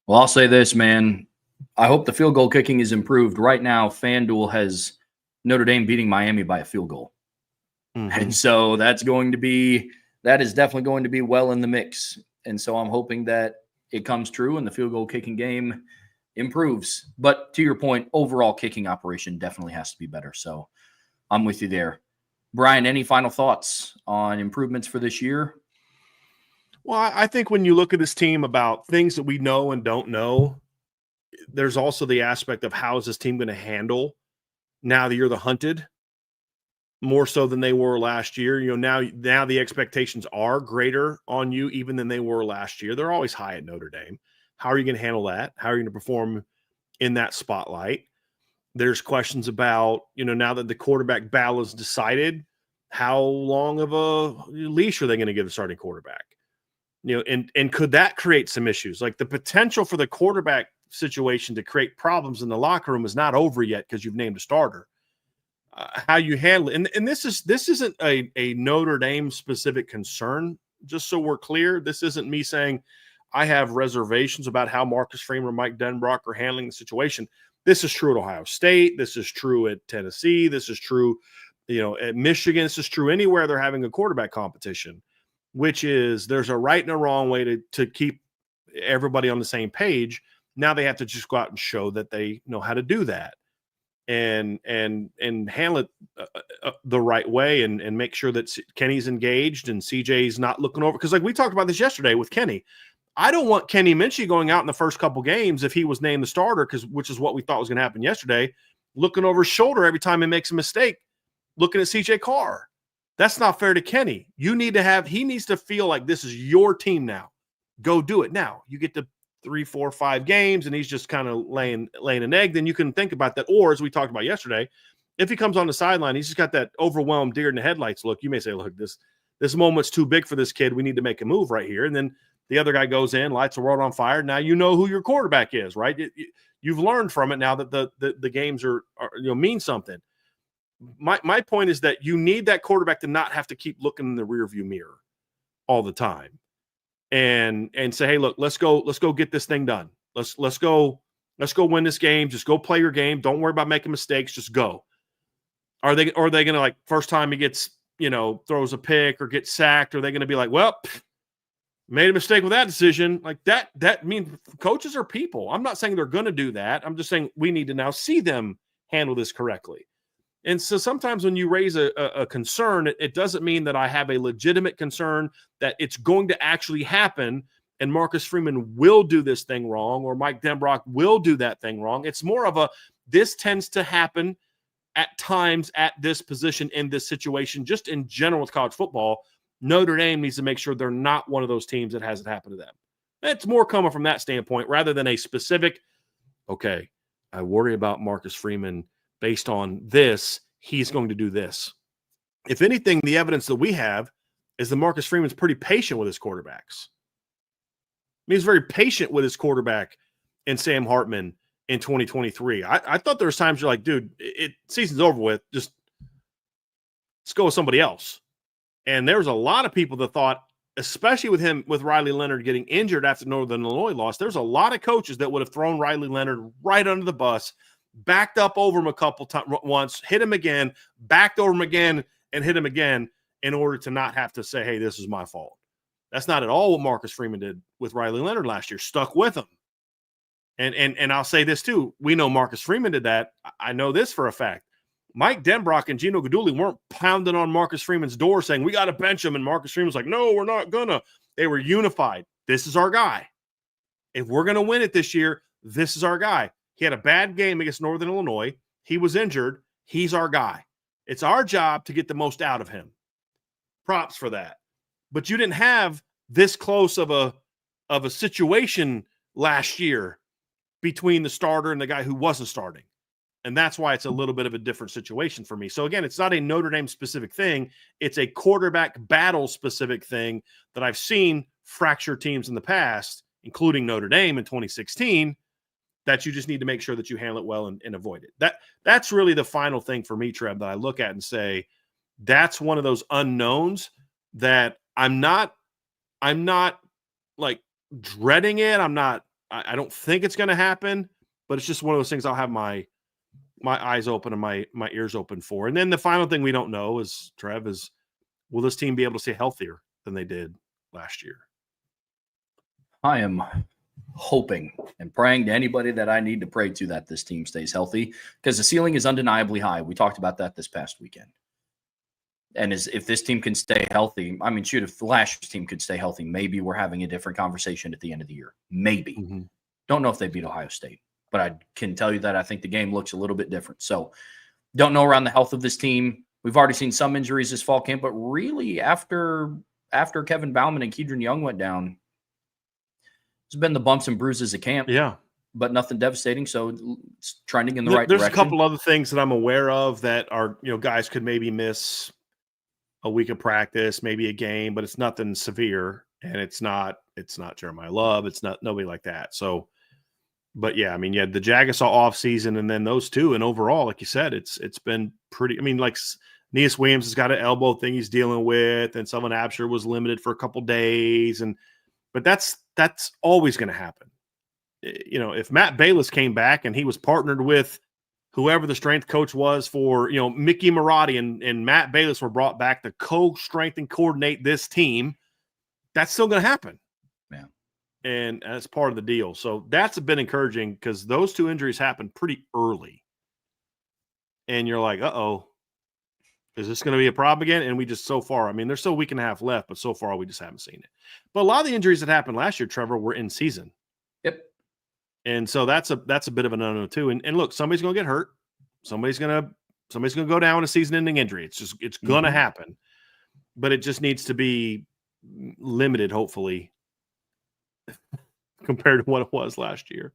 Well, I'll say this, man. I hope the field goal kicking is improved. Right now, FanDuel has Notre Dame beating Miami by a field goal. Mm-hmm. And so that is definitely going to be well in the mix. And so I'm hoping that it comes true and the field goal kicking game improves. But to your point, overall kicking operation definitely has to be better. So I'm with you there. Bryan, any final thoughts on improvements for this year? Well, I think when you look at this team about things that we know and don't know, there's also the aspect of how is this team going to handle now that you're the hunted more so than they were last year. Now the expectations are greater on you even than they were last year. They're always high at Notre Dame. How are you going to handle that? How are you going to perform in that spotlight? There's questions about, now that the quarterback battle is decided, how long of a leash are they going to give the starting quarterback? And could that create some issues? Like the potential for the quarterback situation to create problems in the locker room is not over yet because you've named a starter. How you handle it, and this isn't a Notre Dame specific concern. Just so we're clear, this isn't me saying I have reservations about how Marcus Freeman or Mike Denbrock are handling the situation. This is true at Ohio State. This is true at Tennessee. This is true, at Michigan. This is true anywhere they're having a quarterback competition, which is there's a right and a wrong way to keep everybody on the same page. Now they have to just go out and show that they know how to do that and handle it the right way and make sure that Kenny's engaged and CJ's not looking over. Because like we talked about this yesterday with Kenny, I don't want Kenny Minchie going out in the first couple games if he was named the starter, which is what we thought was going to happen yesterday, looking over his shoulder every time he makes a mistake, looking at CJ Carr. That's not fair to Kenny. He needs to feel like this is your team now. Go do it. Now you get to 3, 4, 5 games and he's just kind of laying an egg. Then you can think about that. Or as we talked about yesterday, if he comes on the sideline, he's just got that overwhelmed deer in the headlights look. You may say, look, this moment's too big for this kid. We need to make a move right here. And then the other guy goes in, lights the world on fire. Now you know who your quarterback is, right? You've learned from it now that the games are mean something. My point is that you need that quarterback to not have to keep looking in the rearview mirror all the time, and say, hey, look, let's go get this thing done. Let's go win this game. Just go play your game. Don't worry about making mistakes. Just go. Are they going to, like, first time he gets throws a pick or gets sacked? Are they going to be like, well, made a mistake with that decision? Like that means coaches are people. I'm not saying they're going to do that. I'm just saying we need to now see them handle this correctly. And so sometimes when you raise a concern, it doesn't mean that I have a legitimate concern that it's going to actually happen and Marcus Freeman will do this thing wrong or Mike Denbrock will do that thing wrong. It's more of this tends to happen at times at this position in this situation. Just in general with college football, Notre Dame needs to make sure they're not one of those teams that has it happen to them. It's more coming from that standpoint rather than a specific, okay, I worry about Marcus Freeman based on this, he's going to do this. If anything, the evidence that we have is that Marcus Freeman's pretty patient with his quarterbacks. He's very patient with his quarterback and Sam Hartman in 2023. I thought there was times you're like, dude, season's over with. Just let's go with somebody else. And there was a lot of people that thought, especially with Riley Leonard getting injured after Northern Illinois lost, there's a lot of coaches that would have thrown Riley Leonard right under the bus, backed up over him a couple times once, hit him again, backed over him again, and hit him again in order to not have to say, hey, this is my fault. That's not at all what Marcus Freeman did with Riley Leonard last year. Stuck with him. And I'll say this too. We know Marcus Freeman did that. I know this for a fact. Mike Denbrock and Gino Guidugli weren't pounding on Marcus Freeman's door saying, we got to bench him. And Marcus Freeman was like, no, we're not gonna. They were unified. This is our guy. If we're going to win it this year, this is our guy. He had a bad game against Northern Illinois. He was injured. He's our guy. It's our job to get the most out of him. Props for that. But you didn't have this close of a situation last year between the starter and the guy who wasn't starting. And that's why it's a little bit of a different situation for me. So again, it's not a Notre Dame specific thing. It's a quarterback battle specific thing that I've seen fracture teams in the past, including Notre Dame in 2016, that you just need to make sure that you handle it well and avoid it. That's really the final thing for me, Trev, that I look at and say, that's one of those unknowns that I'm not like dreading it. I don't think it's going to happen, but it's just one of those things I'll have my eyes open and my ears open for. And then the final thing we don't know is, Trev, is will this team be able to stay healthier than they did last year? I am hoping and praying to anybody that I need to pray to that this team stays healthy, because the ceiling is undeniably high. We talked about that this past weekend. And if this team can stay healthy, I mean, shoot, if the last year's team could stay healthy, maybe we're having a different conversation at the end of the year. Maybe. Mm-hmm. Don't know if they beat Ohio State, but I can tell you that I think the game looks a little bit different. So don't know around the health of this team. We've already seen some injuries this fall camp, but really after Kevin Bauman and Kedron Young went down, it's been the bumps and bruises of camp. Yeah. But nothing devastating, so it's trending in the right There's direction. a couple other things that I'm aware of that are, guys could maybe miss a week of practice, maybe a game, but it's nothing severe, and it's not Jeremiah Love, it's not nobody like that. So, but yeah, I mean, yeah, the Jaguars off season, and then those two, and overall, like you said, it's been pretty. I mean, like Neas Williams has got an elbow thing he's dealing with, and Sullivan Absher was limited for a couple days, but that's always going to happen. If Matt Bayless came back and he was partnered with whoever the strength coach was for, Mickey Marotti and Matt Bayless were brought back to co-strength and coordinate this team, that's still going to happen. Yeah. And that's part of the deal. So that's been encouraging because those two injuries happened pretty early. And you're like, uh-oh, is this going to be a problem again? And we just so far, I mean, there's still a week and a half left, but so far we just haven't seen it. But a lot of the injuries that happened last year, Trevor, were in season. Yep. And so that's a bit of an unknown too. And look, somebody's going to get hurt. Somebody's going to go down with a season-ending injury. It's going to happen. But it just needs to be limited, hopefully, compared to what it was last year.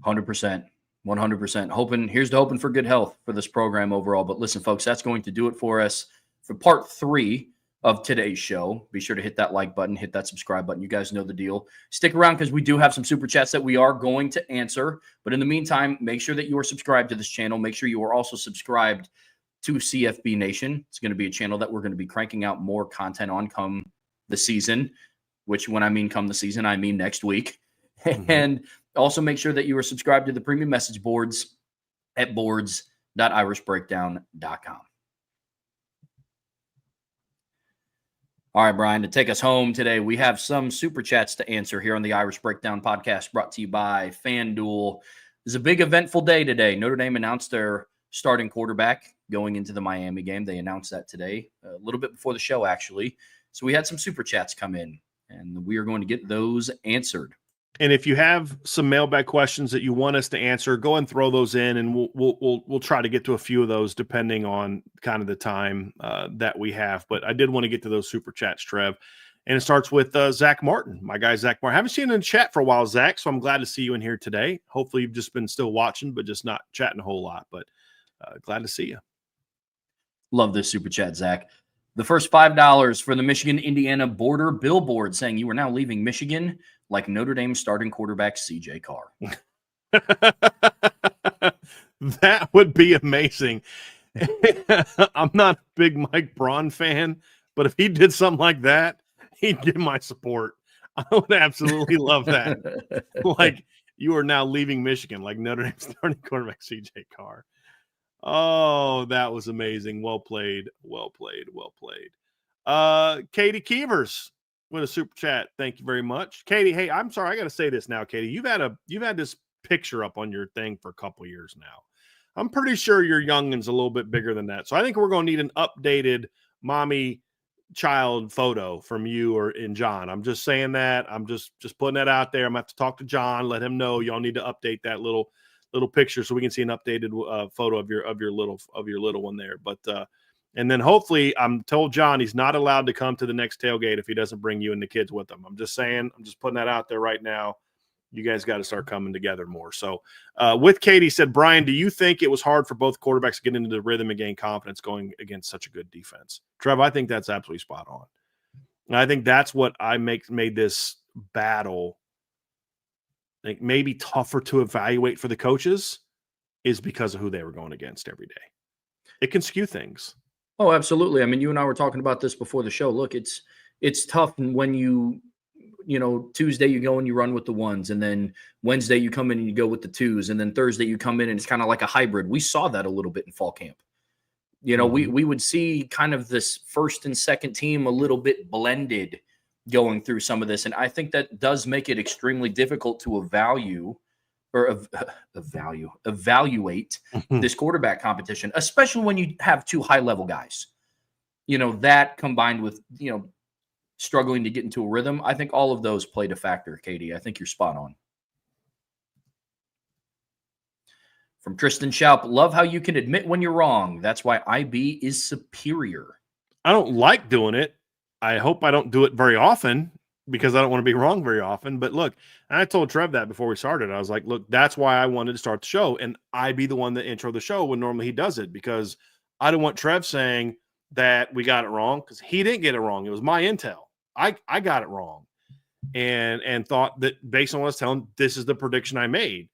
100%. 100%. Here's to hoping for good health for this program overall. But listen, folks, that's going to do it for us for part 3 of today's show. Be sure to hit that like button, hit that subscribe button. You guys know the deal. Stick around because we do have some super chats that we are going to answer. But in the meantime, make sure that you are subscribed to this channel. Make sure you are also subscribed to CFB Nation. It's going to be a channel that we're going to be cranking out more content on come the season, which when I mean come the season, I mean next week. And also make sure that you are subscribed to the premium message boards at boards.irishbreakdown.com. All right, Brian, to take us home today, we have some super chats to answer here on the Irish Breakdown podcast brought to you by FanDuel. It's a big eventful day today. Notre Dame announced their starting quarterback going into the Miami game. They announced that today, a little bit before the show, actually. So we had some super chats come in, and we are going to get those answered. And if you have some mailbag questions that you want us to answer, go and throw those in, and we'll try to get to a few of those depending on kind of the time that we have. But I did want to get to those super chats, Trev, and it starts with Zach Martin, my guy Zach Martin. I haven't seen you in chat for a while, Zach, so I'm glad to see you in here today. Hopefully, you've just been still watching, but just not chatting a whole lot. But glad to see you. Love this super chat, Zach. The first $5 for the Michigan-Indiana border billboard saying you are now leaving Michigan like Notre Dame starting quarterback CJ Carr. That would be amazing. I'm not a big Mike Braun fan, but if he did something like that, he'd get my support. I would absolutely love that. Like, you are now leaving Michigan like Notre Dame starting quarterback CJ Carr. Oh, that was amazing. Well played. Well played. Well played. Katie Keevers with a super chat. Thank you very much. Katie, hey, I'm sorry. I got to say this now, Katie. You've had this picture up on your thing for a couple years now. I'm pretty sure your youngin's a little bit bigger than that. So I think we're going to need an updated mommy child photo from you and John. I'm just saying that. I'm just putting that out there. I'm going to have to talk to John, let him know y'all need to update that little picture so we can see an updated photo of your little one there. But and then hopefully I'm told John he's not allowed to come to the next tailgate if he doesn't bring you and the kids with him. I'm just saying, I'm just putting that out there right now. You guys got to start coming together more. So with Katie said, Brian, do you think it was hard for both quarterbacks to get into the rhythm and gain confidence going against such a good defense? Trev, I think that's absolutely spot on. And I think that's what made this battle like maybe tougher to evaluate for the coaches is because of who they were going against every day. It can skew things. Oh, absolutely. I mean, you and I were talking about this before the show. Look, it's tough when Tuesday you go and you run with the ones, and then Wednesday you come in and you go with the twos, and then Thursday you come in and it's kind of like a hybrid. We saw that a little bit in fall camp. We would see kind of this first and second team a little bit blended going through some of this. And I think that does make it extremely difficult to evaluate this quarterback competition, especially when you have two high-level guys. that combined with, struggling to get into a rhythm, I think all of those played a factor, Katie. I think you're spot on. From Tristan Schaup, love how you can admit when you're wrong. That's why IB is superior. I don't like doing it. I hope I don't do it very often because I don't want to be wrong very often. But look, and I told Trev that before we started. I was like, look, that's why I wanted to start the show. And I be the one that intro the show when normally he does it, because I don't want Trev saying that we got it wrong, because he didn't get it wrong. It was my intel. I got it wrong and thought that based on what I was telling, this is the prediction I made.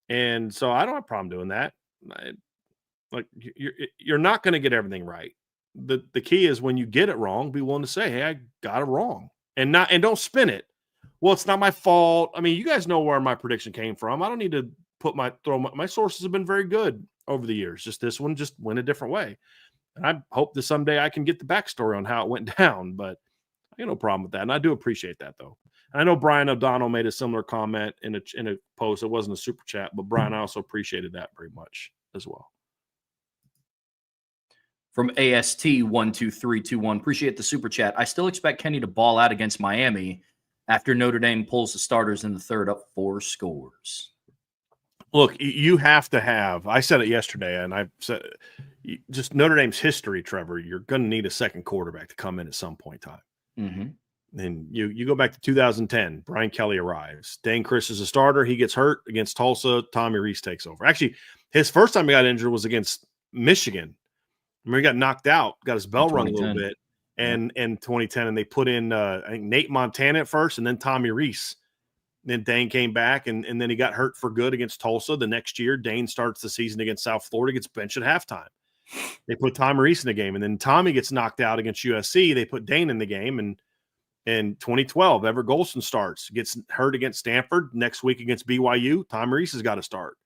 And so I don't have a problem doing that. You're not going to get everything right. The key is when you get it wrong, be willing to say, hey, I got it wrong, and don't spin it. Well, it's not my fault. I mean, you guys know where my prediction came from. I don't need to my sources have been very good over the years. Just this one just went a different way. And I hope that someday I can get the backstory on how it went down, but I got no problem with that. And I do appreciate that, though. I know Brian O'Donnell made a similar comment in a post. It wasn't a super chat, but Brian, I also appreciated that very much as well. From AST 12321, appreciate the super chat. I still expect Kenny to ball out against Miami after Notre Dame pulls the starters in the third up 4 scores. Look, you have to have, I said it yesterday, and I said, just Notre Dame's history, Trevor, you're going to need a second quarterback to come in at some point in time. Mm-hmm. And you go back to 2010, Brian Kelly arrives. Dane Chris is a starter. He gets hurt against Tulsa. Tommy Rees takes over. Actually, his first time he got injured was against Michigan. Remember, he got knocked out, got his bell rung a little bit, and in 2010, and they put in I think Nate Montana at first, and then Tommy Rees. Then Dane came back, and then he got hurt for good against Tulsa. The next year, Dane starts the season against South Florida, gets benched at halftime. They put Tommy Rees in the game, and then Tommy gets knocked out against USC. They put Dane in the game, and in 2012, Everett Golson starts, gets hurt against Stanford. Next week against BYU, Tommy Rees has got to start.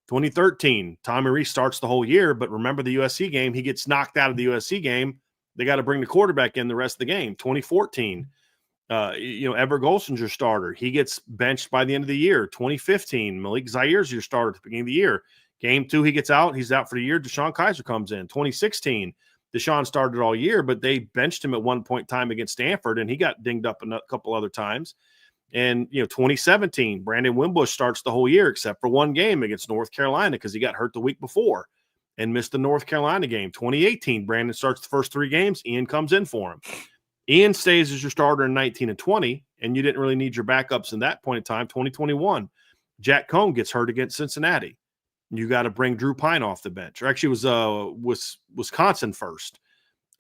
2013, Tommy Rees starts the whole year, but remember the USC game, he gets knocked out of the USC game. They got to bring the quarterback in the rest of the game. 2014, Everett Golson's your starter. He gets benched by the end of the year. 2015, Malik Zaire's your starter at the beginning of the year. Game 2, he gets out. He's out for the year. Deshaun Kaiser comes in. 2016, Deshaun started all year, but they benched him at one point in time against Stanford, and he got dinged up a couple other times. And, 2017, Brandon Wimbush starts the whole year except for one game against North Carolina because he got hurt the week before and missed the North Carolina game. 2018, Brandon starts the first 3 games. Ian comes in for him. Ian stays as your starter in 19 and 20, and you didn't really need your backups in that point in time. 2021, Jack Cohn gets hurt against Cincinnati. You got to bring Drew Pine off the bench. Or actually, it was Wisconsin first,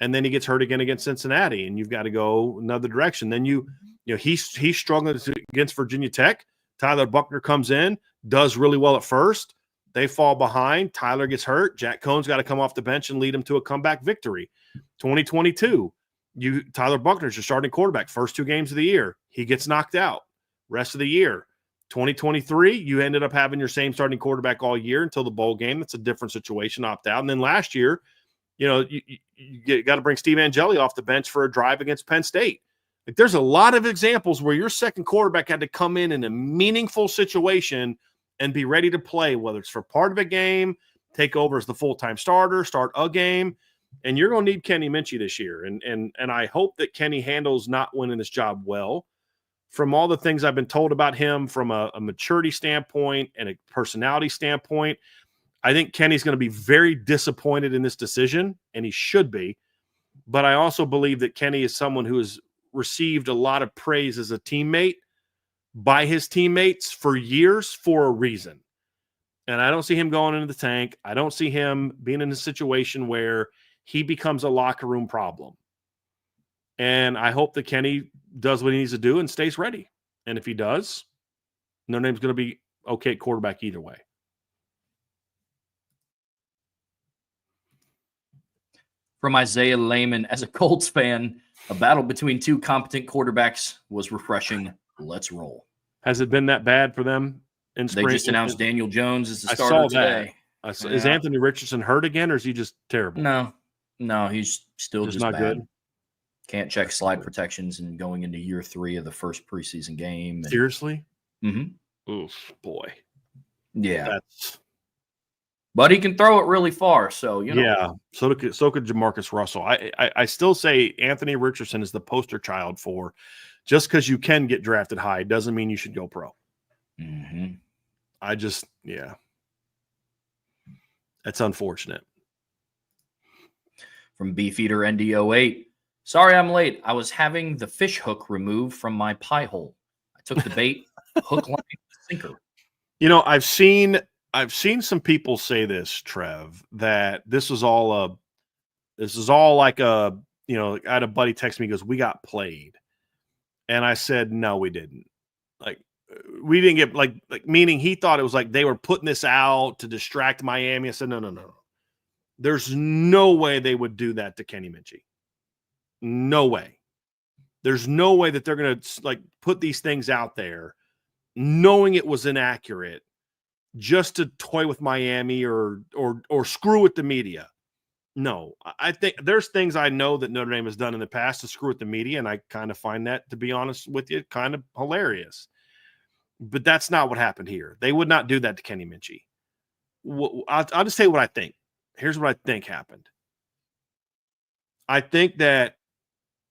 and then he gets hurt again against Cincinnati, and you've got to go another direction. Then he's struggling against Virginia Tech. Tyler Buckner comes in, does really well at first. They fall behind. Tyler gets hurt. Jack Cohn's got to come off the bench and lead them to a comeback victory. 2022, Tyler Buckner's your starting quarterback. First 2 games of the year, he gets knocked out. Rest of the year. 2023, you ended up having your same starting quarterback all year until the bowl game. That's a different situation, opt out. And then last year, you got to bring Steve Angeli off the bench for a drive against Penn State. Like, there's a lot of examples where your second quarterback had to come in a meaningful situation and be ready to play, whether it's for part of a game, take over as the full-time starter, start a game. And you're going to need Kenny Minchey this year. And I hope that Kenny handles not winning this job well. From all the things I've been told about him from a maturity standpoint and a personality standpoint, I think Kenny's going to be very disappointed in this decision, and he should be. But I also believe that Kenny is someone who has received a lot of praise as a teammate by his teammates for years for a reason. And I don't see him going into the tank. I don't see him being in a situation where he becomes a locker room problem. And I hope that Kenny does what he needs to do and stays ready. And if he does, Notre Dame's going to be okay at quarterback either way. From Isaiah Lehman, as a Colts fan, a battle between 2 competent quarterbacks was refreshing. Let's roll. Has it been that bad for them in spring? They just announced Daniel Jones as the starter today. Is Anthony Richardson hurt again, or is he just terrible? No, he's still just not bad. Good. Can't check slide protections and going into year 3 of the first preseason game. Seriously? Mm-hmm. Oof, boy. Yeah. But he can throw it really far, so you know. Yeah, so could Jamarcus Russell. I still say Anthony Richardson is the poster child for just because you can get drafted high doesn't mean you should go pro. Mm-hmm. Yeah, that's unfortunate. From Beefeater ND08. Sorry I'm late. I was having the fish hook removed from my pie hole. I took the bait, hook, line, sinker. You know, I've seen some people say this, Trev, that this is all like a, you know, I had a buddy text me, he goes, "We got played." And I said, "No, we didn't." Like, we didn't get like meaning he thought it was like they were putting this out to distract Miami. I said, no. There's no way they would do that to Kenny Minchie. No way. There's no way that they're going to like put these things out there knowing it was inaccurate just to toy with Miami or screw with the media. No, I think there's things I know that Notre Dame has done in the past to screw with the media, and I kind of find that, to be honest with you, kind of hilarious. But that's not what happened here. They would not do that to Kenny Minchie. I'll just tell you what I think. Here's what I think happened. I think that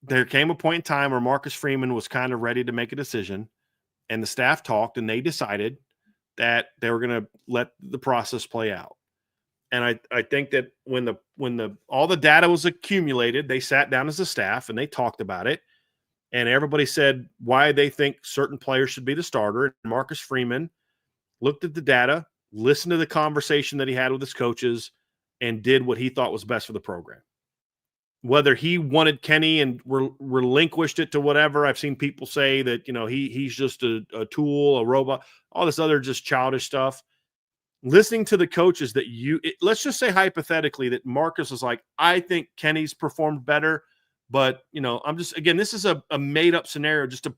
there came a point in time where Marcus Freeman was kind of ready to make a decision, and the staff talked, and they decided that they were going to let the process play out. And I think that when all the data was accumulated, they sat down as a staff and they talked about it. And everybody said why they think certain players should be the starter. And Marcus Freeman looked at the data, listened to the conversation that he had with his coaches, and did what he thought was best for the program. Whether he wanted Kenny and relinquished it to whatever, I've seen people say that, you know, he's just a tool, a robot, all this other just childish stuff. Listening to the coaches that let's just say hypothetically that Marcus was like, I think Kenny's performed better, but, you know, I'm just, again, this is a made up scenario just to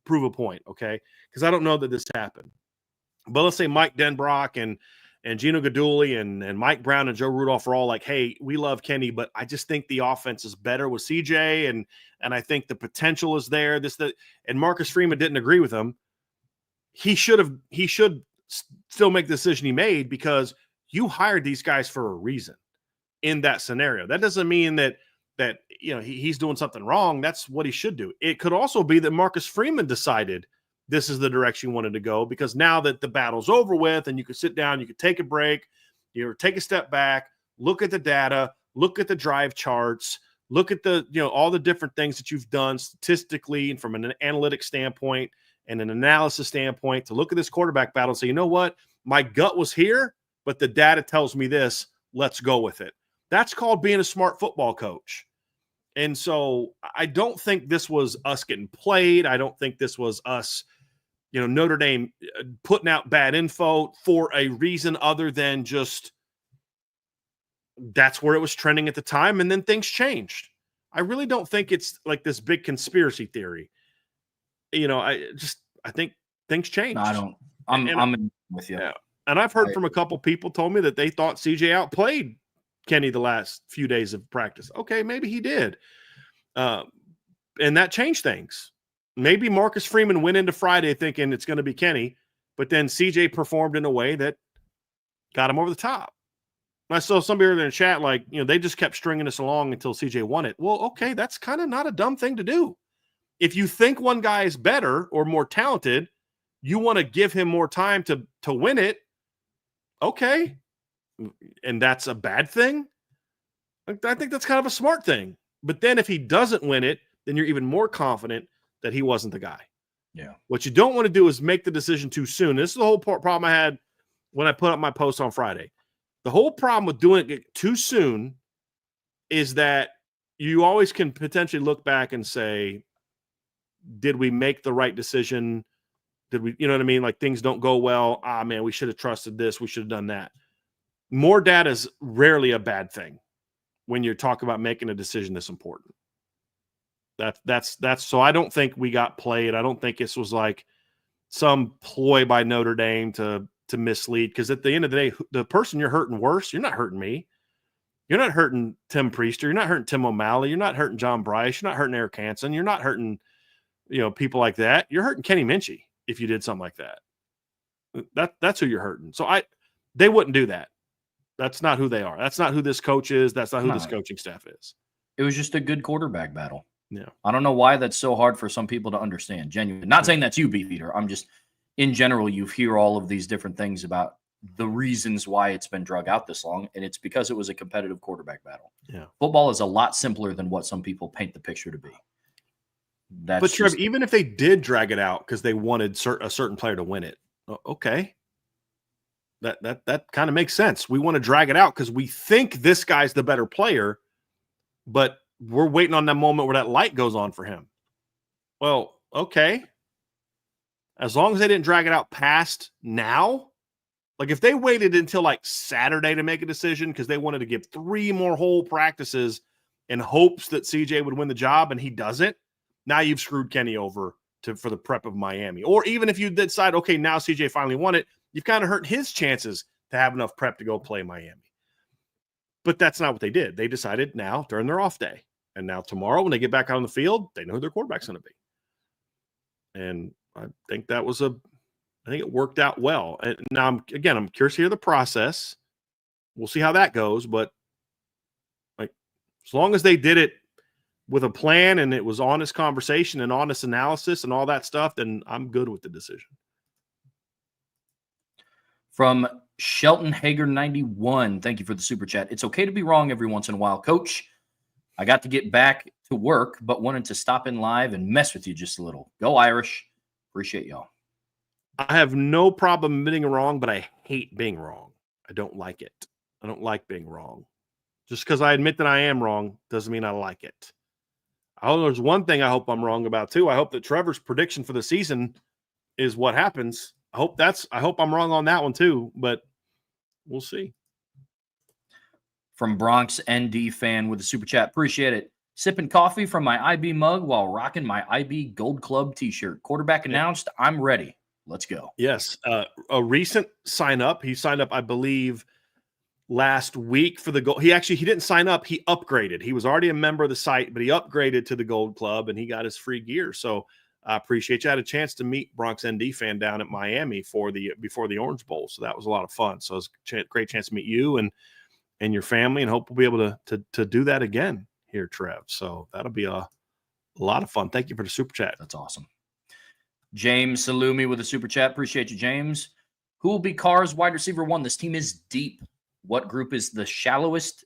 prove a point. Okay. Cause I don't know that this happened, but let's say Mike Denbrock and Gino Gaduli and Mike Brown and Joe Rudolph are all like, hey, we love Kenny, but I just think the offense is better with CJ. And I think the potential is there. And Marcus Freeman didn't agree with him. He should still make the decision he made because you hired these guys for a reason in that scenario. That doesn't mean that you know, he's doing something wrong. That's what he should do. It could also be that Marcus Freeman decided this is the direction he wanted to go because now that the battle's over with and you could sit down, you could take a break, you know, take a step back, look at the data, look at the drive charts, look at the, you know, all the different things that you've done statistically and from an analytic standpoint and an analysis standpoint to look at this quarterback battle and say, you know what, my gut was here, but the data tells me this, let's go with it. That's called being a smart football coach. And so I don't think this was us getting played. I don't think this was us, you know, Notre Dame putting out bad info for a reason other than just that's where it was trending at the time. And then things changed. I really don't think it's like this big conspiracy theory. You know, I think things changed. No, I don't. I'm in with you. Yeah. And I've heard from a couple people told me that they thought CJ outplayed Kenny the last few days of practice. Okay, maybe he did. And that changed things. Maybe Marcus Freeman went into Friday thinking it's going to be Kenny, but then CJ performed in a way that got him over the top. I saw somebody in the chat like, you know, they just kept stringing us along until CJ won it. Well, okay, that's kind of not a dumb thing to do. If you think one guy is better or more talented, you want to give him more time to win it. Okay. And that's a bad thing. I think that's kind of a smart thing. But then if he doesn't win it, then you're even more confident that he wasn't the guy. Yeah. What you don't want to do is make the decision too soon. This is the whole problem I had when I put up my post on Friday. The whole problem with doing it too soon is that you always can potentially look back and say, did we make the right decision? Did we, you know what I mean? Like things don't go well. Ah, man, we should have trusted this. We should have done that. More data is rarely a bad thing when you talk about making a decision that's important. That's so I don't think we got played. I don't think this was like some ploy by Notre Dame to mislead. Because at the end of the day, the person you're hurting worse, you're not hurting me. You're not hurting Tim Priester. You're not hurting Tim O'Malley. You're not hurting John Bryce. You're not hurting Eric Hansen. You're not hurting, you know, people like that. You're hurting Kenny Minchie if you did something like that. That's who you're hurting. So they wouldn't do that. That's not who they are. That's not who this coach is. That's not who this No. coaching staff is. It was just a good quarterback battle. Yeah. I don't know why that's so hard for some people to understand. Genuinely. Not saying that's you, Beefeater. I'm just, in general, you hear all of these different things about the reasons why it's been drug out this long, and it's because it was a competitive quarterback battle. Yeah. Football is a lot simpler than what some people paint the picture to be. But Trev, even if they did drag it out because they wanted a certain player to win it, okay, that kind of makes sense. We want to drag it out because we think this guy's the better player, but we're waiting on that moment where that light goes on for him. Well, okay. As long as they didn't drag it out past now, like if they waited until like Saturday to make a decision because they wanted to give 3 more whole practices in hopes that CJ would win the job and he doesn't, now you've screwed Kenny over for the prep of Miami. Or even if you decide, okay, now CJ finally won it, you've kind of hurt his chances to have enough prep to go play Miami. But that's not what they did. They decided now during their off day. And now tomorrow when they get back out on the field, they know who their quarterback's going to be. And I think it worked out well. And now I'm curious to hear the process. We'll see how that goes. But like, as long as they did it with a plan and it was honest conversation and honest analysis and all that stuff, then I'm good with the decision. From Shelton Hager 91, thank you for the super chat. It's okay to be wrong every once in a while, Coach. I got to get back to work, but wanted to stop in live and mess with you just a little. Go Irish. Appreciate y'all. I have no problem admitting wrong, but I hate being wrong. I don't like it. I don't like being wrong. Just because I admit that I am wrong doesn't mean I like it. There's one thing I hope I'm wrong about too. I hope that Trevor's prediction for the season is what happens. I hope I'm wrong on that one too, but we'll see. From Bronx ND fan with a super chat. Appreciate it. Sipping coffee from my IB mug while rocking my IB Gold Club t-shirt. Quarterback announced. I'm ready. Let's go. Yes. A recent sign up. He signed up, I believe, last week for the gold. He didn't sign up. He upgraded. He was already a member of the site, but he upgraded to the Gold Club and he got his free gear. So I appreciate you. I had a chance to meet Bronx ND fan down at Miami before the Orange Bowl. So that was a lot of fun. So it was a great chance to meet you and your family, and hope we'll be able to do that again here, Trev. So that'll be a lot of fun. Thank you for the super chat. That's awesome. James Salumi with a super chat. Appreciate you, James. Who will be Carr's wide receiver 1? This team is deep. What group is the shallowest,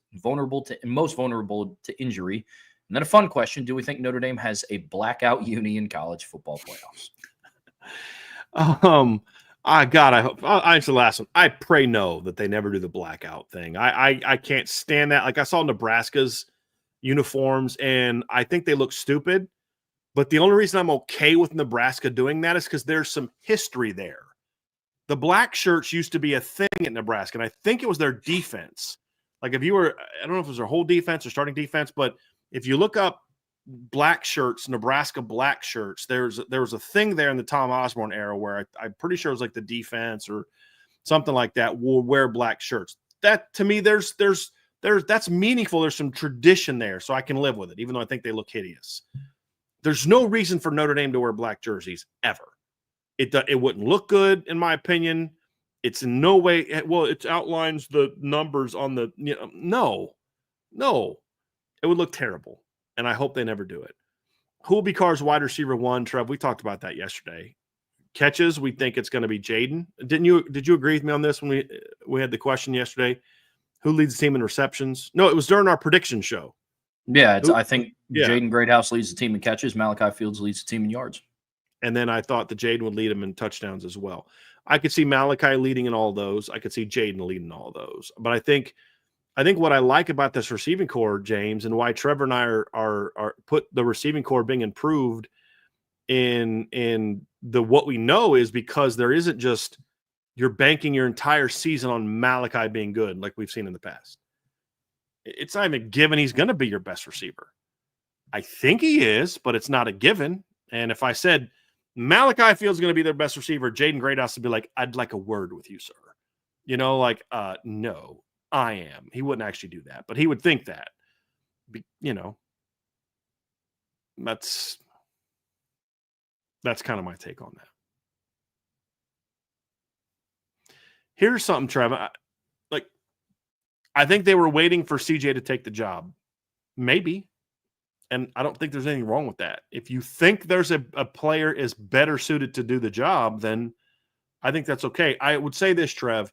most vulnerable to injury? And then a fun question. Do we think Notre Dame has a blackout uni in college football playoffs? I hope I'll answer the last one. I pray no, that they never do the blackout thing. I can't stand that. Like I saw Nebraska's uniforms and I think they look stupid, but the only reason I'm okay with Nebraska doing that is because there's some history there. The black shirts used to be a thing at Nebraska, and I think it was their defense. Like I don't know if it was their whole defense or starting defense, but if you look up black shirts, Nebraska black shirts, there was a thing there in the Tom Osborne era where I'm pretty sure it was like the defense or something like that will wear black shirts. That to me, there's that's meaningful. There's some tradition there, so I can live with it, even though I think they look hideous. There's no reason for Notre Dame to wear black jerseys ever. It wouldn't look good, in my opinion. It's in no way, well, it outlines the numbers on the, no, it would look terrible. And I hope they never do it. Who will be Carr's wide receiver 1? Trev, we talked about that yesterday. Catches, we think it's going to be Jaden. Did you agree with me on this when we had the question yesterday? Who leads the team in receptions? No, it was during our prediction show. Yeah, I think Jaden Greathouse leads the team in catches. Malachi Fields leads the team in yards. And then I thought that Jaden would lead him in touchdowns as well. I could see Malachi leading in all those. I could see Jaden leading all those. But I think what I like about this receiving core, James, and why Trevor and I are put the receiving core being improved in the what we know is because there isn't just you're banking your entire season on Malachi being good like we've seen in the past. It's not even given he's going to be your best receiver. I think he is, but it's not a given. And if I said Malachi Fields is going to be their best receiver, Jaden Greathouse would be like, I'd like a word with you, sir. No, I am. He wouldn't actually do that, but he would think that. That's kind of my take on that. Here's something, Trevor. I think they were waiting for CJ to take the job. Maybe. And I don't think there's anything wrong with that. If you think there's a player is better suited to do the job, then I think that's okay. I would say this, Trev,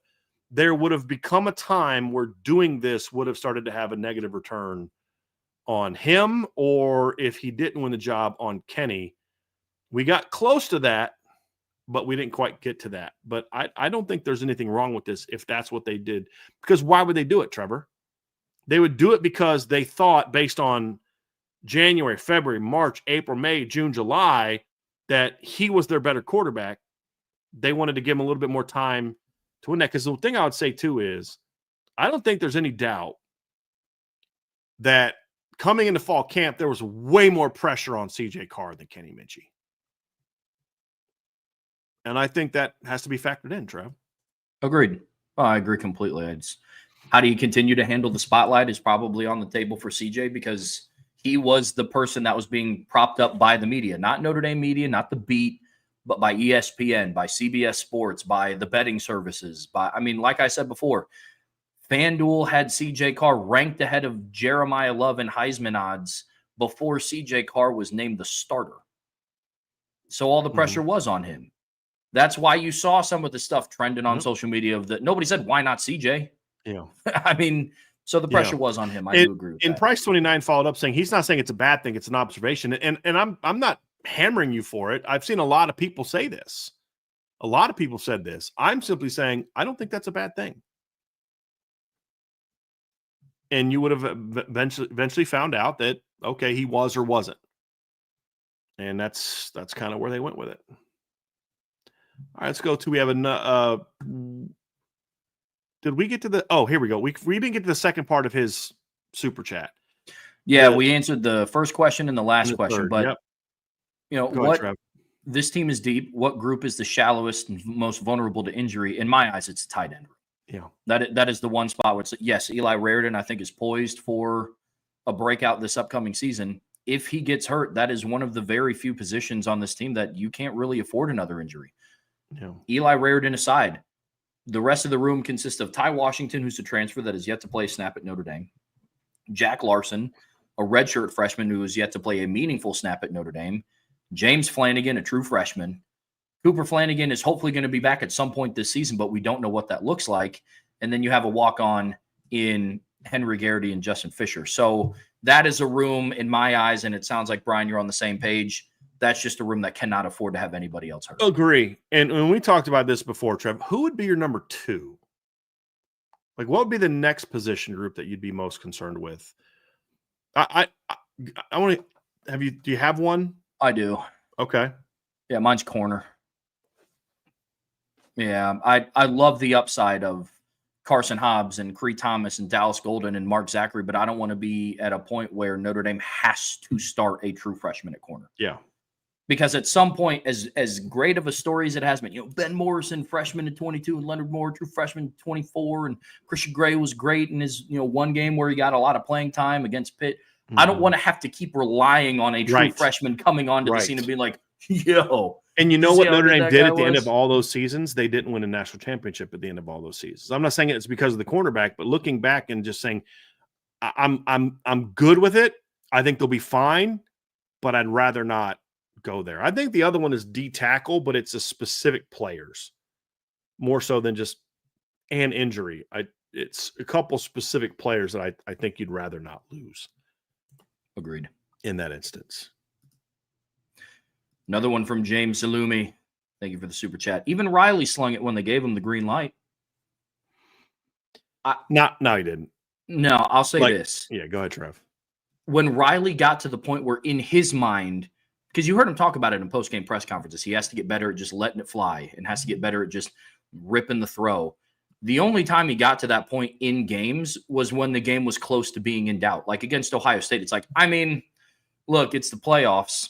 there would have become a time where doing this would have started to have a negative return on him, or if he didn't win the job, on Kenny. We got close to that, but we didn't quite get to that. But I don't think there's anything wrong with this if that's what they did. Because why would they do it, Trevor? They would do it because they thought, based on January, February, March, April, May, June, July, that he was their better quarterback. They wanted to give him a little bit more time to win that. Because the thing I would say, too, is I don't think there's any doubt that coming into fall camp, there was way more pressure on CJ Carr than Kenny Minchie. And I think that has to be factored in, Trev. Agreed. Well, I agree completely. How do you continue to handle the spotlight is probably on the table for CJ, because he was the person that was being propped up by the media, not Notre Dame media, not the beat, but by ESPN, by CBS Sports, by the betting services. Like I said before, FanDuel had CJ Carr ranked ahead of Jeremiah Love in Heisman odds before CJ Carr was named the starter. So all the pressure was on him. That's why you saw some of the stuff trending on social media of that. Nobody said, why not CJ? Yeah. So the pressure was on him. I do agree with that. And Price 29 followed up saying he's not saying it's a bad thing, it's an observation. And I'm not hammering you for it. I've seen a lot of people say this. A lot of people said this. I'm simply saying I don't think that's a bad thing. And you would have eventually found out that, okay, he was or wasn't. And that's kind of where they went with it. All right, let's go to, we have a, did we get to the, oh, here we go. We didn't get to the second part of his super chat. Yeah, we answered the first question and the last question, third, but Ahead, this team is deep. What group is the shallowest and most vulnerable to injury? In my eyes, it's a tight end. Yeah. That is the one spot where it's, yes, Eli Raridan, I think, is poised for a breakout this upcoming season. If he gets hurt, that is one of the very few positions on this team that you can't really afford another injury. Yeah. Eli Raridan aside, the rest of the room consists of Ty Washington, who's a transfer that has yet to play a snap at Notre Dame, Jack Larson, a redshirt freshman who has yet to play a meaningful snap at Notre Dame, James Flanagan, a true freshman. Cooper Flanagan is hopefully going to be back at some point this season, but we don't know what that looks like. And then you have a walk-on in Henry Garrity and Justin Fisher. So that is a room in my eyes, and it sounds like, Brian, you're on the same page. That's just a room that cannot afford to have anybody else hurt. Agree. And when we talked about this before, Trev, who would be your number two? Like, what would be the next position group that you'd be most concerned with? I want to do you have one? I do. Okay. Yeah, mine's corner. Yeah, I love the upside of Carson Hobbs and Cree Thomas and Dallas Golden and Mark Zachary, but I don't want to be at a point where Notre Dame has to start a true freshman at corner. Yeah. Because at some point, as great of a story as it has been, Ben Morrison, freshman in 22, and Leonard Moore, true freshman in 24, and Christian Gray was great in his one game where he got a lot of playing time against Pitt. I don't want to have to keep relying on a true freshman coming onto the scene and being like, yo. And you know what Notre Dame did at the end of all those seasons? They didn't win a national championship at the end of all those seasons. I'm not saying it's because of the cornerback, but looking back and just saying, I'm good with it. I think they'll be fine, but I'd rather not go there. I think the other one is D tackle, but it's a specific players more so than just an injury. It's a couple specific players that I think you'd rather not lose. Agreed. In that instance. Another one from James Salumi. Thank you for the super chat. Even Riley slung it when they gave him the green light. No, he didn't. No, I'll say this. Yeah, go ahead, Trev. When Riley got to the point where in his mind, because you heard him talk about it in post-game press conferences, he has to get better at just letting it fly and has to get better at just ripping the throw. The only time he got to that point in games was when the game was close to being in doubt. Like against Ohio State, it's like, look, it's the playoffs.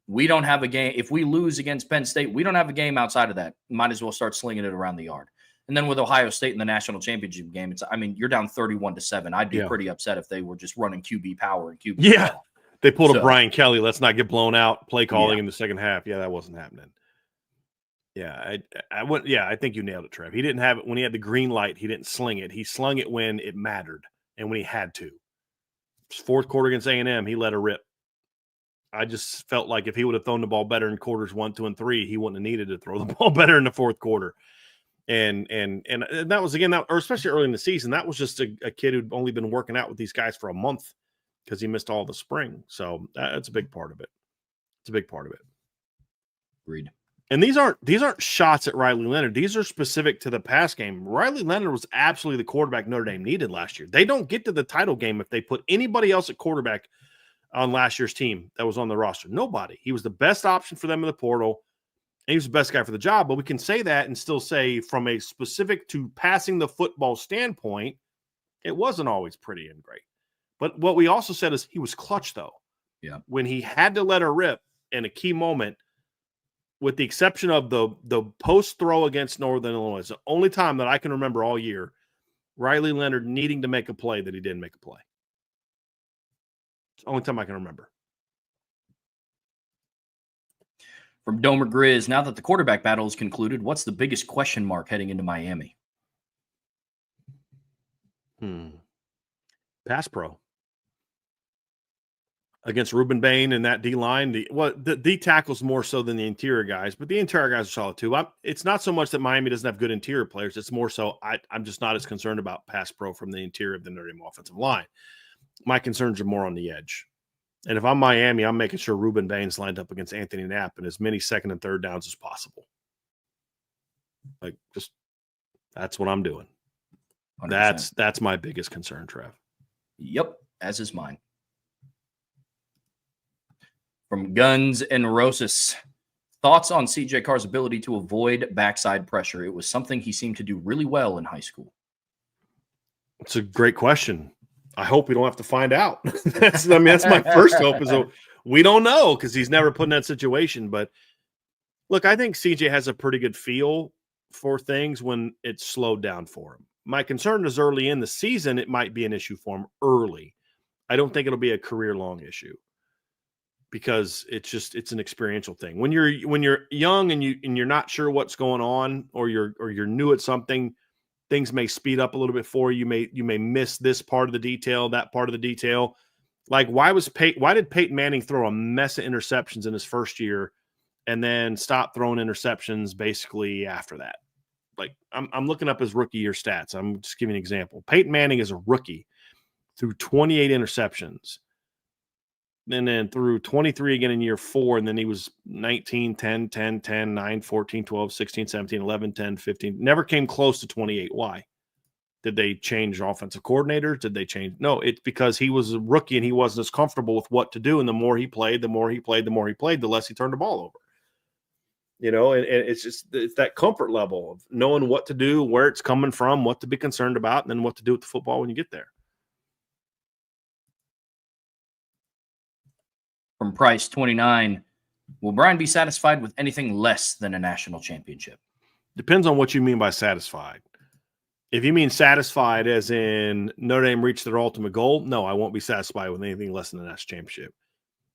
We don't have a game. If we lose against Penn State, we don't have a game outside of that. Might as well start slinging it around the yard. And then with Ohio State in the national championship game, you're down 31-7. I'd be pretty upset if they were just running QB power and QB. Yeah. Power. They pulled a Brian Kelly. Let's not get blown out. Play calling in the second half. Yeah, that wasn't happening. Yeah, I went. Yeah, I think you nailed it, Trev. He didn't have it when he had the green light. He didn't sling it. He slung it when it mattered and when he had to. Fourth quarter against A&M, he let her rip. I just felt like if he would have thrown the ball better in quarters 1, 2, and 3, he wouldn't have needed to throw the ball better in the fourth quarter. And that was again, or especially early in the season, that was just a kid who'd only been working out with these guys for a month because he missed all the spring. So that's a big part of it. It's a big part of it. Agreed. And these aren't shots at Riley Leonard. These are specific to the pass game. Riley Leonard was absolutely the quarterback Notre Dame needed last year. They don't get to the title game if they put anybody else at quarterback on last year's team that was on the roster. Nobody. He was the best option for them in the portal. And he was the best guy for the job. But we can say that and still say from a specific to passing the football standpoint, it wasn't always pretty and great. But what we also said is he was clutch, though. Yeah. When he had to let her rip in a key moment, with the exception of the post throw against Northern Illinois, it's the only time that I can remember all year Riley Leonard needing to make a play that he didn't make a play. It's the only time I can remember. From Domer Grizz, now that the quarterback battle is concluded, what's the biggest question mark heading into Miami? Pass pro. Against Ruben Bain and that D-line, the D tackles more so than the interior guys, but the interior guys are solid too. It's not so much that Miami doesn't have good interior players. It's more so I'm just not as concerned about pass pro from the interior of the Notre Dame offensive line. My concerns are more on the edge. And if I'm Miami, I'm making sure Ruben Bain's lined up against Anthony Knapp in as many second and third downs as possible. Like, just that's what I'm doing. 100%. That's my biggest concern, Trev. Yep, as is mine. From Guns and Rosas, thoughts on CJ Carr's ability to avoid backside pressure? It was something he seemed to do really well in high school. It's a great question. I hope we don't have to find out. that's my first hope is we don't know because he's never put in that situation. But look, I think CJ has a pretty good feel for things when it's slowed down for him. My concern is early in the season, it might be an issue for him early. I don't think it'll be a career-long issue because it's an experiential thing. When you're young and you're not sure what's going on or you're new at something, things may speed up a little bit for you. You may miss this part of the detail, that part of the detail. Like why did Peyton Manning throw a mess of interceptions in his first year and then stop throwing interceptions basically after that? Like I'm looking up his rookie year stats. I'm just giving an example. Peyton Manning is a rookie threw 28 interceptions. And then threw 23 again in year 4, and then he was 19, 10, 10, 10, 9, 14, 12, 16, 17, 11, 10, 15. Never came close to 28. Why? Did they change offensive coordinators? Did they change? No, it's because he was a rookie and he wasn't as comfortable with what to do. And the more he played, the less he turned the ball over. You know, and it's that comfort level of knowing what to do, where it's coming from, what to be concerned about, and then what to do with the football when you get there. From Price 29, will Bryan be satisfied with anything less than a national championship? Depends on what you mean by satisfied. If you mean satisfied as in Notre Dame reached their ultimate goal, no, I won't be satisfied with anything less than a national championship.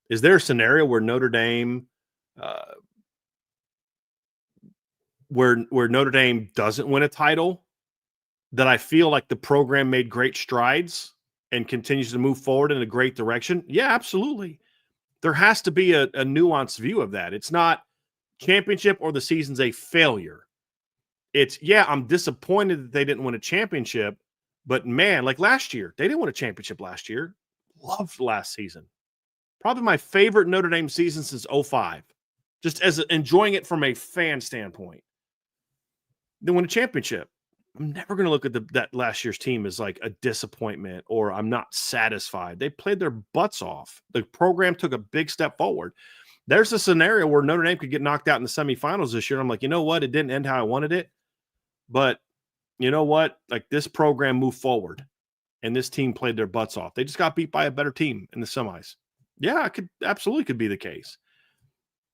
Is there a scenario where Notre Dame where Notre Dame doesn't win a title that I feel like the program made great strides and continues to move forward in a great direction? Yeah, absolutely. There has to be a nuanced view of that. It's not championship or the season's a failure. It's, yeah, I'm disappointed that they didn't win a championship, but man, like last year, they didn't win a championship last year. Loved last season. Probably my favorite Notre Dame season since 2005. Just as enjoying it from a fan standpoint. They won a championship. I'm never going to look at that last year's team as like a disappointment or I'm not satisfied. They played their butts off. The program took a big step forward. There's a scenario where Notre Dame could get knocked out in the semifinals this year. I'm like, you know what? It didn't end how I wanted it. But you know what? Like this program moved forward and this team played their butts off. They just got beat by a better team in the semis. Yeah, it could be the case.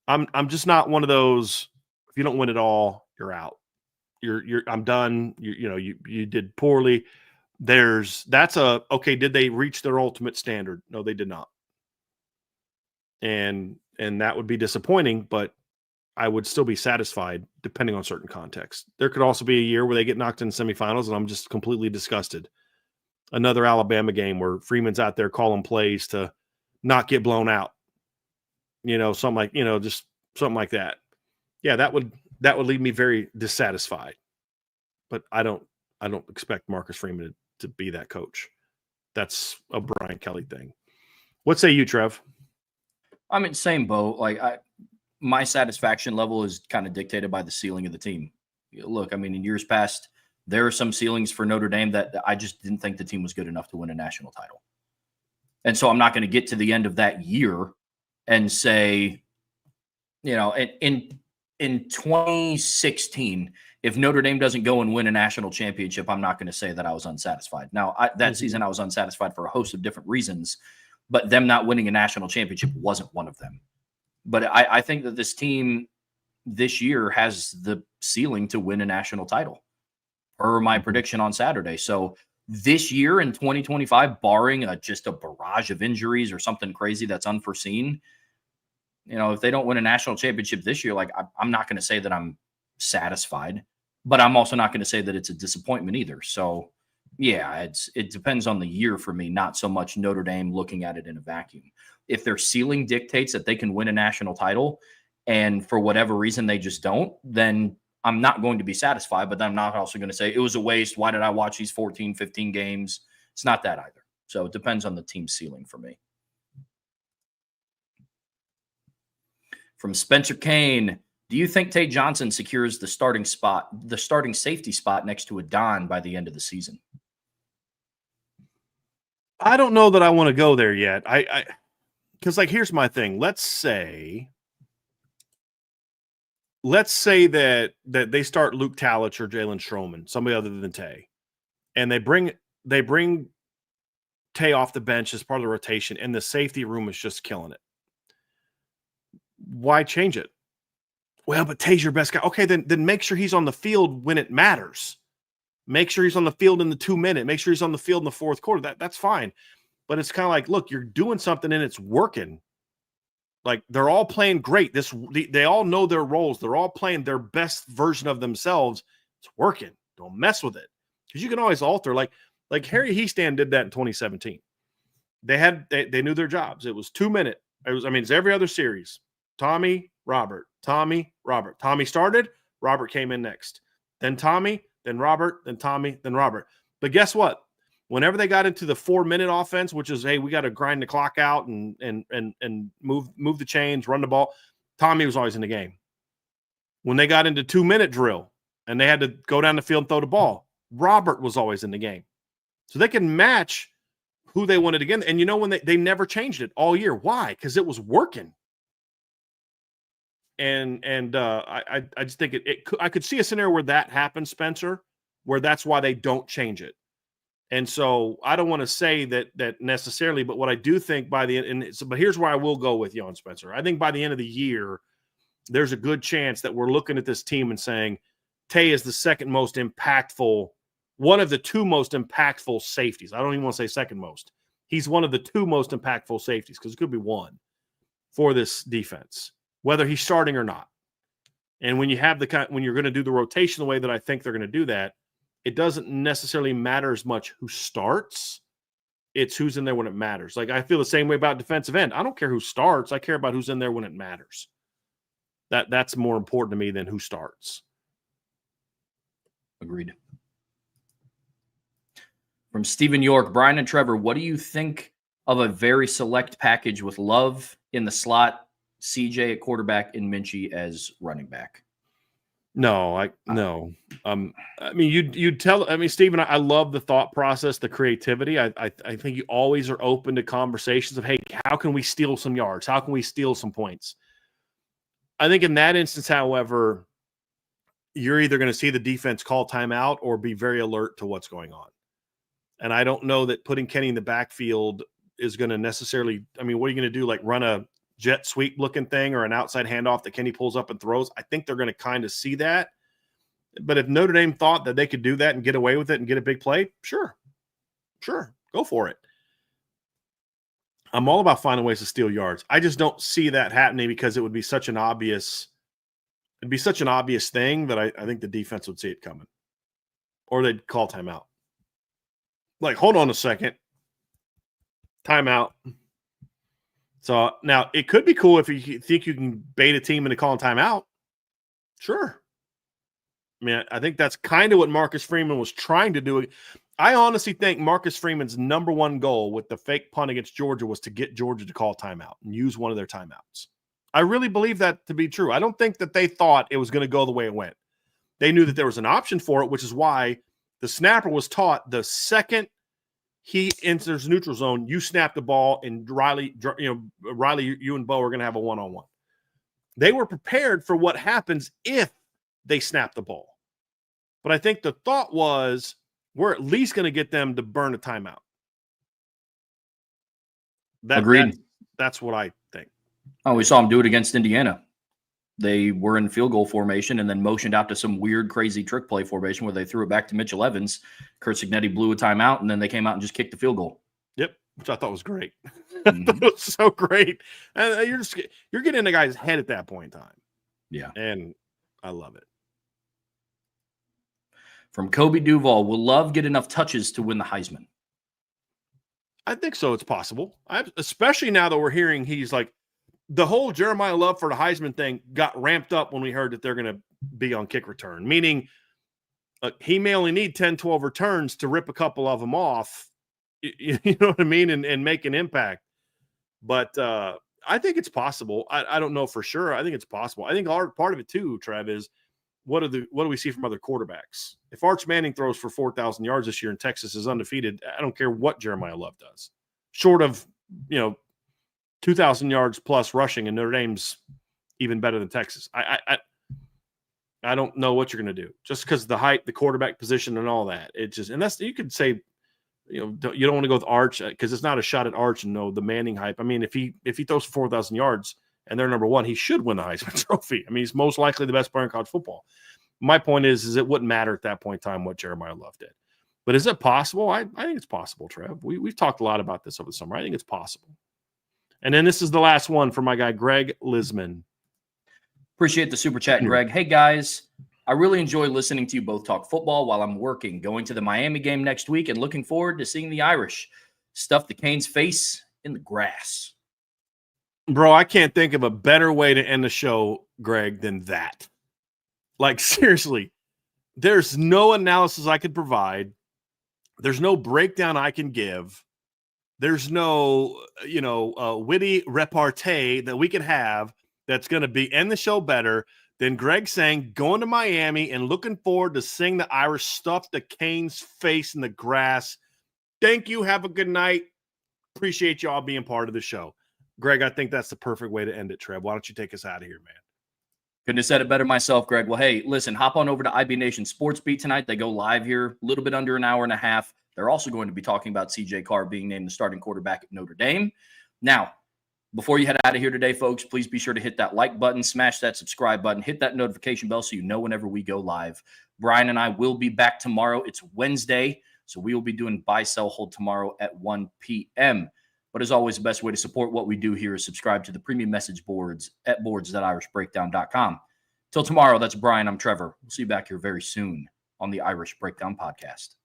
I'm just not one of those, if you don't win it all, you're out. I'm done. You did poorly. Okay. Did they reach their ultimate standard? No, they did not. And that would be disappointing, but I would still be satisfied depending on certain contexts. There could also be a year where they get knocked in semifinals and I'm just completely disgusted. Another Alabama game where Freeman's out there calling plays to not get blown out. Something like, just something like that. Yeah, that would leave me very dissatisfied. But I don't expect Marcus Freeman to be that coach. That's a Brian Kelly thing. What say you, Trev? I'm in the same boat. Like my satisfaction level is kind of dictated by the ceiling of the team. Look, I mean, in years past, there are some ceilings for Notre Dame that I just didn't think the team was good enough to win a national title. And so I'm not going to get to the end of that year and say, in 2016, if Notre Dame doesn't go and win a national championship, I'm not going to say that I was unsatisfied. Now, that season I was unsatisfied for a host of different reasons, but them not winning a national championship wasn't one of them. But I think that this team this year has the ceiling to win a national title, per my prediction on Saturday. So this year in 2025, barring just a barrage of injuries or something crazy that's unforeseen, if they don't win a national championship this year, like I'm not going to say that I'm satisfied, but I'm also not going to say that it's a disappointment either. So yeah, it depends on the year for me, not so much Notre Dame looking at it in a vacuum. If their ceiling dictates that they can win a national title and for whatever reason they just don't, then I'm not going to be satisfied, but I'm not also going to say it was a waste. Why did I watch these 14, 15 games? It's not that either. So it depends on the team's ceiling for me. From Spencer Kane, do you think Tay Johnson secures the starting safety spot next to Adon by the end of the season? I don't know that I want to go there yet. Because here's my thing. Let's say that they start Luke Talich or Jalen Stroman, somebody other than Tay, and they bring Tay off the bench as part of the rotation, and the safety room is just killing it. Why change it? Well, but Tay's your best guy. Okay, then make sure he's on the field when it matters. Make sure he's on the field in the 2-minute. Make sure he's on the field in the fourth quarter. That's fine. But it's kind of like, look, you're doing something and it's working. Like they're all playing great. They all know their roles. They're all playing their best version of themselves. It's working. Don't mess with it. Because you can always alter. Like Harry Heastand did that in 2017. They knew their jobs. It was 2-minute. It's every other series. Tommy, Robert. Tommy, Robert. Tommy started. Robert came in next. Then Tommy, then Robert, then Tommy, then Robert. But guess what? Whenever they got into the 4-minute offense, which is, hey, we got to grind the clock out and move the chains, run the ball, Tommy was always in the game. When they got into 2-minute drill and they had to go down the field and throw the ball, Robert was always in the game. So they can match who they wanted again. And when they never changed it all year. Why? Because it was working. And I just think I could see a scenario where that happens, Spencer, where that's why they don't change it. And so I don't want to say that necessarily, but what I do think but here's where I will go with you on Spencer. I think by the end of the year, there's a good chance that we're looking at this team and saying Tay is the second most impactful, one of the two most impactful safeties. I don't even want to say second most. He's one of the two most impactful safeties because it could be one for this defense, whether he's starting or not. And when you're going to do the rotation the way that I think they're going to do that, it doesn't necessarily matter as much who starts. It's who's in there when it matters. Like I feel the same way about defensive end. I don't care who starts. I care about who's in there when it matters. That's more important to me than who starts. Agreed. From Stephen York, Bryan and Trevor, what do you think of a very select package with Love in the slot, CJ at quarterback, and Minchie as running back? No. You'd tell. Stephen, I love the thought process, the creativity. I think you always are open to conversations of, hey, how can we steal some yards? How can we steal some points? I think in that instance, however, you're either going to see the defense call timeout or be very alert to what's going on. And I don't know that putting Kenny in the backfield is going to necessarily. What are you going to do? Like run a jet sweep looking thing or an outside handoff that Kenny pulls up and throws? I think they're going to kind of see that. But if Notre Dame thought that they could do that and get away with it and get a big play, sure, go for it. I'm all about finding ways to steal yards. I just don't see that happening because it would be such an obvious It'd be such an obvious thing that I think the defense would see it coming. Or they'd call timeout. Like, hold on a second. Timeout. So now it could be cool if you think you can bait a team into calling timeout. Sure. I mean, I think that's kind of what Marcus Freeman was trying to do. I honestly think Marcus Freeman's number one goal with the fake punt against Georgia was to get Georgia to call timeout and use one of their timeouts. I really believe that to be true. I don't think that they thought it was going to go the way it went. They knew that there was an option for it, which is why the snapper was taught the second he enters neutral zone, you snap the ball, and Riley, you and Bo are going to have a one-on-one. They were prepared for what happens if they snap the ball. But I think the thought was we're at least going to get them to burn a timeout. Agreed. That's what I think. Oh, we saw them do it against Indiana. They were in field goal formation and then motioned out to some weird, crazy trick play formation where they threw it back to Mitchell Evans. Kurt Cignetti blew a timeout, and then they came out and just kicked the field goal. Yep, which I thought was great. I thought it was so great. And you're getting in the guy's head at that point in time. Yeah. And I love it. From Kobe Duval, will Love get enough touches to win the Heisman? I think so. It's possible. Especially now that we're hearing he's like, the whole Jeremiah Love for the Heisman thing got ramped up when we heard that they're going to be on kick return, meaning he may only need 10, 12 returns to rip a couple of them off, you know what I mean, and make an impact. But I think it's possible. I don't know for sure. I think it's possible. I think part of it too, Trev, is what do we see from other quarterbacks? If Arch Manning throws for 4,000 yards this year and Texas is undefeated, I don't care what Jeremiah Love does, short of 2,000 yards plus rushing, and Notre Dame's even better than Texas. I don't know what you're going to do just because the height, the quarterback position, and all that. It just, and that's, you could say, you don't want to go with Arch because it's not a shot at Arch and the Manning hype. I mean, if he throws for 4,000 yards and they're number one, he should win the Heisman Trophy. I mean, he's most likely the best player in college football. My point is it wouldn't matter at that point in time what Jeremiah Love did. But is it possible? I think it's possible, Trev. We've talked a lot about this over the summer. I think it's possible. And then this is the last one for my guy, Greg Lisman. Appreciate the super chat, Greg. Hey, guys, I really enjoy listening to you both talk football while I'm working, going to the Miami game next week and looking forward to seeing the Irish stuff the Canes' face in the grass. Bro, I can't think of a better way to end the show, Greg, than that. Like, seriously, there's no analysis I could provide. There's no breakdown I can give. There's no, witty repartee that we could have that's going to be end the show better than Greg saying going to Miami and looking forward to seeing the Irish stuff the Canes' face in the grass. Thank you. Have a good night. Appreciate you all being part of the show. Greg, I think that's the perfect way to end it, Trev. Why don't you take us out of here, man? Couldn't have said it better myself, Greg. Well, hey, listen, hop on over to IB Nation Sports Beat tonight. They go live here a little bit under an hour and a half. They're also going to be talking about CJ Carr being named the starting quarterback at Notre Dame. Now, before you head out of here today, folks, please be sure to hit that like button, smash that subscribe button, hit that notification bell so you know whenever we go live. Bryan and I will be back tomorrow. It's Wednesday, so we will be doing buy, sell, hold tomorrow at 1 p.m. But as always, the best way to support what we do here is subscribe to the premium message boards at boards.irishbreakdown.com. Till tomorrow, that's Bryan. I'm Trevor. We'll see you back here very soon on the Irish Breakdown Podcast.